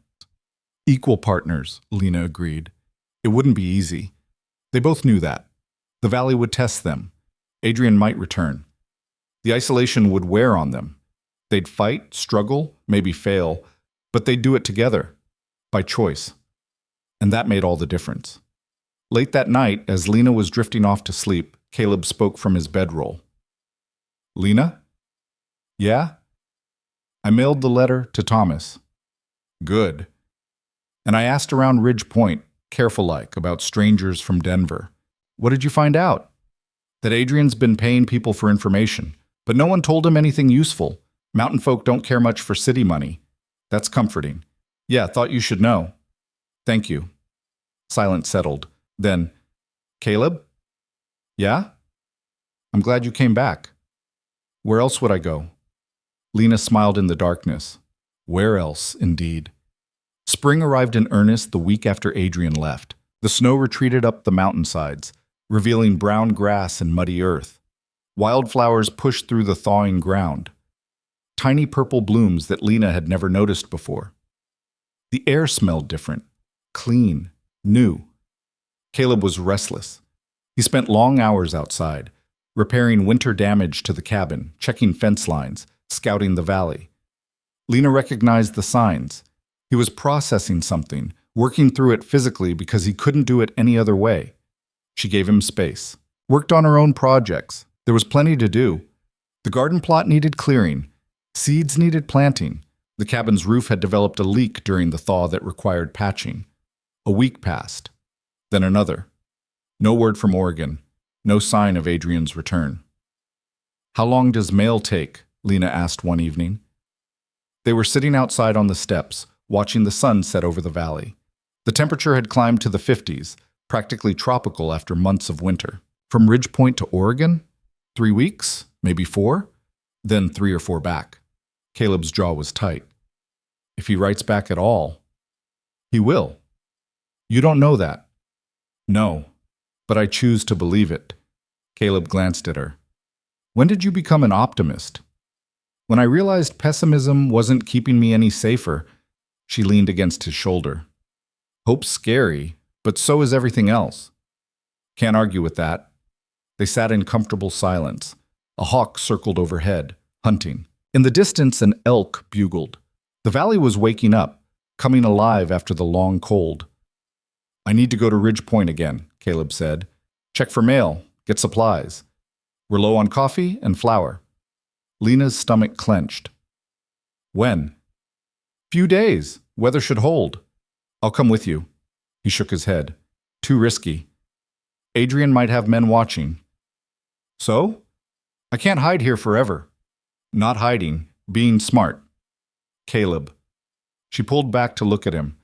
Equal partners, Lena agreed. It wouldn't be easy. They both knew that. The valley would test them. Adrienne might return. The isolation would wear on them. They'd fight, struggle, maybe fail, but they'd do it together, by choice. And that made all the difference. Late that night, as Lena was drifting off to sleep, Caleb spoke from his bedroll. Lena? Yeah? I mailed the letter to Thomas. Good. And I asked around Ridge Point, careful-like, about strangers from Denver. What did you find out? That Adrienne's been paying people for information, but no one told him anything useful. Mountain folk don't care much for city money. That's comforting. Yeah, thought you should know. Thank you. Silence settled. Then, Caleb? Yeah? I'm glad you came back. Where else would I go? Lena smiled in the darkness. Where else, indeed? Spring arrived in earnest the week after Adrienne left. The snow retreated up the mountainsides, revealing brown grass and muddy earth. Wildflowers pushed through the thawing ground. Tiny purple blooms that Lena had never noticed before. The air smelled different, clean, new. Caleb was restless. He spent long hours outside, repairing winter damage to the cabin, checking fence lines, scouting the valley. Lena recognized the signs. He was processing something, working through it physically because he couldn't do it any other way. She gave him space. Worked on her own projects. There was plenty to do. The garden plot needed clearing. Seeds needed planting. The cabin's roof had developed a leak during the thaw that required patching. A week passed. Then another. No word from Oregon. No sign of Adrienne's return. How long does mail take? Lena asked one evening. They were sitting outside on the steps, watching the sun set over the valley. The temperature had climbed to the 50s, practically tropical after months of winter. From Ridge Point to Oregon? 3 weeks? Maybe 4? Then 3 or 4 back. Caleb's jaw was tight. If he writes back at all, he will. You don't know that. No, but I choose to believe it. Caleb glanced at her. When did you become an optimist? When I realized pessimism wasn't keeping me any safer. She leaned against his shoulder. Hope's scary, but so is everything else. Can't argue with that. They sat in comfortable silence. A hawk circled overhead, hunting. In the distance, an elk bugled. The valley was waking up, coming alive after the long cold. I need to go to Ridge Point again, Caleb said. Check for mail, get supplies. We're low on coffee and flour. Lena's stomach clenched. When? Few days. Weather should hold. I'll come with you. He shook his head. Too risky. Adrienne might have men watching. So? I can't hide here forever. Not hiding, being smart. Caleb. She pulled back to look at him.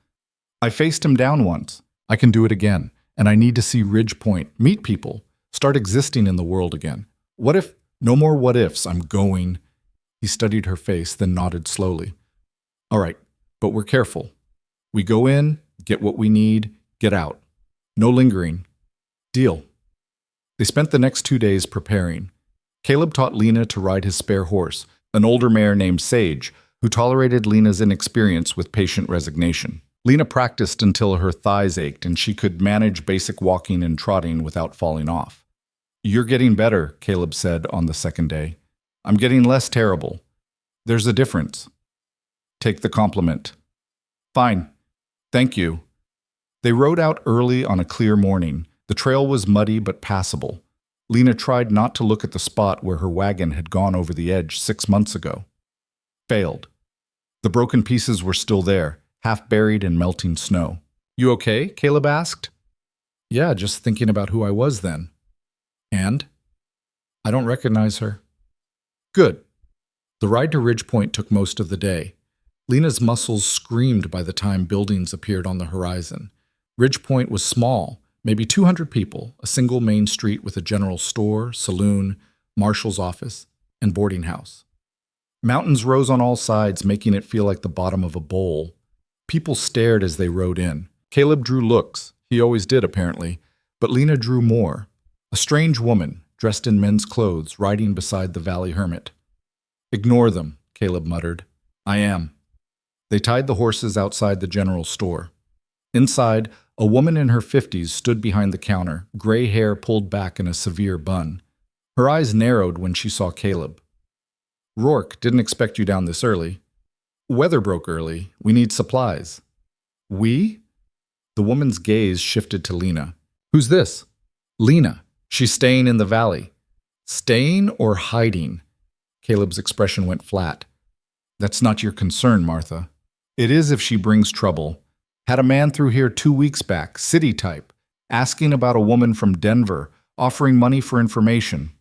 I faced him down once. I can do it again, and I need to see Ridge Point, meet people, start existing in the world again. What if? No more what ifs, I'm going. He studied her face, then nodded slowly. All right, but we're careful. We go in, get what we need, get out. No lingering. Deal. They spent the next 2 days preparing. Caleb taught Lena to ride his spare horse, an older mare named Sage, who tolerated Lena's inexperience with patient resignation. Lena practiced until her thighs ached and she could manage basic walking and trotting without falling off. You're getting better, Caleb said on the second day. I'm getting less terrible. There's a difference. Take the compliment. Fine. Thank you. They rode out early on a clear morning. The trail was muddy but passable. Lena tried not to look at the spot where her wagon had gone over the edge 6 months ago. Failed. The broken pieces were still there, half buried in melting snow. You okay? Caleb asked. Yeah, just thinking about who I was then. And? I don't recognize her. Good. The ride to Ridgepoint took most of the day. Lena's muscles screamed by the time buildings appeared on the horizon. Ridgepoint was small, maybe 200 people, a single main street with a general store, saloon, marshal's office, and boarding house. Mountains rose on all sides, making it feel like the bottom of a bowl. People stared as they rode in. Caleb drew looks. He always did, apparently. But Lena drew more. A strange woman, dressed in men's clothes, riding beside the Valley Hermit. Ignore them, Caleb muttered. I am. They tied the horses outside the general store. Inside, a woman in her 50s stood behind the counter, gray hair pulled back in a severe bun. Her eyes narrowed when she saw Caleb. Rourke, didn't expect you down this early. Weather broke early. We need supplies. We? The woman's gaze shifted to Lena. Who's this? Lena. She's staying in the valley. Staying or hiding? Caleb's expression went flat. That's not your concern, Martha. It is if she brings trouble. Had a man through here 2 weeks back, city type, asking about a woman from Denver, offering money for information.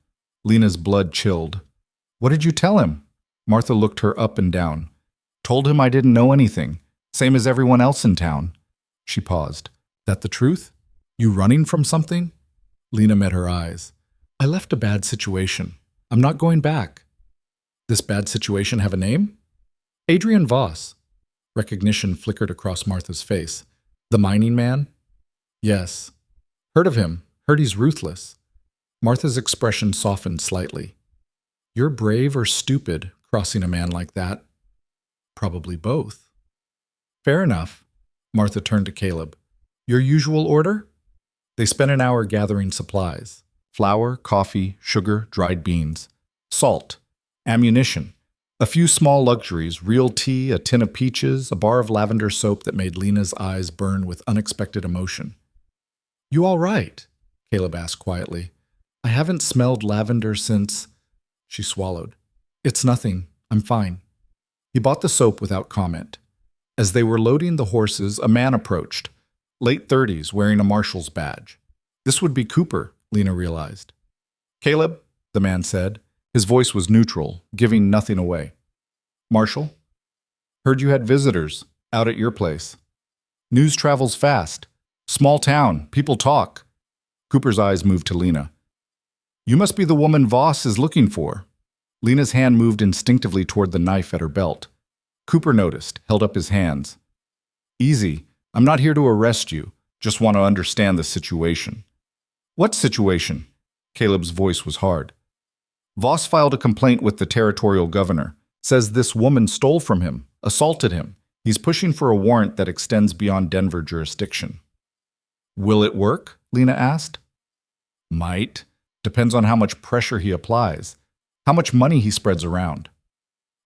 Lena's blood chilled. What did you tell him? Martha looked her up and down. Told him I didn't know anything, same as everyone else in town. She paused. That the truth? You running from something? Lena met her eyes. I left a bad situation. I'm not going back. This bad situation have a name? Adrienne Voss. Recognition flickered across Martha's face. The mining man? Yes. Heard of him. Heard he's ruthless. Martha's expression softened slightly. You're brave or stupid, crossing a man like that. Probably both. Fair enough. Martha turned to Caleb. Your usual order? They spent an hour gathering supplies. Flour, coffee, sugar, dried beans. Salt. Ammunition. A few small luxuries, real tea, a tin of peaches, a bar of lavender soap that made Lena's eyes burn with unexpected emotion. You all right? Caleb asked quietly. I haven't smelled lavender since... She swallowed. It's nothing. I'm fine. He bought the soap without comment. As they were loading the horses, a man approached, late 30s, wearing a marshal's badge. This would be Cooper, Lena realized. Caleb, the man said. His voice was neutral, giving nothing away. Marshal? Heard you had visitors out at your place. News travels fast. Small town. People talk. Cooper's eyes moved to Lena. You must be the woman Voss is looking for. Lena's hand moved instinctively toward the knife at her belt. Cooper noticed, held up his hands. Easy. I'm not here to arrest you. Just want to understand the situation. What situation? Caleb's voice was hard. Voss filed a complaint with the territorial governor. Says this woman stole from him, assaulted him. He's pushing for a warrant that extends beyond Denver jurisdiction. Will it work? Lena asked. Might. Depends on how much pressure he applies, how much money he spreads around.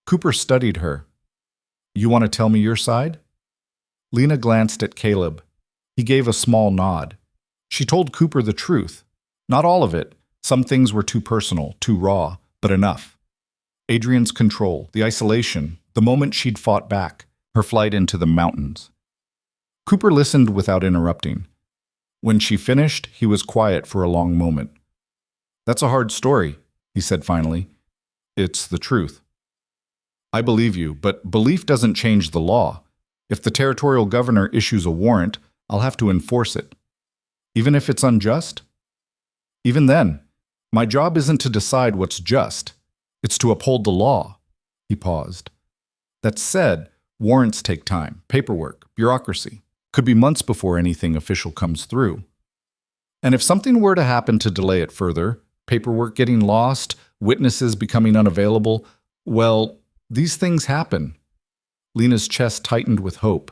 Cooper studied her. You want to tell me your side? Lena glanced at Caleb. He gave a small nod. She told Cooper the truth. Not all of it. Some things were too personal, too raw, but enough. Adrienne's control, the isolation, the moment she'd fought back, her flight into the mountains. Cooper listened without interrupting. When she finished, he was quiet for a long moment. That's a hard story, he said finally. It's the truth. I believe you, but belief doesn't change the law. If the territorial governor issues a warrant, I'll have to enforce it. Even if it's unjust? Even then, my job isn't to decide what's just. It's to uphold the law. He paused. That said, warrants take time, paperwork, bureaucracy. Could be months before anything official comes through. And if something were to happen to delay it further, paperwork getting lost, witnesses becoming unavailable, well, these things happen. Lena's chest tightened with hope.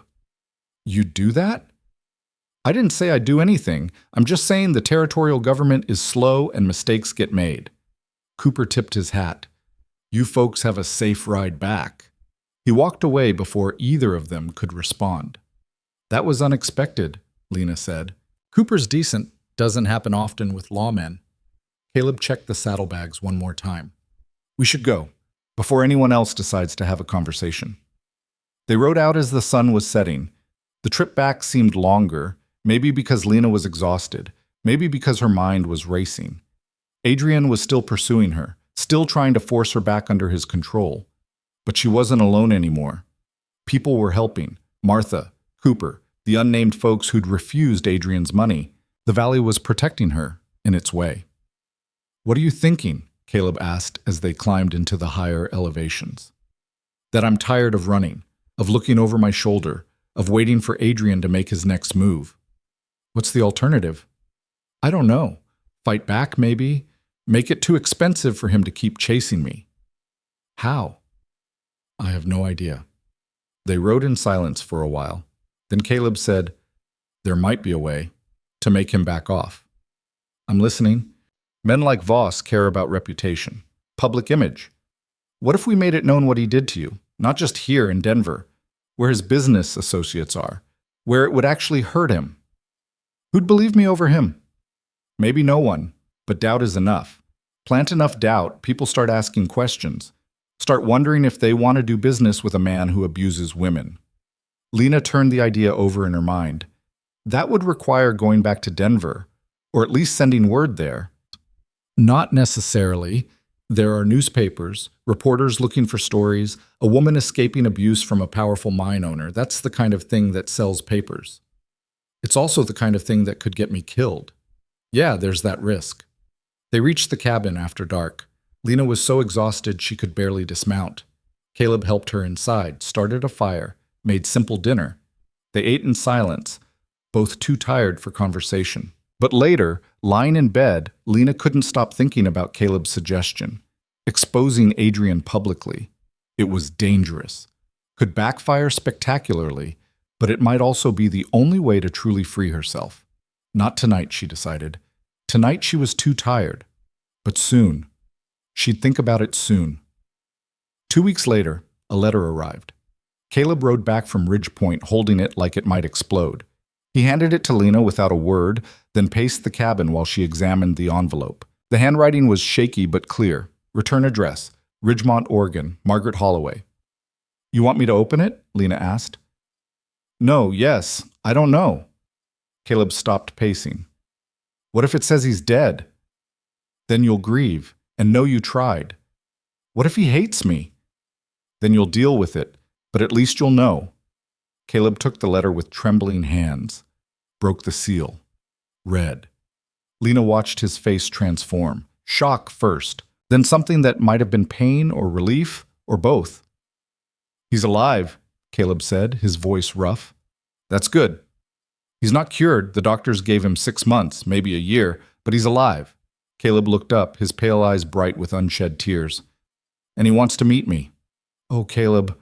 You do that? I didn't say I'd do anything. I'm just saying the territorial government is slow and mistakes get made. Cooper tipped his hat. You folks have a safe ride back. He walked away before either of them could respond. That was unexpected, Lena said. Cooper's decent. Doesn't happen often with lawmen. Caleb checked the saddlebags one more time. We should go, before anyone else decides to have a conversation. They rode out as the sun was setting. The trip back seemed longer, maybe because Lena was exhausted, maybe because her mind was racing. Adrienne was still pursuing her, still trying to force her back under his control. But she wasn't alone anymore. People were helping. Martha, Cooper, the unnamed folks who'd refused Adrienne's money. The valley was protecting her, in its way. "What are you thinking?" Caleb asked as they climbed into the higher elevations. "That I'm tired of running, of looking over my shoulder, of waiting for Adrienne to make his next move." "What's the alternative?" "I don't know. Fight back, maybe. Make it too expensive for him to keep chasing me." "How?" "I have no idea." They rode in silence for a while. Then Caleb said, "There might be a way to make him back off." "I'm listening." "Men like Voss care about reputation, public image. What if we made it known what he did to you, not just here in Denver, where his business associates are, where it would actually hurt him? Who'd believe me over him? Maybe no one, but doubt is enough. Plant enough doubt, people start asking questions, start wondering if they want to do business with a man who abuses women." Lena turned the idea over in her mind. That would require going back to Denver, or at least sending word there. Not necessarily. There are newspapers, reporters looking for stories, a woman escaping abuse from a powerful mine owner. That's the kind of thing that sells papers. It's also the kind of thing that could get me killed. Yeah, there's that risk. They reached the cabin after dark. Lena was so exhausted she could barely dismount. Caleb helped her inside, started a fire, made simple dinner. They ate in silence, both too tired for conversation. But later, lying in bed, Lena couldn't stop thinking about Caleb's suggestion. Exposing Adrienne publicly. It was dangerous. Could backfire spectacularly, but it might also be the only way to truly free herself. Not tonight, she decided. Tonight she was too tired. But soon. She'd think about it soon. 2 weeks later, a letter arrived. Caleb rode back from Ridge Point holding it like it might explode. He handed it to Lena without a word, then paced the cabin while she examined the envelope. The handwriting was shaky but clear. Return address, Ridgemont, Oregon, Margaret Holloway. "You want me to open it?" Lena asked. "No, yes, I don't know." Caleb stopped pacing. "What if it says he's dead?" "Then you'll grieve and know you tried." "What if he hates me?" "Then you'll deal with it, but at least you'll know." Caleb took the letter with trembling hands, broke the seal, read. Lena watched his face transform, shock first, then something that might have been pain or relief, or both. "He's alive," Caleb said, his voice rough. "That's good. He's not cured. The doctors gave him 6 months, maybe a year, but he's alive." Caleb looked up, his pale eyes bright with unshed tears. "And he wants to meet me." "Oh, Caleb."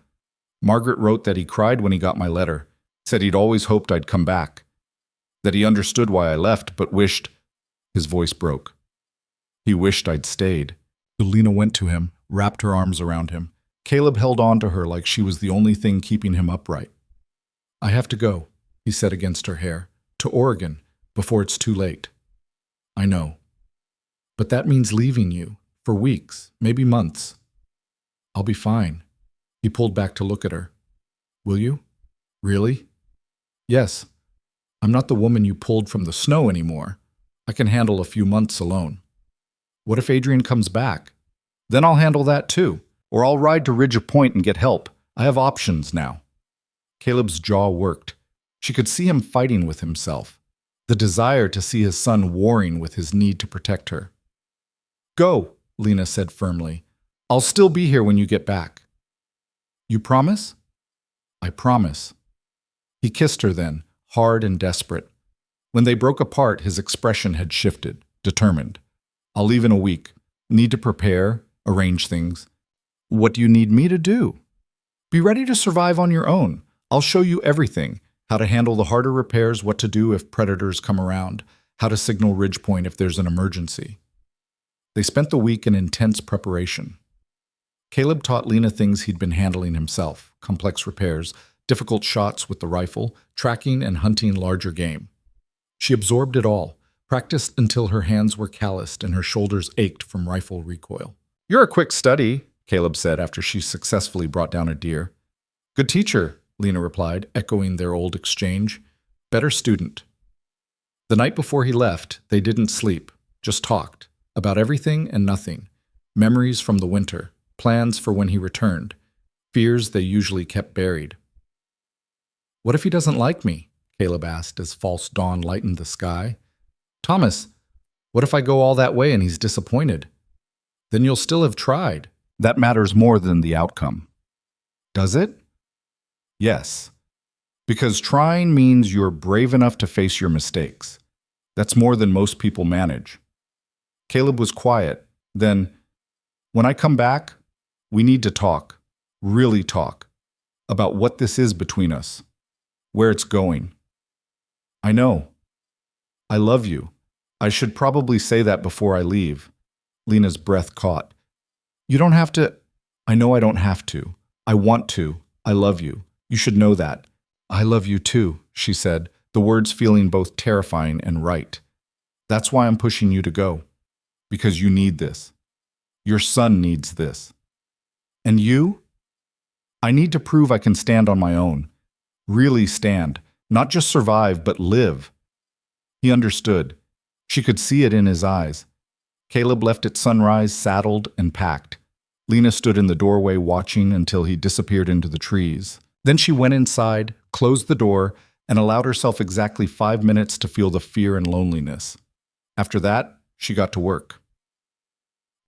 Margaret wrote that he cried when he got my letter, said he'd always hoped I'd come back, that he understood why I left, but wished— His voice broke. He wished I'd stayed. Lena went to him, wrapped her arms around him. Caleb held on to her like she was the only thing keeping him upright. "I have to go," he said against her hair, "to Oregon, before it's too late." "I know. But that means leaving you, for weeks, maybe months." "I'll be fine." He pulled back to look at her. "Will you? Really?" "Yes. I'm not the woman you pulled from the snow anymore. I can handle a few months alone." "What if Adrienne comes back?" "Then I'll handle that too. Or I'll ride to Ridge Point and get help. I have options now." Caleb's jaw worked. She could see him fighting with himself, the desire to see his son warring with his need to protect her. "Go," Lena said firmly. "I'll still be here when you get back." "You promise?" "I promise." He kissed her then, hard and desperate. When they broke apart, his expression had shifted, determined. "I'll leave in a week. Need to prepare, arrange things." "What do you need me to do?" "Be ready to survive on your own. I'll show you everything. How to handle the harder repairs, what to do if predators come around, how to signal Ridge Point if there's an emergency." They spent the week in intense preparation. Caleb taught Lena things he'd been handling himself, complex repairs, difficult shots with the rifle, tracking and hunting larger game. She absorbed it all, practiced until her hands were calloused and her shoulders ached from rifle recoil. "You're a quick study," Caleb said after she successfully brought down a deer. "Good teacher," Lena replied, echoing their old exchange. Better student. The night before he left, they didn't sleep, just talked, about everything and nothing. Memories from the winter, plans for when he returned, fears they usually kept buried. What if he doesn't like me? Caleb asked as false dawn lightened the sky. Thomas, what if I go all that way and he's disappointed? Then you'll still have tried. That matters more than the outcome. Does it? Yes. Because trying means you're brave enough to face your mistakes. That's more than most people manage. Caleb was quiet. Then, when I come back, we need to talk, really talk, about what this is between us, where it's going. I know. I love you. I should probably say that before I leave. Lena's breath caught. You don't have to. I know I don't have to. I want to. I love you. You should know that. I love you too, she said, the words feeling both terrifying and right. That's why I'm pushing you to go. Because you need this. Your son needs this. And you? I need to prove I can stand on my own. Really stand. Not just survive, but live. He understood. She could see it in his eyes. Caleb left at sunrise, saddled and packed. Lena stood in the doorway watching until he disappeared into the trees. Then she went inside, closed the door, and allowed herself exactly 5 minutes to feel the fear and loneliness. After that, she got to work.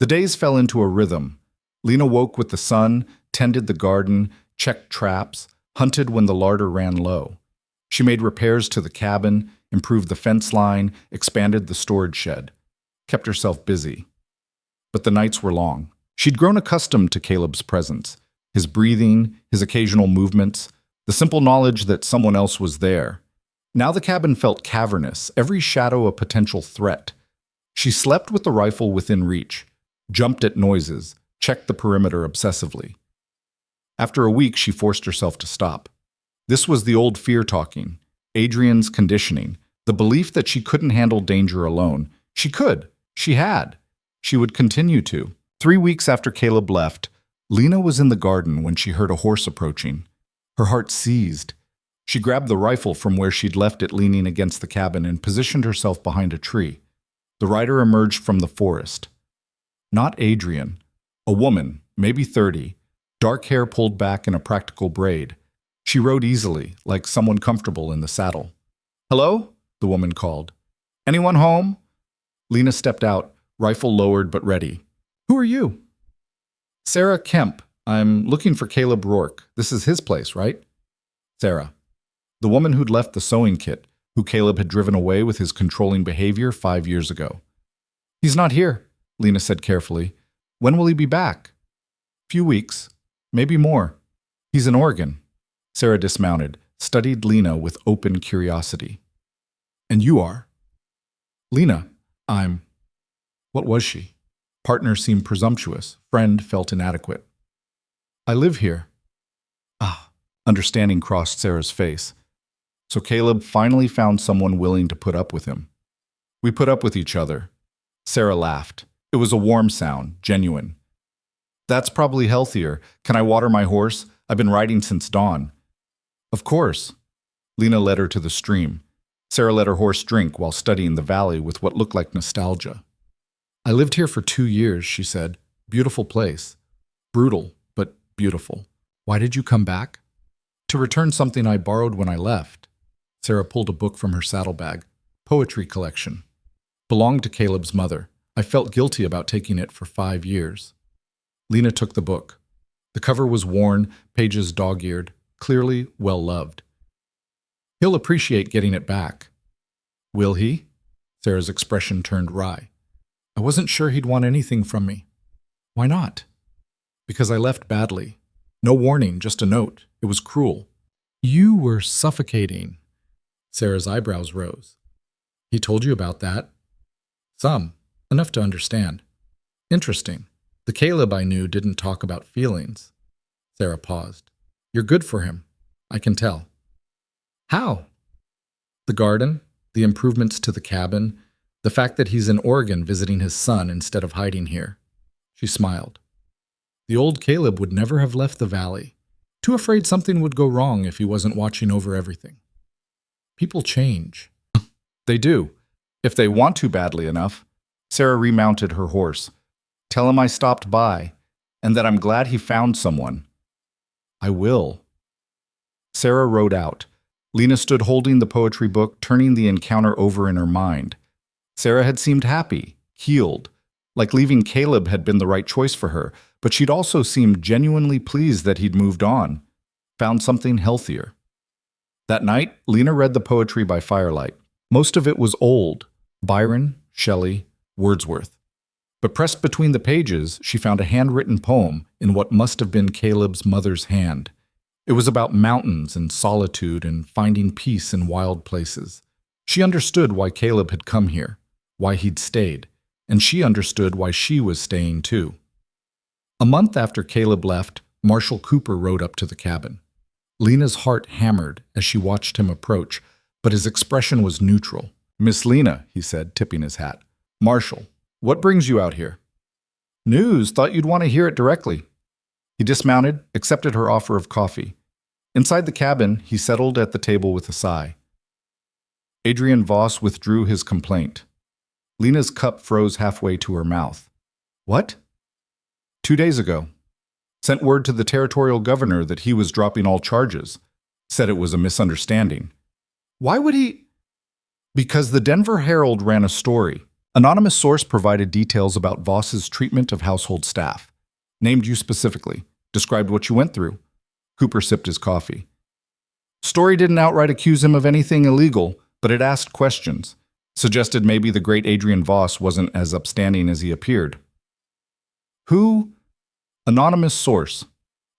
The days fell into a rhythm. Lena woke with the sun, tended the garden, checked traps, hunted when the larder ran low. She made repairs to the cabin, improved the fence line, expanded the storage shed, kept herself busy. But the nights were long. She'd grown accustomed to Caleb's presence, his breathing, his occasional movements, the simple knowledge that someone else was there. Now the cabin felt cavernous, every shadow a potential threat. She slept with the rifle within reach, jumped at noises, checked the perimeter obsessively. After a week, she forced herself to stop. This was the old fear talking, Adrienne's conditioning, the belief that she couldn't handle danger alone. She could. She had. She would continue to. 3 weeks after Caleb left, Lena was in the garden when she heard a horse approaching. Her heart seized. She grabbed the rifle from where she'd left it leaning against the cabin and positioned herself behind a tree. The rider emerged from the forest. Not Adrienne. A woman, maybe 30, dark hair pulled back in a practical braid. She rode easily, like someone comfortable in the saddle. "Hello?" the woman called. "Anyone home?" Lena stepped out, rifle lowered but ready. "Who are you?" "Sarah Kemp. I'm looking for Caleb Rourke. This is his place, right?" Sarah. The woman who'd left the sewing kit, who Caleb had driven away with his controlling behavior 5 years ago. "He's not here," Lena said carefully. "When will he be back?" "Few weeks. Maybe more. He's in Oregon." Sarah dismounted, studied Lena with open curiosity. "And you are?" "Lena, I'm..." What was she? Partner seemed presumptuous. Friend felt inadequate. "I live here." Ah, understanding crossed Sarah's face. So Caleb finally found someone willing to put up with him. "We put up with each other." Sarah laughed. It was a warm sound, genuine. "That's probably healthier. Can I water my horse? I've been riding since dawn." "Of course." Lena led her to the stream. Sarah let her horse drink while studying the valley with what looked like nostalgia. "I lived here for 2 years," she said. "Beautiful place. Brutal, but beautiful. Why did you come back?" "To return something I borrowed when I left." Sarah pulled a book from her saddlebag. Poetry collection. Belonged to Caleb's mother. I felt guilty about taking it for 5 years. Lena took the book. The cover was worn, pages dog-eared, clearly well-loved. "He'll appreciate getting it back." "Will he?" Sarah's expression turned wry. "I wasn't sure he'd want anything from me." "Why not?" "Because I left badly. No warning, just a note. It was cruel." "You were suffocating." Sarah's eyebrows rose. "He told you about that?" "Some. Enough to understand." "Interesting. The Caleb I knew didn't talk about feelings." Sarah paused. "You're good for him. I can tell." "How?" "The garden, the improvements to the cabin, the fact that he's in Oregon visiting his son instead of hiding here." She smiled. "The old Caleb would never have left the valley. too afraid something would go wrong if he wasn't watching over everything. People change. They do, if they want to badly enough. Sarah remounted her horse. Tell him I stopped by, and that I'm glad he found someone. I will. Sarah rode out. Lena stood holding the poetry book, turning the encounter over in her mind. Sarah had seemed happy, healed, like leaving Caleb had been the right choice for her, but she'd also seemed genuinely pleased that he'd moved on, found something healthier. That night, Lena read the poetry by firelight. Most of it was old, Byron, Shelley, Wordsworth. But pressed between the pages, she found a handwritten poem in what must have been Caleb's mother's hand. It was about mountains and solitude and finding peace in wild places. She understood why Caleb had come here, why he'd stayed, and she understood why she was staying too. A month after Caleb left, Marshal Cooper rode up to the cabin. Lena's heart hammered as she watched him approach, but his expression was neutral. Miss Lena, he said, tipping his hat. Marshal, what brings you out here? News, thought you'd want to hear it directly. He dismounted, accepted her offer of coffee. Inside the cabin, he settled at the table with a sigh. Adrienne Voss withdrew his complaint. Lena's cup froze halfway to her mouth. What? 2 days ago. Sent word to the territorial governor that he was dropping all charges. Said it was a misunderstanding. Why would he? Because the Denver Herald ran a story. Anonymous source provided details about Voss's treatment of household staff. Named you specifically. Described what you went through. Cooper sipped his coffee. Story didn't outright accuse him of anything illegal, but it asked questions. Suggested maybe the great Adrienne Voss wasn't as upstanding as he appeared. Who? Anonymous source.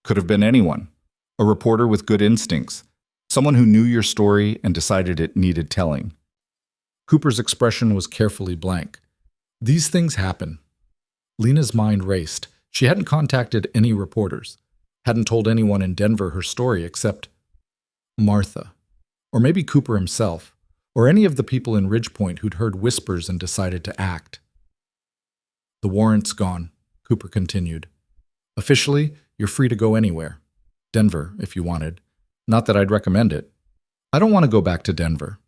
Could have been anyone. A reporter with good instincts. Someone who knew your story and decided it needed telling. Cooper's expression was carefully blank. These things happen. Lena's mind raced. She hadn't contacted any reporters. Hadn't told anyone in Denver her story except Martha. Or maybe Cooper himself. Or any of the people in Ridgepoint who'd heard whispers and decided to act. The warrant's gone, Cooper continued. Officially, you're free to go anywhere. Denver, if you wanted. Not that I'd recommend it. I don't want to go back to Denver.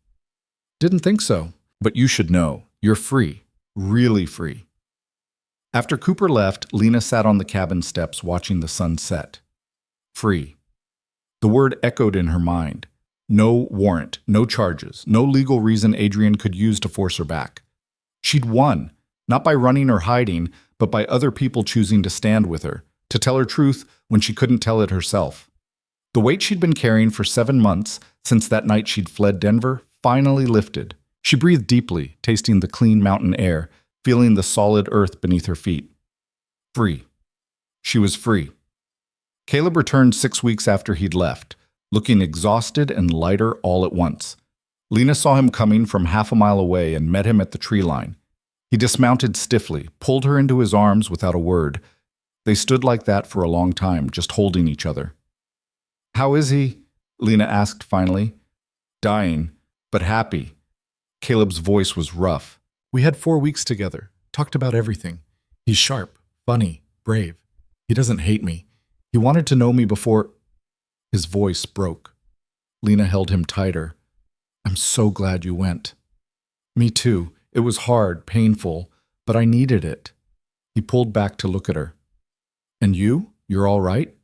Didn't think so. But you should know, you're free. Really free. After Cooper left, Lena sat on the cabin steps watching the sun set. Free. The word echoed in her mind. No warrant, no charges, no legal reason Adrienne could use to force her back. She'd won, not by running or hiding, but by other people choosing to stand with her, to tell her truth when she couldn't tell it herself. The weight she'd been carrying for 7 months, since that night she'd fled Denver, finally lifted. She breathed deeply, tasting the clean mountain air, feeling the solid earth beneath her feet. Free. She was free. Caleb returned 6 weeks after he'd left, looking exhausted and lighter all at once. Lena saw him coming from half a mile away and met him at the tree line. He dismounted stiffly, pulled her into his arms without a word. They stood like that for a long time, just holding each other. How is he? Lena asked finally. Dying, but happy. Caleb's voice was rough. We had 4 weeks together, talked about everything. He's sharp, funny, brave. He doesn't hate me. He wanted to know me before... His voice broke. Lena held him tighter. I'm so glad you went. Me too. It was hard, painful, but I needed it. He pulled back to look at her. And you? You're all right?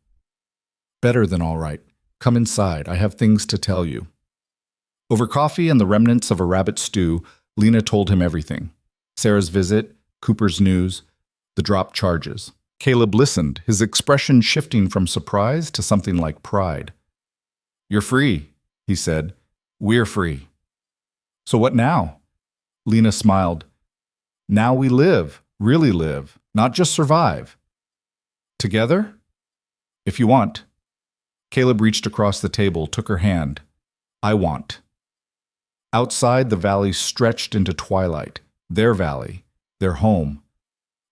Better than all right. Come inside. I have things to tell you. Over coffee and the remnants of a rabbit stew, Lena told him everything. Sarah's visit, Cooper's news, the dropped charges. Caleb listened, his expression shifting from surprise to something like pride. You're free, he said. We're free. So what now? Lena smiled. Now we live, really live, not just survive. Together? If you want. Caleb reached across the table, took her hand. I want. Outside, the valley stretched into twilight, their valley, their home.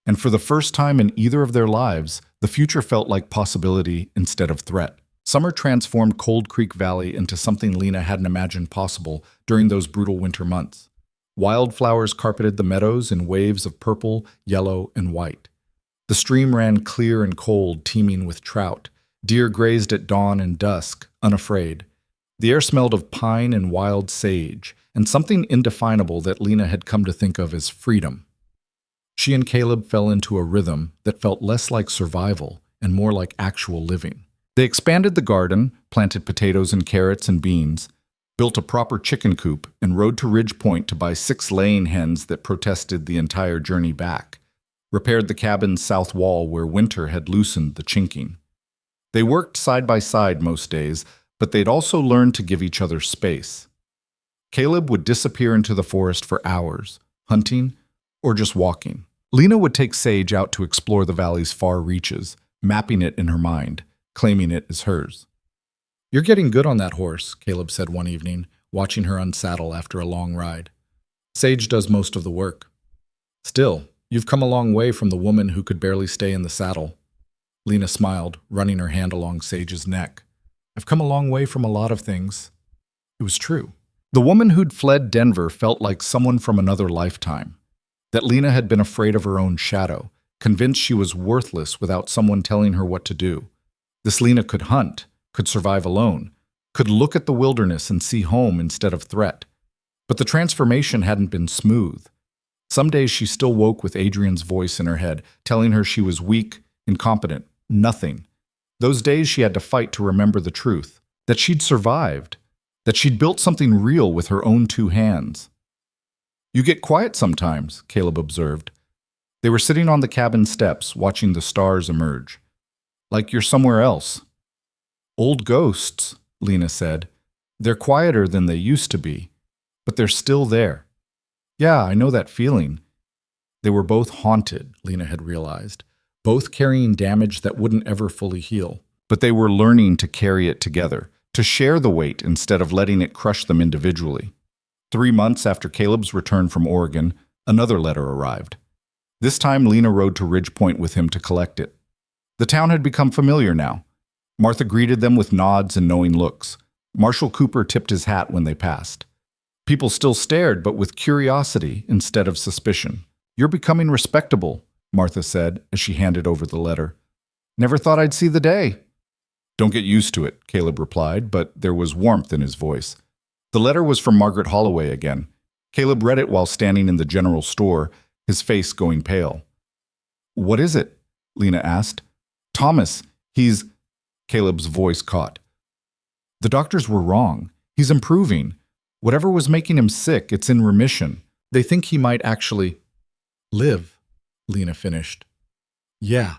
And for the first time in either of their lives, the future felt like possibility instead of threat. Summer transformed Cold Creek Valley into something Lena hadn't imagined possible during those brutal winter months. Wildflowers carpeted the meadows in waves of purple, yellow, and white. The stream ran clear and cold, teeming with trout, Deer grazed at dawn and dusk, unafraid. The air smelled of pine and wild sage, and something indefinable that Lena had come to think of as freedom. She and Caleb fell into a rhythm that felt less like survival and more like actual living. They expanded the garden, planted potatoes and carrots and beans, built a proper chicken coop, and rode to Ridge Point to buy 6 laying hens that protested the entire journey back, repaired the cabin's south wall where winter had loosened the chinking. They worked side by side most days, but they'd also learned to give each other space. Caleb would disappear into the forest for hours, hunting or just walking. Lena would take Sage out to explore the valley's far reaches, mapping it in her mind, claiming it as hers. "You're getting good on that horse," Caleb said one evening, watching her unsaddle after a long ride. "Sage does most of the work. Still, you've come a long way from the woman who could barely stay in the saddle." Lena smiled, running her hand along Sage's neck. "I've come a long way from a lot of things." It was true. The woman who'd fled Denver felt like someone from another lifetime. That Lena had been afraid of her own shadow, convinced she was worthless without someone telling her what to do. This Lena could hunt, could survive alone, could look at the wilderness and see home instead of threat. But the transformation hadn't been smooth. Some days she still woke with Adrienne's voice in her head, telling her she was weak, incompetent, nothing. Those days she had to fight to remember the truth, that she'd survived, that she'd built something real with her own 2 hands. "You get quiet sometimes," Caleb observed. They were sitting on the cabin steps, watching the stars emerge. "Like you're somewhere else." "Old ghosts," Lena said. "They're quieter than they used to be, but they're still there." "Yeah, I know that feeling." They were both haunted, Lena had realized, both carrying damage that wouldn't ever fully heal. But they were learning to carry it together, to share the weight instead of letting it crush them individually. 3 months after Caleb's return from Oregon, another letter arrived. This time Lena rode to Ridge Point with him to collect it. The town had become familiar now. Martha greeted them with nods and knowing looks. Marshal Cooper tipped his hat when they passed. People still stared, but with curiosity instead of suspicion. "You're becoming respectable," Martha said as she handed over the letter. "Never thought I'd see the day." "Don't get used to it," Caleb replied, but there was warmth in his voice. The letter was from Margaret Holloway again. Caleb read it while standing in the general store, his face going pale. "What is it?" Lena asked. "Thomas, he's—" Caleb's voice caught. "The doctors were wrong. He's improving. Whatever was making him sick, it's in remission. They think he might actually live," Lena finished. "Yeah."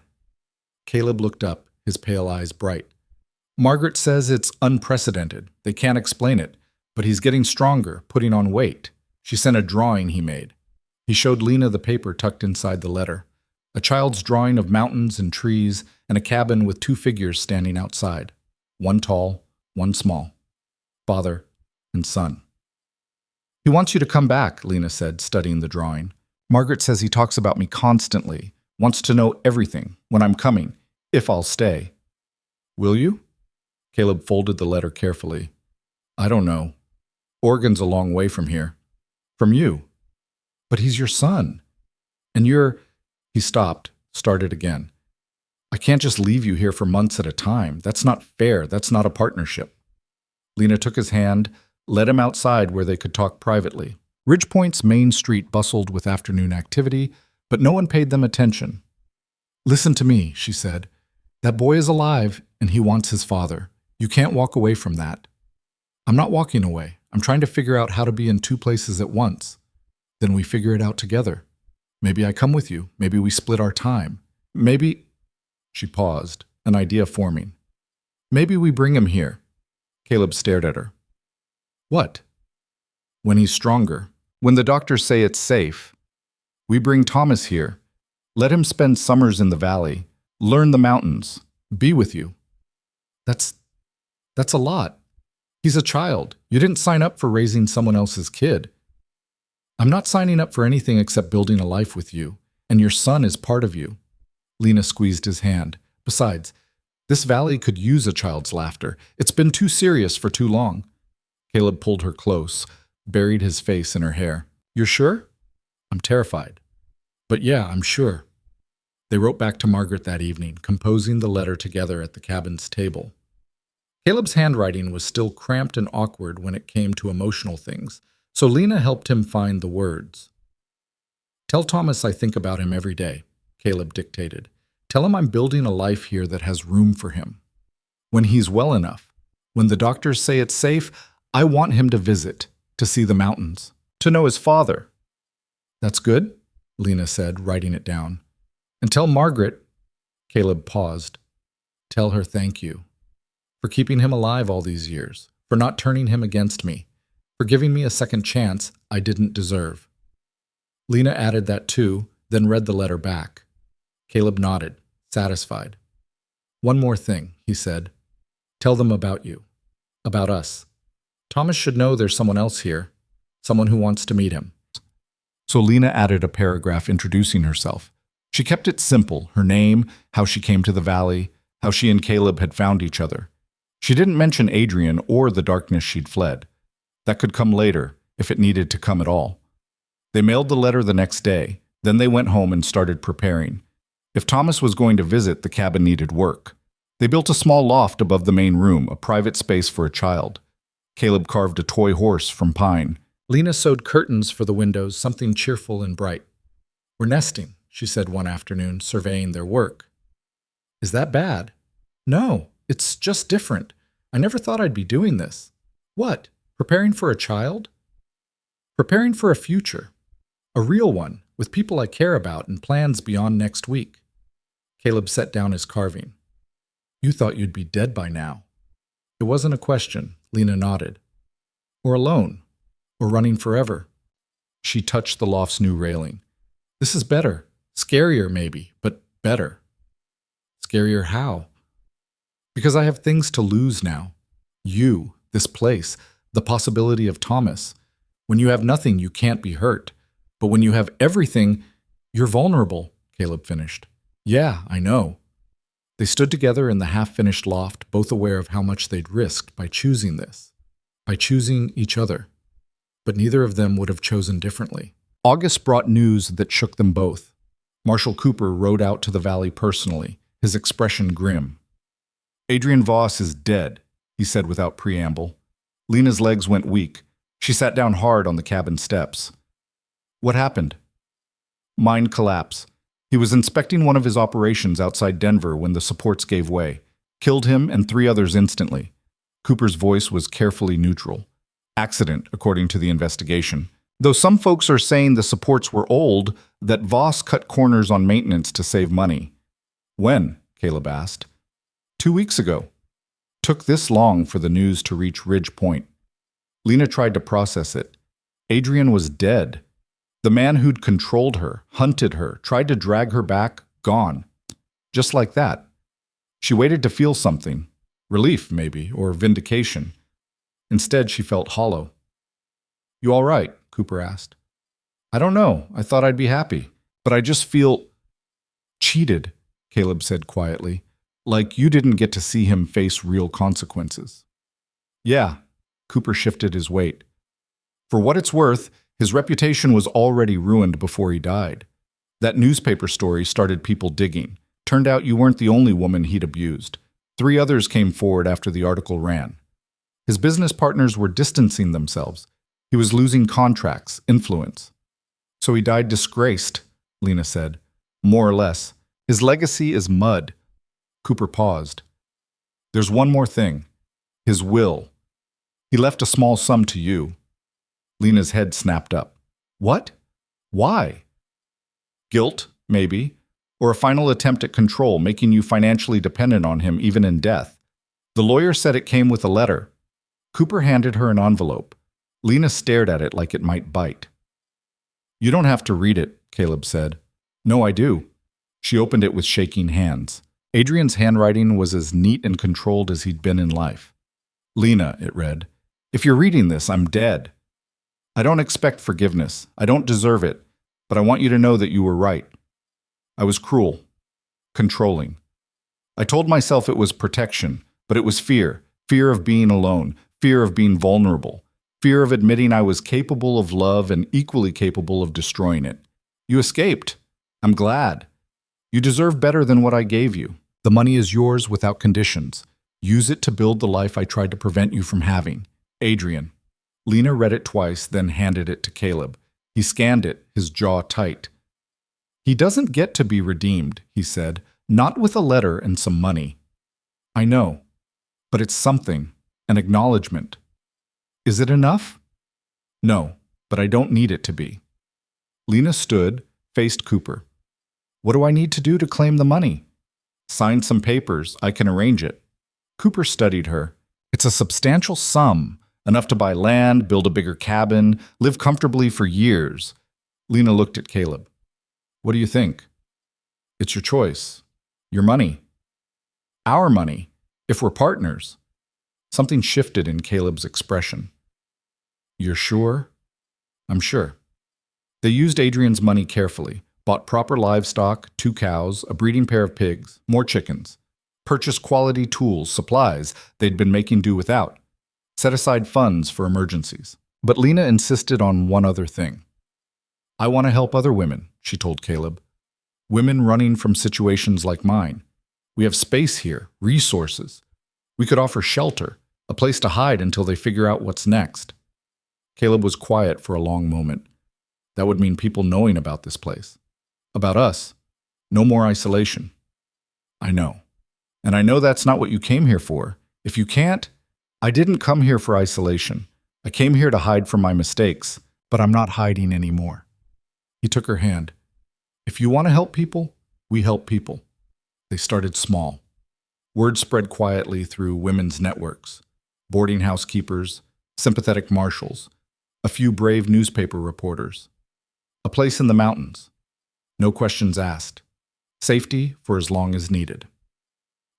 Caleb looked up, his pale eyes bright. "Margaret says it's unprecedented. They can't explain it. But he's getting stronger, putting on weight. She sent a drawing he made." He showed Lena the paper tucked inside the letter. A child's drawing of mountains and trees and a cabin with 2 figures standing outside. One tall, one small. Father and son. "He wants you to come back," Lena said, studying the drawing. "Margaret says he talks about me constantly, wants to know everything, when I'm coming, if I'll stay." "Will you?" Caleb folded the letter carefully. "I don't know. Oregon's a long way from here." "From you." "But he's your son. And you're—" He stopped, started again. "I can't just leave you here for months at a time. That's not fair. That's not a partnership." Lena took his hand, led him outside where they could talk privately. Ridge Point's main street bustled with afternoon activity, but no one paid them attention. "Listen to me," she said. "That boy is alive, and he wants his father. You can't walk away from that." "I'm not walking away. I'm trying to figure out how to be in 2 places at once. Then we figure it out together. Maybe I come with you. Maybe we split our time. Maybe—" She paused, an idea forming. "Maybe we bring him here." Caleb stared at her. "What?" "When he's stronger. When the doctors say it's safe. We bring Thomas here. Let him spend summers in the valley. Learn the mountains. Be with you." That's a lot. He's a child. You didn't sign up for raising someone else's kid." "I'm not signing up for anything except building a life with you, and your son is part of you." Lena squeezed his hand. "Besides, this valley could use a child's laughter. It's been too serious for too long." Caleb pulled her close, buried his face in her hair. "You're sure?" "I'm terrified. But yeah, I'm sure." They wrote back to Margaret that evening, composing the letter together at the cabin's table. Caleb's handwriting was still cramped and awkward when it came to emotional things, so Lena helped him find the words. "Tell Thomas I think about him every day," Caleb dictated. "Tell him I'm building a life here that has room for him. When he's well enough, when the doctors say it's safe, I want him to visit, to see the mountains, to know his father." "That's good," Lena said, writing it down. "And tell Margaret," Caleb paused, "tell her thank you. For keeping him alive all these years, for not turning him against me, for giving me a second chance I didn't deserve." Lena added that too, then read the letter back. Caleb nodded, satisfied. "One more thing," he said. "Tell them about you, about us. Thomas should know there's someone else here, someone who wants to meet him." So Lena added a paragraph introducing herself. She kept it simple, her name, how she came to the valley, how she and Caleb had found each other. She didn't mention Adrienne or the darkness she'd fled. That could come later, if it needed to come at all. They mailed the letter the next day, then they went home and started preparing. If Thomas was going to visit, the cabin needed work. They built a small loft above the main room, a private space for a child. Caleb carved a toy horse from pine. Lena sewed curtains for the windows, something cheerful and bright. "We're nesting," she said one afternoon, surveying their work. "Is that bad?" "No, it's just different. I never thought I'd be doing this." "What? Preparing for a child?" "Preparing for a future. A real one, with people I care about and plans beyond next week." Caleb set down his carving. "You thought you'd be dead by now." It wasn't a question, Lena nodded. "Or alone, or running forever." She touched the loft's new railing. "This is better. Scarier, maybe, but better." "Scarier how?" "Because I have things to lose now. You, this place, the possibility of Thomas. When you have nothing, you can't be hurt. But when you have everything, you're vulnerable," Caleb finished. "Yeah, I know." They stood together in the half-finished loft, both aware of how much they'd risked by choosing this, by choosing each other. But neither of them would have chosen differently. August brought news that shook them both. Marshal Cooper rode out to the valley personally, his expression grim. "Adrienne Voss is dead," he said without preamble. Lena's legs went weak. She sat down hard on the cabin steps. "What happened?" "Mine collapse. He was inspecting one of his operations outside Denver when the supports gave way. Killed him and 3 others instantly." Cooper's voice was carefully neutral. "Accident, according to the investigation. Though some folks are saying the supports were old, that Voss cut corners on maintenance to save money." "When?" Caleb asked. 2 weeks ago. Took this long for the news to reach Ridge Point. Lena tried to process it. Adrienne was dead. The man who'd controlled her, hunted her, tried to drag her back, gone. Just like that. She waited to feel something. Relief, maybe, or vindication. Instead, she felt hollow. "You all right?" Cooper asked. "I don't know. I thought I'd be happy. But I just feel cheated," Caleb said quietly. "Like you didn't get to see him face real consequences." "Yeah." Cooper shifted his weight. "For what it's worth, his reputation was already ruined before he died. That newspaper story started people digging. Turned out you weren't the only woman he'd abused. 3 others came forward after the article ran. His business partners were distancing themselves. He was losing contracts, influence. So he died disgraced," Lena said. "More or less. His legacy is mud." Cooper paused. "There's one more thing. His will. He left a small sum to you." Lena's head snapped up. "What? Why?" "Guilt, maybe. Or a final attempt at control, making you financially dependent on him even in death. The lawyer said it came with a letter." Cooper handed her an envelope. Lena stared at it like it might bite. "You don't have to read it," Caleb said. "No, I do." She opened it with shaking hands. Adrienne's handwriting was as neat and controlled as he'd been in life. "Lena," it read, "if you're reading this, I'm dead. I don't expect forgiveness. I don't deserve it. But I want you to know that you were right. I was cruel. Controlling. I told myself it was protection, but it was fear. Fear of being alone. Fear of being vulnerable. Fear of admitting I was capable of love and equally capable of destroying it. You escaped. I'm glad. You deserve better than what I gave you. The money is yours without conditions. Use it to build the life I tried to prevent you from having. Adrienne. Lena read it twice, then handed it to Caleb. He scanned it, his jaw tight. He doesn't get to be redeemed, he said, not with a letter and some money. I know, but it's something, an acknowledgement. Is it enough? No, but I don't need it to be. Lena stood, faced Cooper. What do I need to do to claim the money? Sign some papers, I can arrange it. Cooper studied her. It's a substantial sum, enough to buy land, build a bigger cabin, live comfortably for years. Lena looked at Caleb. What do you think? It's your choice. Your money. Our money, if we're partners. Something shifted in Caleb's expression. You're sure? I'm sure. They used Adrienne's money carefully, bought proper livestock, 2 cows, a breeding pair of pigs, more chickens, purchased quality tools, supplies they'd been making do without, set aside funds for emergencies. But Lena insisted on one other thing. I want to help other women, she told Caleb. Women running from situations like mine. We have space here, resources. We could offer shelter, a place to hide until they figure out what's next. Caleb was quiet for a long moment. That would mean people knowing about this place. About us. No more isolation. I know. And I know that's not what you came here for. If you can't, I didn't come here for isolation. I came here to hide from my mistakes, but I'm not hiding anymore. He took her hand. If you want to help people, we help people. They started small. Word spread quietly through women's networks, boarding house keepers, sympathetic marshals, a few brave newspaper reporters. A place in the mountains. No questions asked. Safety for as long as needed.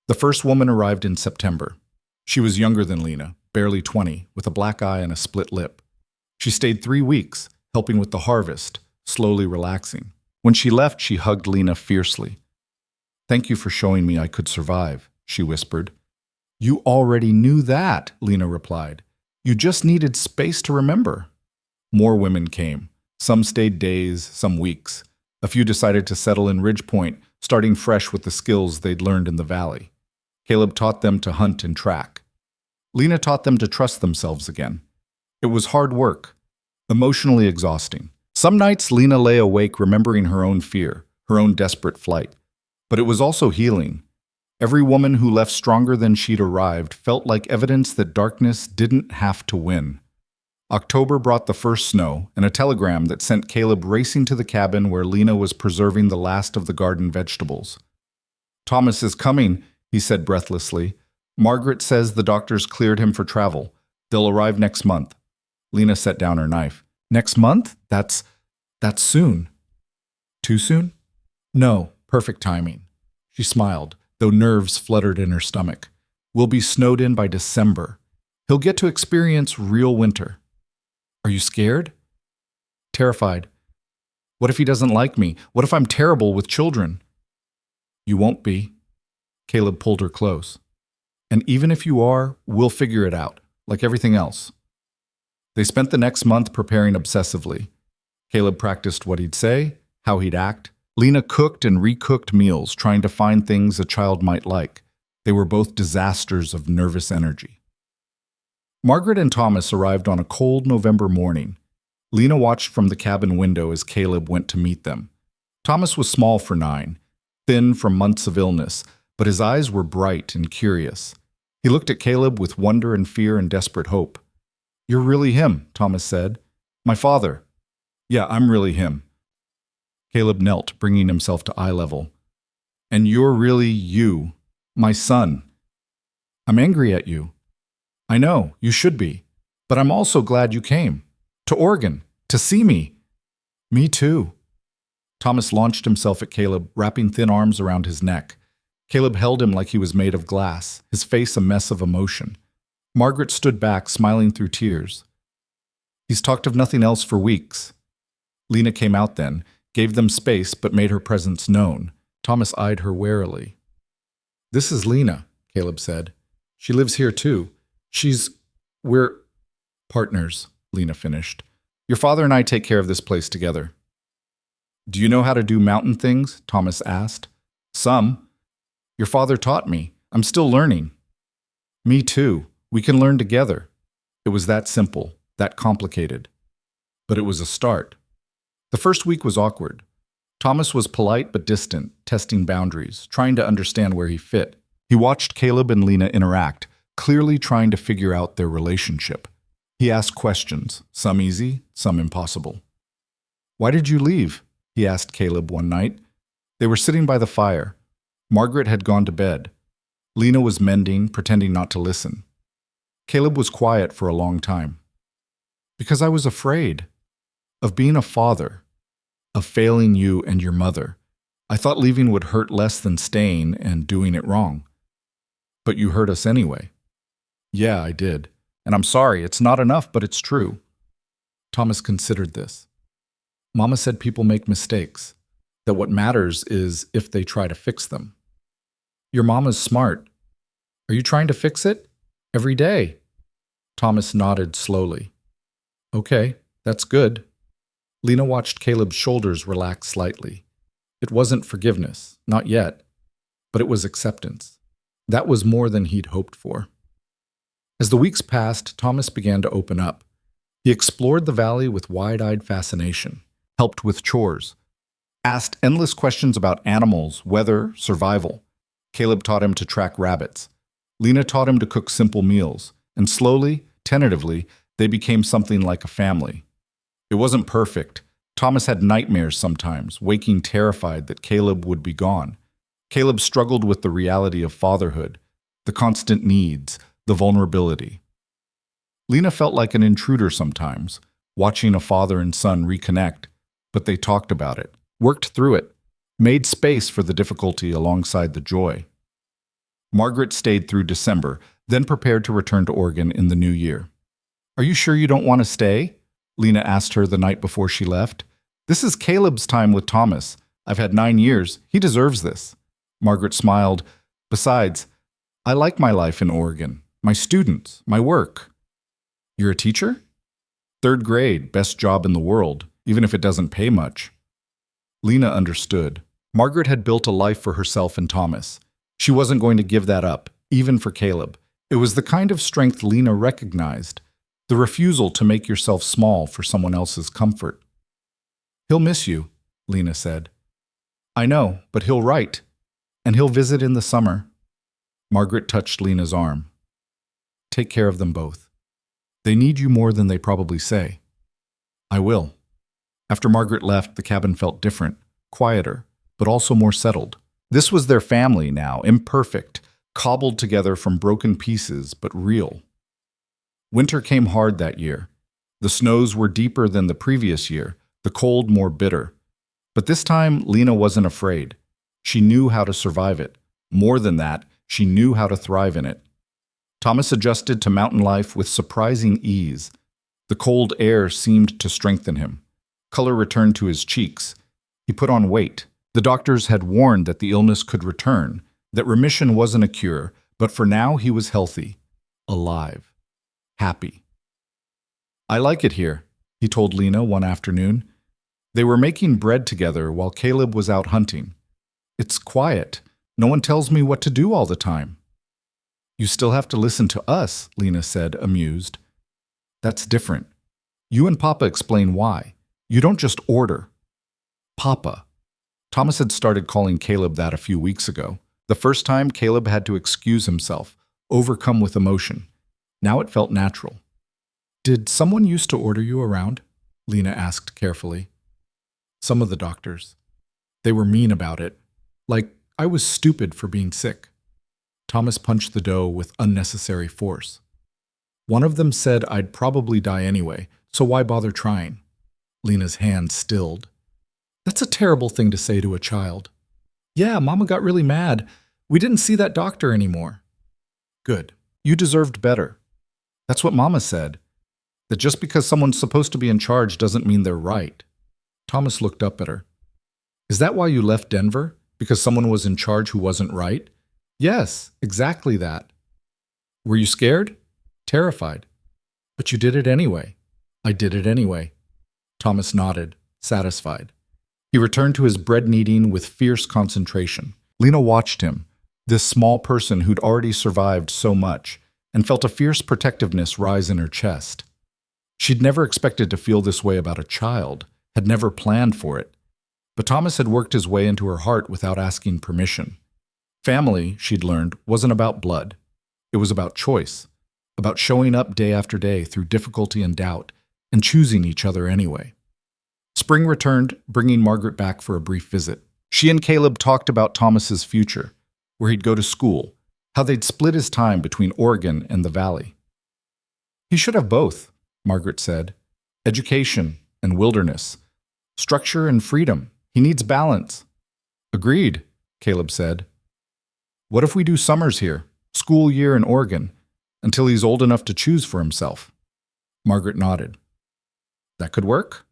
The first woman arrived in September. She was younger than Lena, barely 20, with a black eye and a split lip. She stayed 3 weeks, helping with the harvest, slowly relaxing. When she left, she hugged Lena fiercely. Thank you for showing me I could survive, she whispered. You already knew that, Lena replied. You just needed space to remember. More women came. Some stayed days, some weeks. A few decided to settle in Ridge Point, starting fresh with the skills they'd learned in the valley. Caleb taught them to hunt and track. Lena taught them to trust themselves again. It was hard work, emotionally exhausting. Some nights Lena lay awake remembering her own fear, her own desperate flight. But it was also healing. Every woman who left stronger than she'd arrived felt like evidence that darkness didn't have to win. October brought the first snow and a telegram that sent Caleb racing to the cabin where Lena was preserving the last of the garden vegetables. Thomas is coming, he said breathlessly. Margaret says the doctors cleared him for travel. They'll arrive next month. Lena set down her knife. Next month? That's soon. Too soon? No, perfect timing. She smiled, though nerves fluttered in her stomach. We'll be snowed in by December. He'll get to experience real winter. Are you scared? Terrified. What if he doesn't like me? What if I'm terrible with children? You won't be. Caleb pulled her close. And even if you are, we'll figure it out, like everything else. They spent the next month preparing obsessively. Caleb practiced what he'd say, how he'd act. Lena cooked and recooked meals, trying to find things a child might like. They were both disasters of nervous energy. Margaret and Thomas arrived on a cold November morning. Lena watched from the cabin window as Caleb went to meet them. Thomas was small for 9, thin from months of illness, but his eyes were bright and curious. He looked at Caleb with wonder and fear and desperate hope. You're really him, Thomas said. My father. Yeah, I'm really him. Caleb knelt, bringing himself to eye level. And you're really you, my son. I'm angry at you. I know, you should be. But I'm also glad you came. To Oregon, to see me. Me too. Thomas launched himself at Caleb, wrapping thin arms around his neck. Caleb held him like he was made of glass, his face a mess of emotion. Margaret stood back, smiling through tears. He's talked of nothing else for weeks. Lena came out then, gave them space but made her presence known. Thomas eyed her warily. This is Lena, Caleb said. She lives here too. We're partners, Lena finished. Your father and I take care of this place together. Do you know how to do mountain things? Thomas asked. Some. Your father taught me. I'm still learning. Me too. We can learn together. It was that simple, that complicated. But it was a start. The first week was awkward. Thomas was polite but distant, testing boundaries, trying to understand where he fit. He watched Caleb and Lena interact, clearly trying to figure out their relationship. He asked questions, some easy, some impossible. "Why did you leave?" he asked Caleb one night. They were sitting by the fire. Margaret had gone to bed. Lena was mending, pretending not to listen. Caleb was quiet for a long time. "Because I was afraid of being a father, of failing you and your mother. I thought leaving would hurt less than staying and doing it wrong." "But you hurt us anyway." "Yeah, I did. And I'm sorry, it's not enough, but it's true." Thomas considered this. Mama said people make mistakes, that what matters is if they try to fix them. "Your mama's smart. Are you trying to fix it? Every day." Thomas nodded slowly. "Okay, that's good." Lena watched Caleb's shoulders relax slightly. It wasn't forgiveness, not yet, but it was acceptance. That was more than he'd hoped for. As the weeks passed, Thomas began to open up. He explored the valley with wide-eyed fascination, helped with chores, asked endless questions about animals, weather, survival. Caleb taught him to track rabbits. Lena taught him to cook simple meals, and slowly, tentatively, they became something like a family. It wasn't perfect. Thomas had nightmares sometimes, waking terrified that Caleb would be gone. Caleb struggled with the reality of fatherhood, the constant needs, the vulnerability. Lena felt like an intruder sometimes, watching a father and son reconnect, but they talked about it, worked through it, made space for the difficulty alongside the joy. Margaret stayed through December, then prepared to return to Oregon in the new year. "Are you sure you don't want to stay?" Lena asked her the night before she left. "This is Caleb's time with Thomas. I've had 9 years. He deserves this." Margaret smiled. "Besides, I like my life in Oregon, my students, my work." "You're a teacher?" "3rd grade, best job in the world, even if it doesn't pay much." Lena understood. Margaret had built a life for herself and Thomas. She wasn't going to give that up, even for Caleb. It was the kind of strength Lena recognized, the refusal to make yourself small for someone else's comfort. "He'll miss you," Lena said. "I know, but he'll write, and he'll visit in the summer." Margaret touched Lena's arm. "Take care of them both. They need you more than they probably say." "I will." After Margaret left, the cabin felt different, quieter, but also more settled. This was their family now, imperfect, cobbled together from broken pieces, but real. Winter came hard that year. The snows were deeper than the previous year, the cold more bitter. But this time, Lena wasn't afraid. She knew how to survive it. More than that, she knew how to thrive in it. Thomas adjusted to mountain life with surprising ease. The cold air seemed to strengthen him. Color returned to his cheeks. He put on weight. The doctors had warned that the illness could return, that remission wasn't a cure, but for now he was healthy, alive, happy. "I like it here," he told Lena one afternoon. They were making bread together while Caleb was out hunting. "It's quiet. No one tells me what to do all the time." "You still have to listen to us," Lena said, amused. "That's different. You and Papa explain why. You don't just order." Papa. Thomas had started calling Caleb that a few weeks ago. The first time, Caleb had to excuse himself, overcome with emotion. Now it felt natural. "Did someone used to order you around?" Lena asked carefully. "Some of the doctors. They were mean about it. Like I was stupid for being sick." Thomas punched the dough with unnecessary force. "One of them said I'd probably die anyway, so why bother trying?" Lena's hand stilled. "That's a terrible thing to say to a child." "Yeah, Mama got really mad. We didn't see that doctor anymore." "Good. You deserved better." "That's what Mama said. That just because someone's supposed to be in charge doesn't mean they're right." Thomas looked up at her. "Is that why you left Denver? Because someone was in charge who wasn't right?" "Yes, exactly that." "Were you scared?" "Terrified." "But you did it anyway." "I did it anyway." Thomas nodded, satisfied. He returned to his bread kneading with fierce concentration. Lena watched him, this small person who'd already survived so much, and felt a fierce protectiveness rise in her chest. She'd never expected to feel this way about a child, had never planned for it. But Thomas had worked his way into her heart without asking permission. Family, she'd learned, wasn't about blood. It was about choice, about showing up day after day through difficulty and doubt, and choosing each other anyway. Spring returned, bringing Margaret back for a brief visit. She and Caleb talked about Thomas's future, where he'd go to school, how they'd split his time between Oregon and the Valley. He should have both, Margaret said. Education and wilderness, structure and freedom. He needs balance. Agreed, Caleb said. What if we do summers here, school year in Oregon, until he's old enough to choose for himself? Margaret nodded. That could work.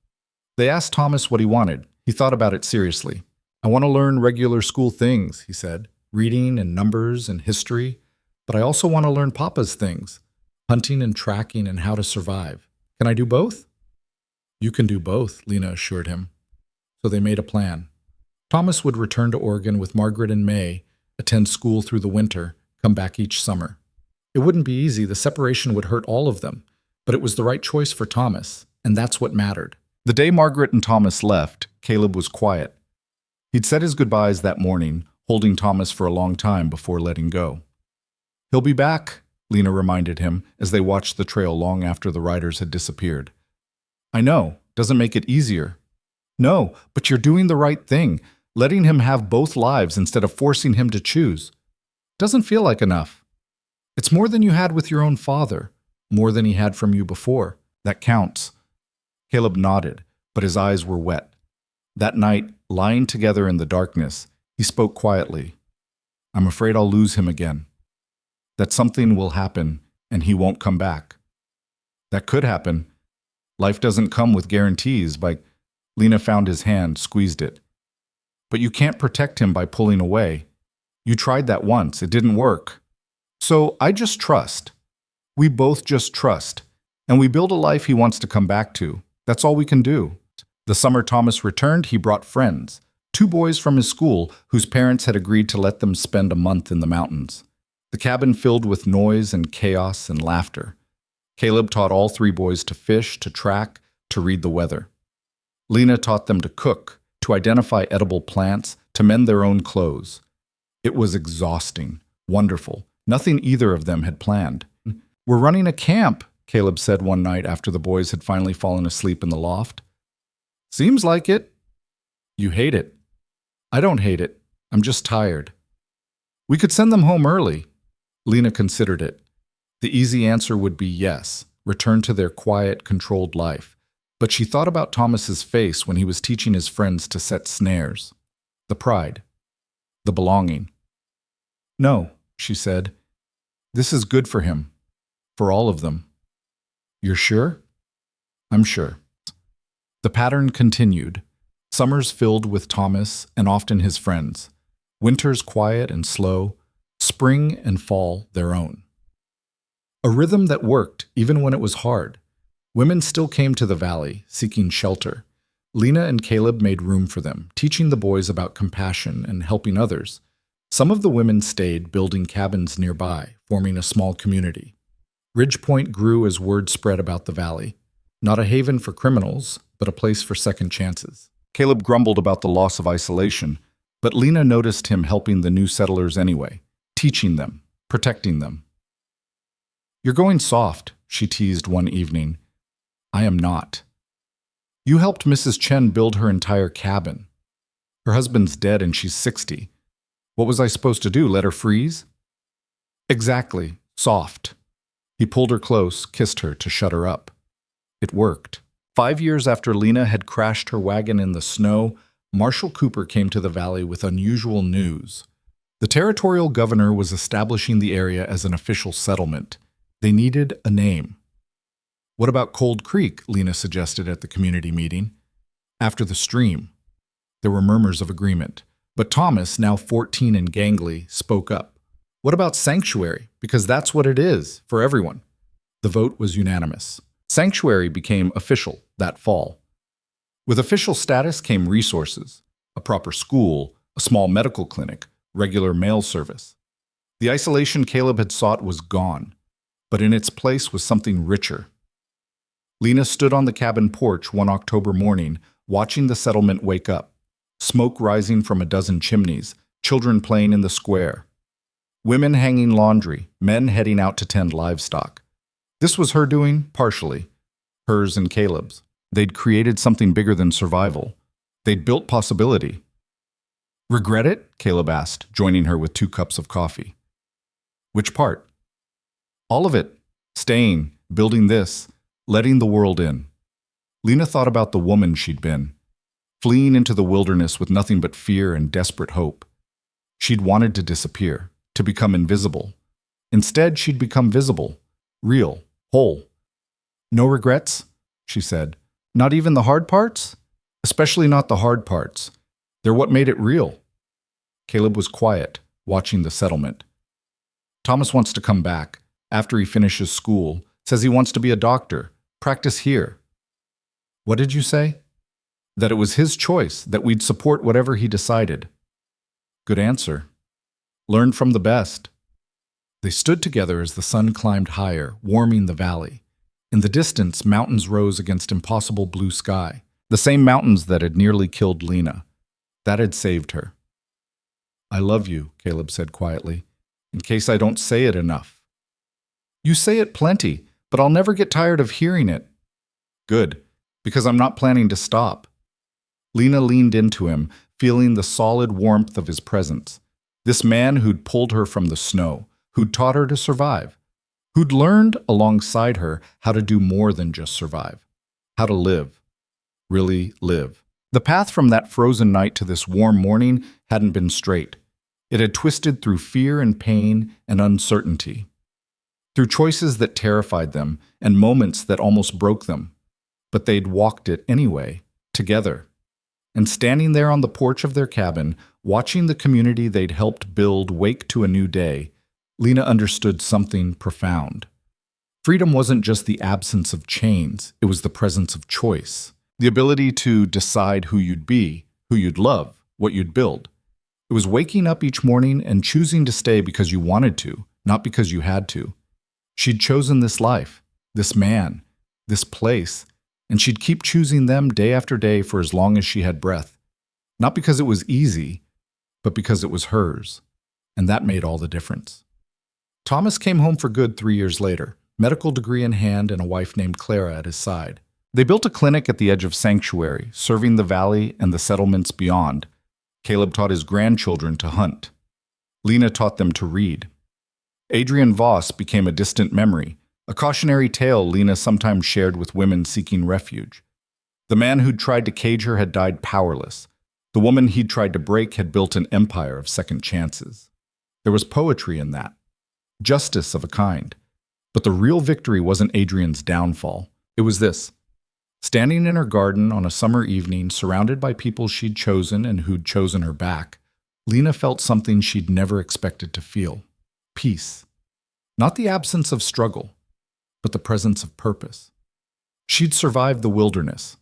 They asked Thomas what he wanted. He thought about it seriously. I want to learn regular school things, he said, reading and numbers and history, but I also want to learn Papa's things, hunting and tracking and how to survive. Can I do both? You can do both, Lena assured him. So they made a plan. Thomas would return to Oregon with Margaret in May, attend school through the winter, come back each summer. It wouldn't be easy, the separation would hurt all of them, but it was the right choice for Thomas, and that's what mattered. The day Margaret and Thomas left, Caleb was quiet. He'd said his goodbyes that morning, holding Thomas for a long time before letting go. He'll be back, Lena reminded him as they watched the trail long after the riders had disappeared. I know, doesn't make it easier. No, but you're doing the right thing, letting him have both lives instead of forcing him to choose. Doesn't feel like enough. It's more than you had with your own father, more than he had from you before. That counts. Caleb nodded, but his eyes were wet. That night, lying together in the darkness, he spoke quietly. I'm afraid I'll lose him again. That something will happen and he won't come back. That could happen. Life doesn't come with guarantees. Lena found his hand, squeezed it. But you can't protect him by pulling away. You tried that once. It didn't work. So I just trust. We both just trust. And we build a life he wants to come back to. That's all we can do. The summer Thomas returned, he brought friends. 2 boys from his school whose parents had agreed to let them spend a month in the mountains. The cabin filled with noise and chaos and laughter. Caleb taught all 3 boys to fish, to track, to read the weather. Lena taught them to cook, to identify edible plants, to mend their own clothes. It was exhausting, wonderful, nothing either of them had planned. We're running a camp, Caleb said one night after the boys had finally fallen asleep in the loft. Seems like it. You hate it. I don't hate it. I'm just tired. We could send them home early. Lena considered it. The easy answer would be yes, return to their quiet, controlled life. But she thought about Thomas's face when he was teaching his friends to set snares. The pride. The belonging. No, she said. This is good for him. For all of them. You're sure? I'm sure. The pattern continued. Summers filled with Thomas and often his friends. Winters quiet and slow. Spring and fall their own. A rhythm that worked even when it was hard. Women still came to the valley, seeking shelter. Lena and Caleb made room for them, teaching the boys about compassion and helping others. Some of the women stayed, building cabins nearby, forming a small community. Ridge Point grew as word spread about the valley. Not a haven for criminals, but a place for second chances. Caleb grumbled about the loss of isolation, but Lena noticed him helping the new settlers anyway, teaching them, protecting them. You're going soft, she teased one evening. I am not. You helped Mrs. Chen build her entire cabin. Her husband's dead and she's 60. What was I supposed to do, let her freeze? Exactly, soft. He pulled her close, kissed her to shut her up. It worked. 5 years after Lena had crashed her wagon in the snow, Marshall Cooper came to the valley with unusual news. The territorial governor was establishing the area as an official settlement. They needed a name. What about Cold Creek, Lena suggested at the community meeting. After the stream. There were murmurs of agreement. But Thomas, now 14 and gangly, spoke up. What about Sanctuary? Because that's what it is, for everyone. The vote was unanimous. Sanctuary became official that fall. With official status came resources, a proper school, a small medical clinic, regular mail service. The isolation Caleb had sought was gone, but in its place was something richer. Lena stood on the cabin porch one October morning, watching the settlement wake up, smoke rising from a dozen chimneys, children playing in the square, women hanging laundry, men heading out to tend livestock. This was her doing, partially, hers and Caleb's. They'd created something bigger than survival. They'd built possibility. "Regret it?" Caleb asked, joining her with 2 cups of coffee. "Which part?" "All of it. Staying, building this, letting the world in." Lena thought about the woman she'd been, fleeing into the wilderness with nothing but fear and desperate hope. She'd wanted to disappear, to become invisible. Instead, she'd become visible, real, whole. "No regrets?" she said. "Not even the hard parts?" "Especially not the hard parts. They're what made it real." Caleb was quiet, watching the settlement. "Thomas wants to come back, after he finishes school, says he wants to be a doctor, practice here." "What did you say?" "That it was his choice, that we'd support whatever he decided." "Good answer. Learn from the best." They stood together as the sun climbed higher, warming the valley. In the distance, mountains rose against impossible blue sky, the same mountains that had nearly killed Lena. That had saved her. "I love you," Caleb said quietly, "in case I don't say it enough." "You say it plenty, but I'll never get tired of hearing it." "Good, because I'm not planning to stop." Lena leaned into him, feeling the solid warmth of his presence. This man who'd pulled her from the snow, who'd taught her to survive, who'd learned alongside her how to do more than just survive, how to live, really live. The path from that frozen night to this warm morning hadn't been straight. It had twisted through fear and pain and uncertainty, through choices that terrified them and moments that almost broke them. But they'd walked it anyway, together. And standing there on the porch of their cabin, watching the community they'd helped build wake to a new day, Lena understood something profound. Freedom wasn't just the absence of chains, it was the presence of choice. The ability to decide who you'd be, who you'd love, what you'd build. It was waking up each morning and choosing to stay because you wanted to, not because you had to. She'd chosen this life, this man, this place, and she'd keep choosing them day after day for as long as she had breath. Not because it was easy, but because it was hers. And that made all the difference. Thomas came home for good 3 years later, medical degree in hand and a wife named Clara at his side. They built a clinic at the edge of Sanctuary, serving the valley and the settlements beyond. Caleb taught his grandchildren to hunt. Lena taught them to read. Adrienne Voss became a distant memory, a cautionary tale Lena sometimes shared with women seeking refuge. The man who'd tried to cage her had died powerless. The woman he'd tried to break had built an empire of second chances. There was poetry in that, justice of a kind. But the real victory wasn't Adrienne's downfall. It was this. Standing in her garden on a summer evening, surrounded by people she'd chosen and who'd chosen her back, Lena felt something she'd never expected to feel. Peace. Not the absence of struggle, but the presence of purpose. She'd survived the wilderness.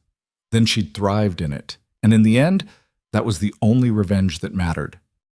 Then she'd thrived in it. And in the end, that was the only revenge that mattered.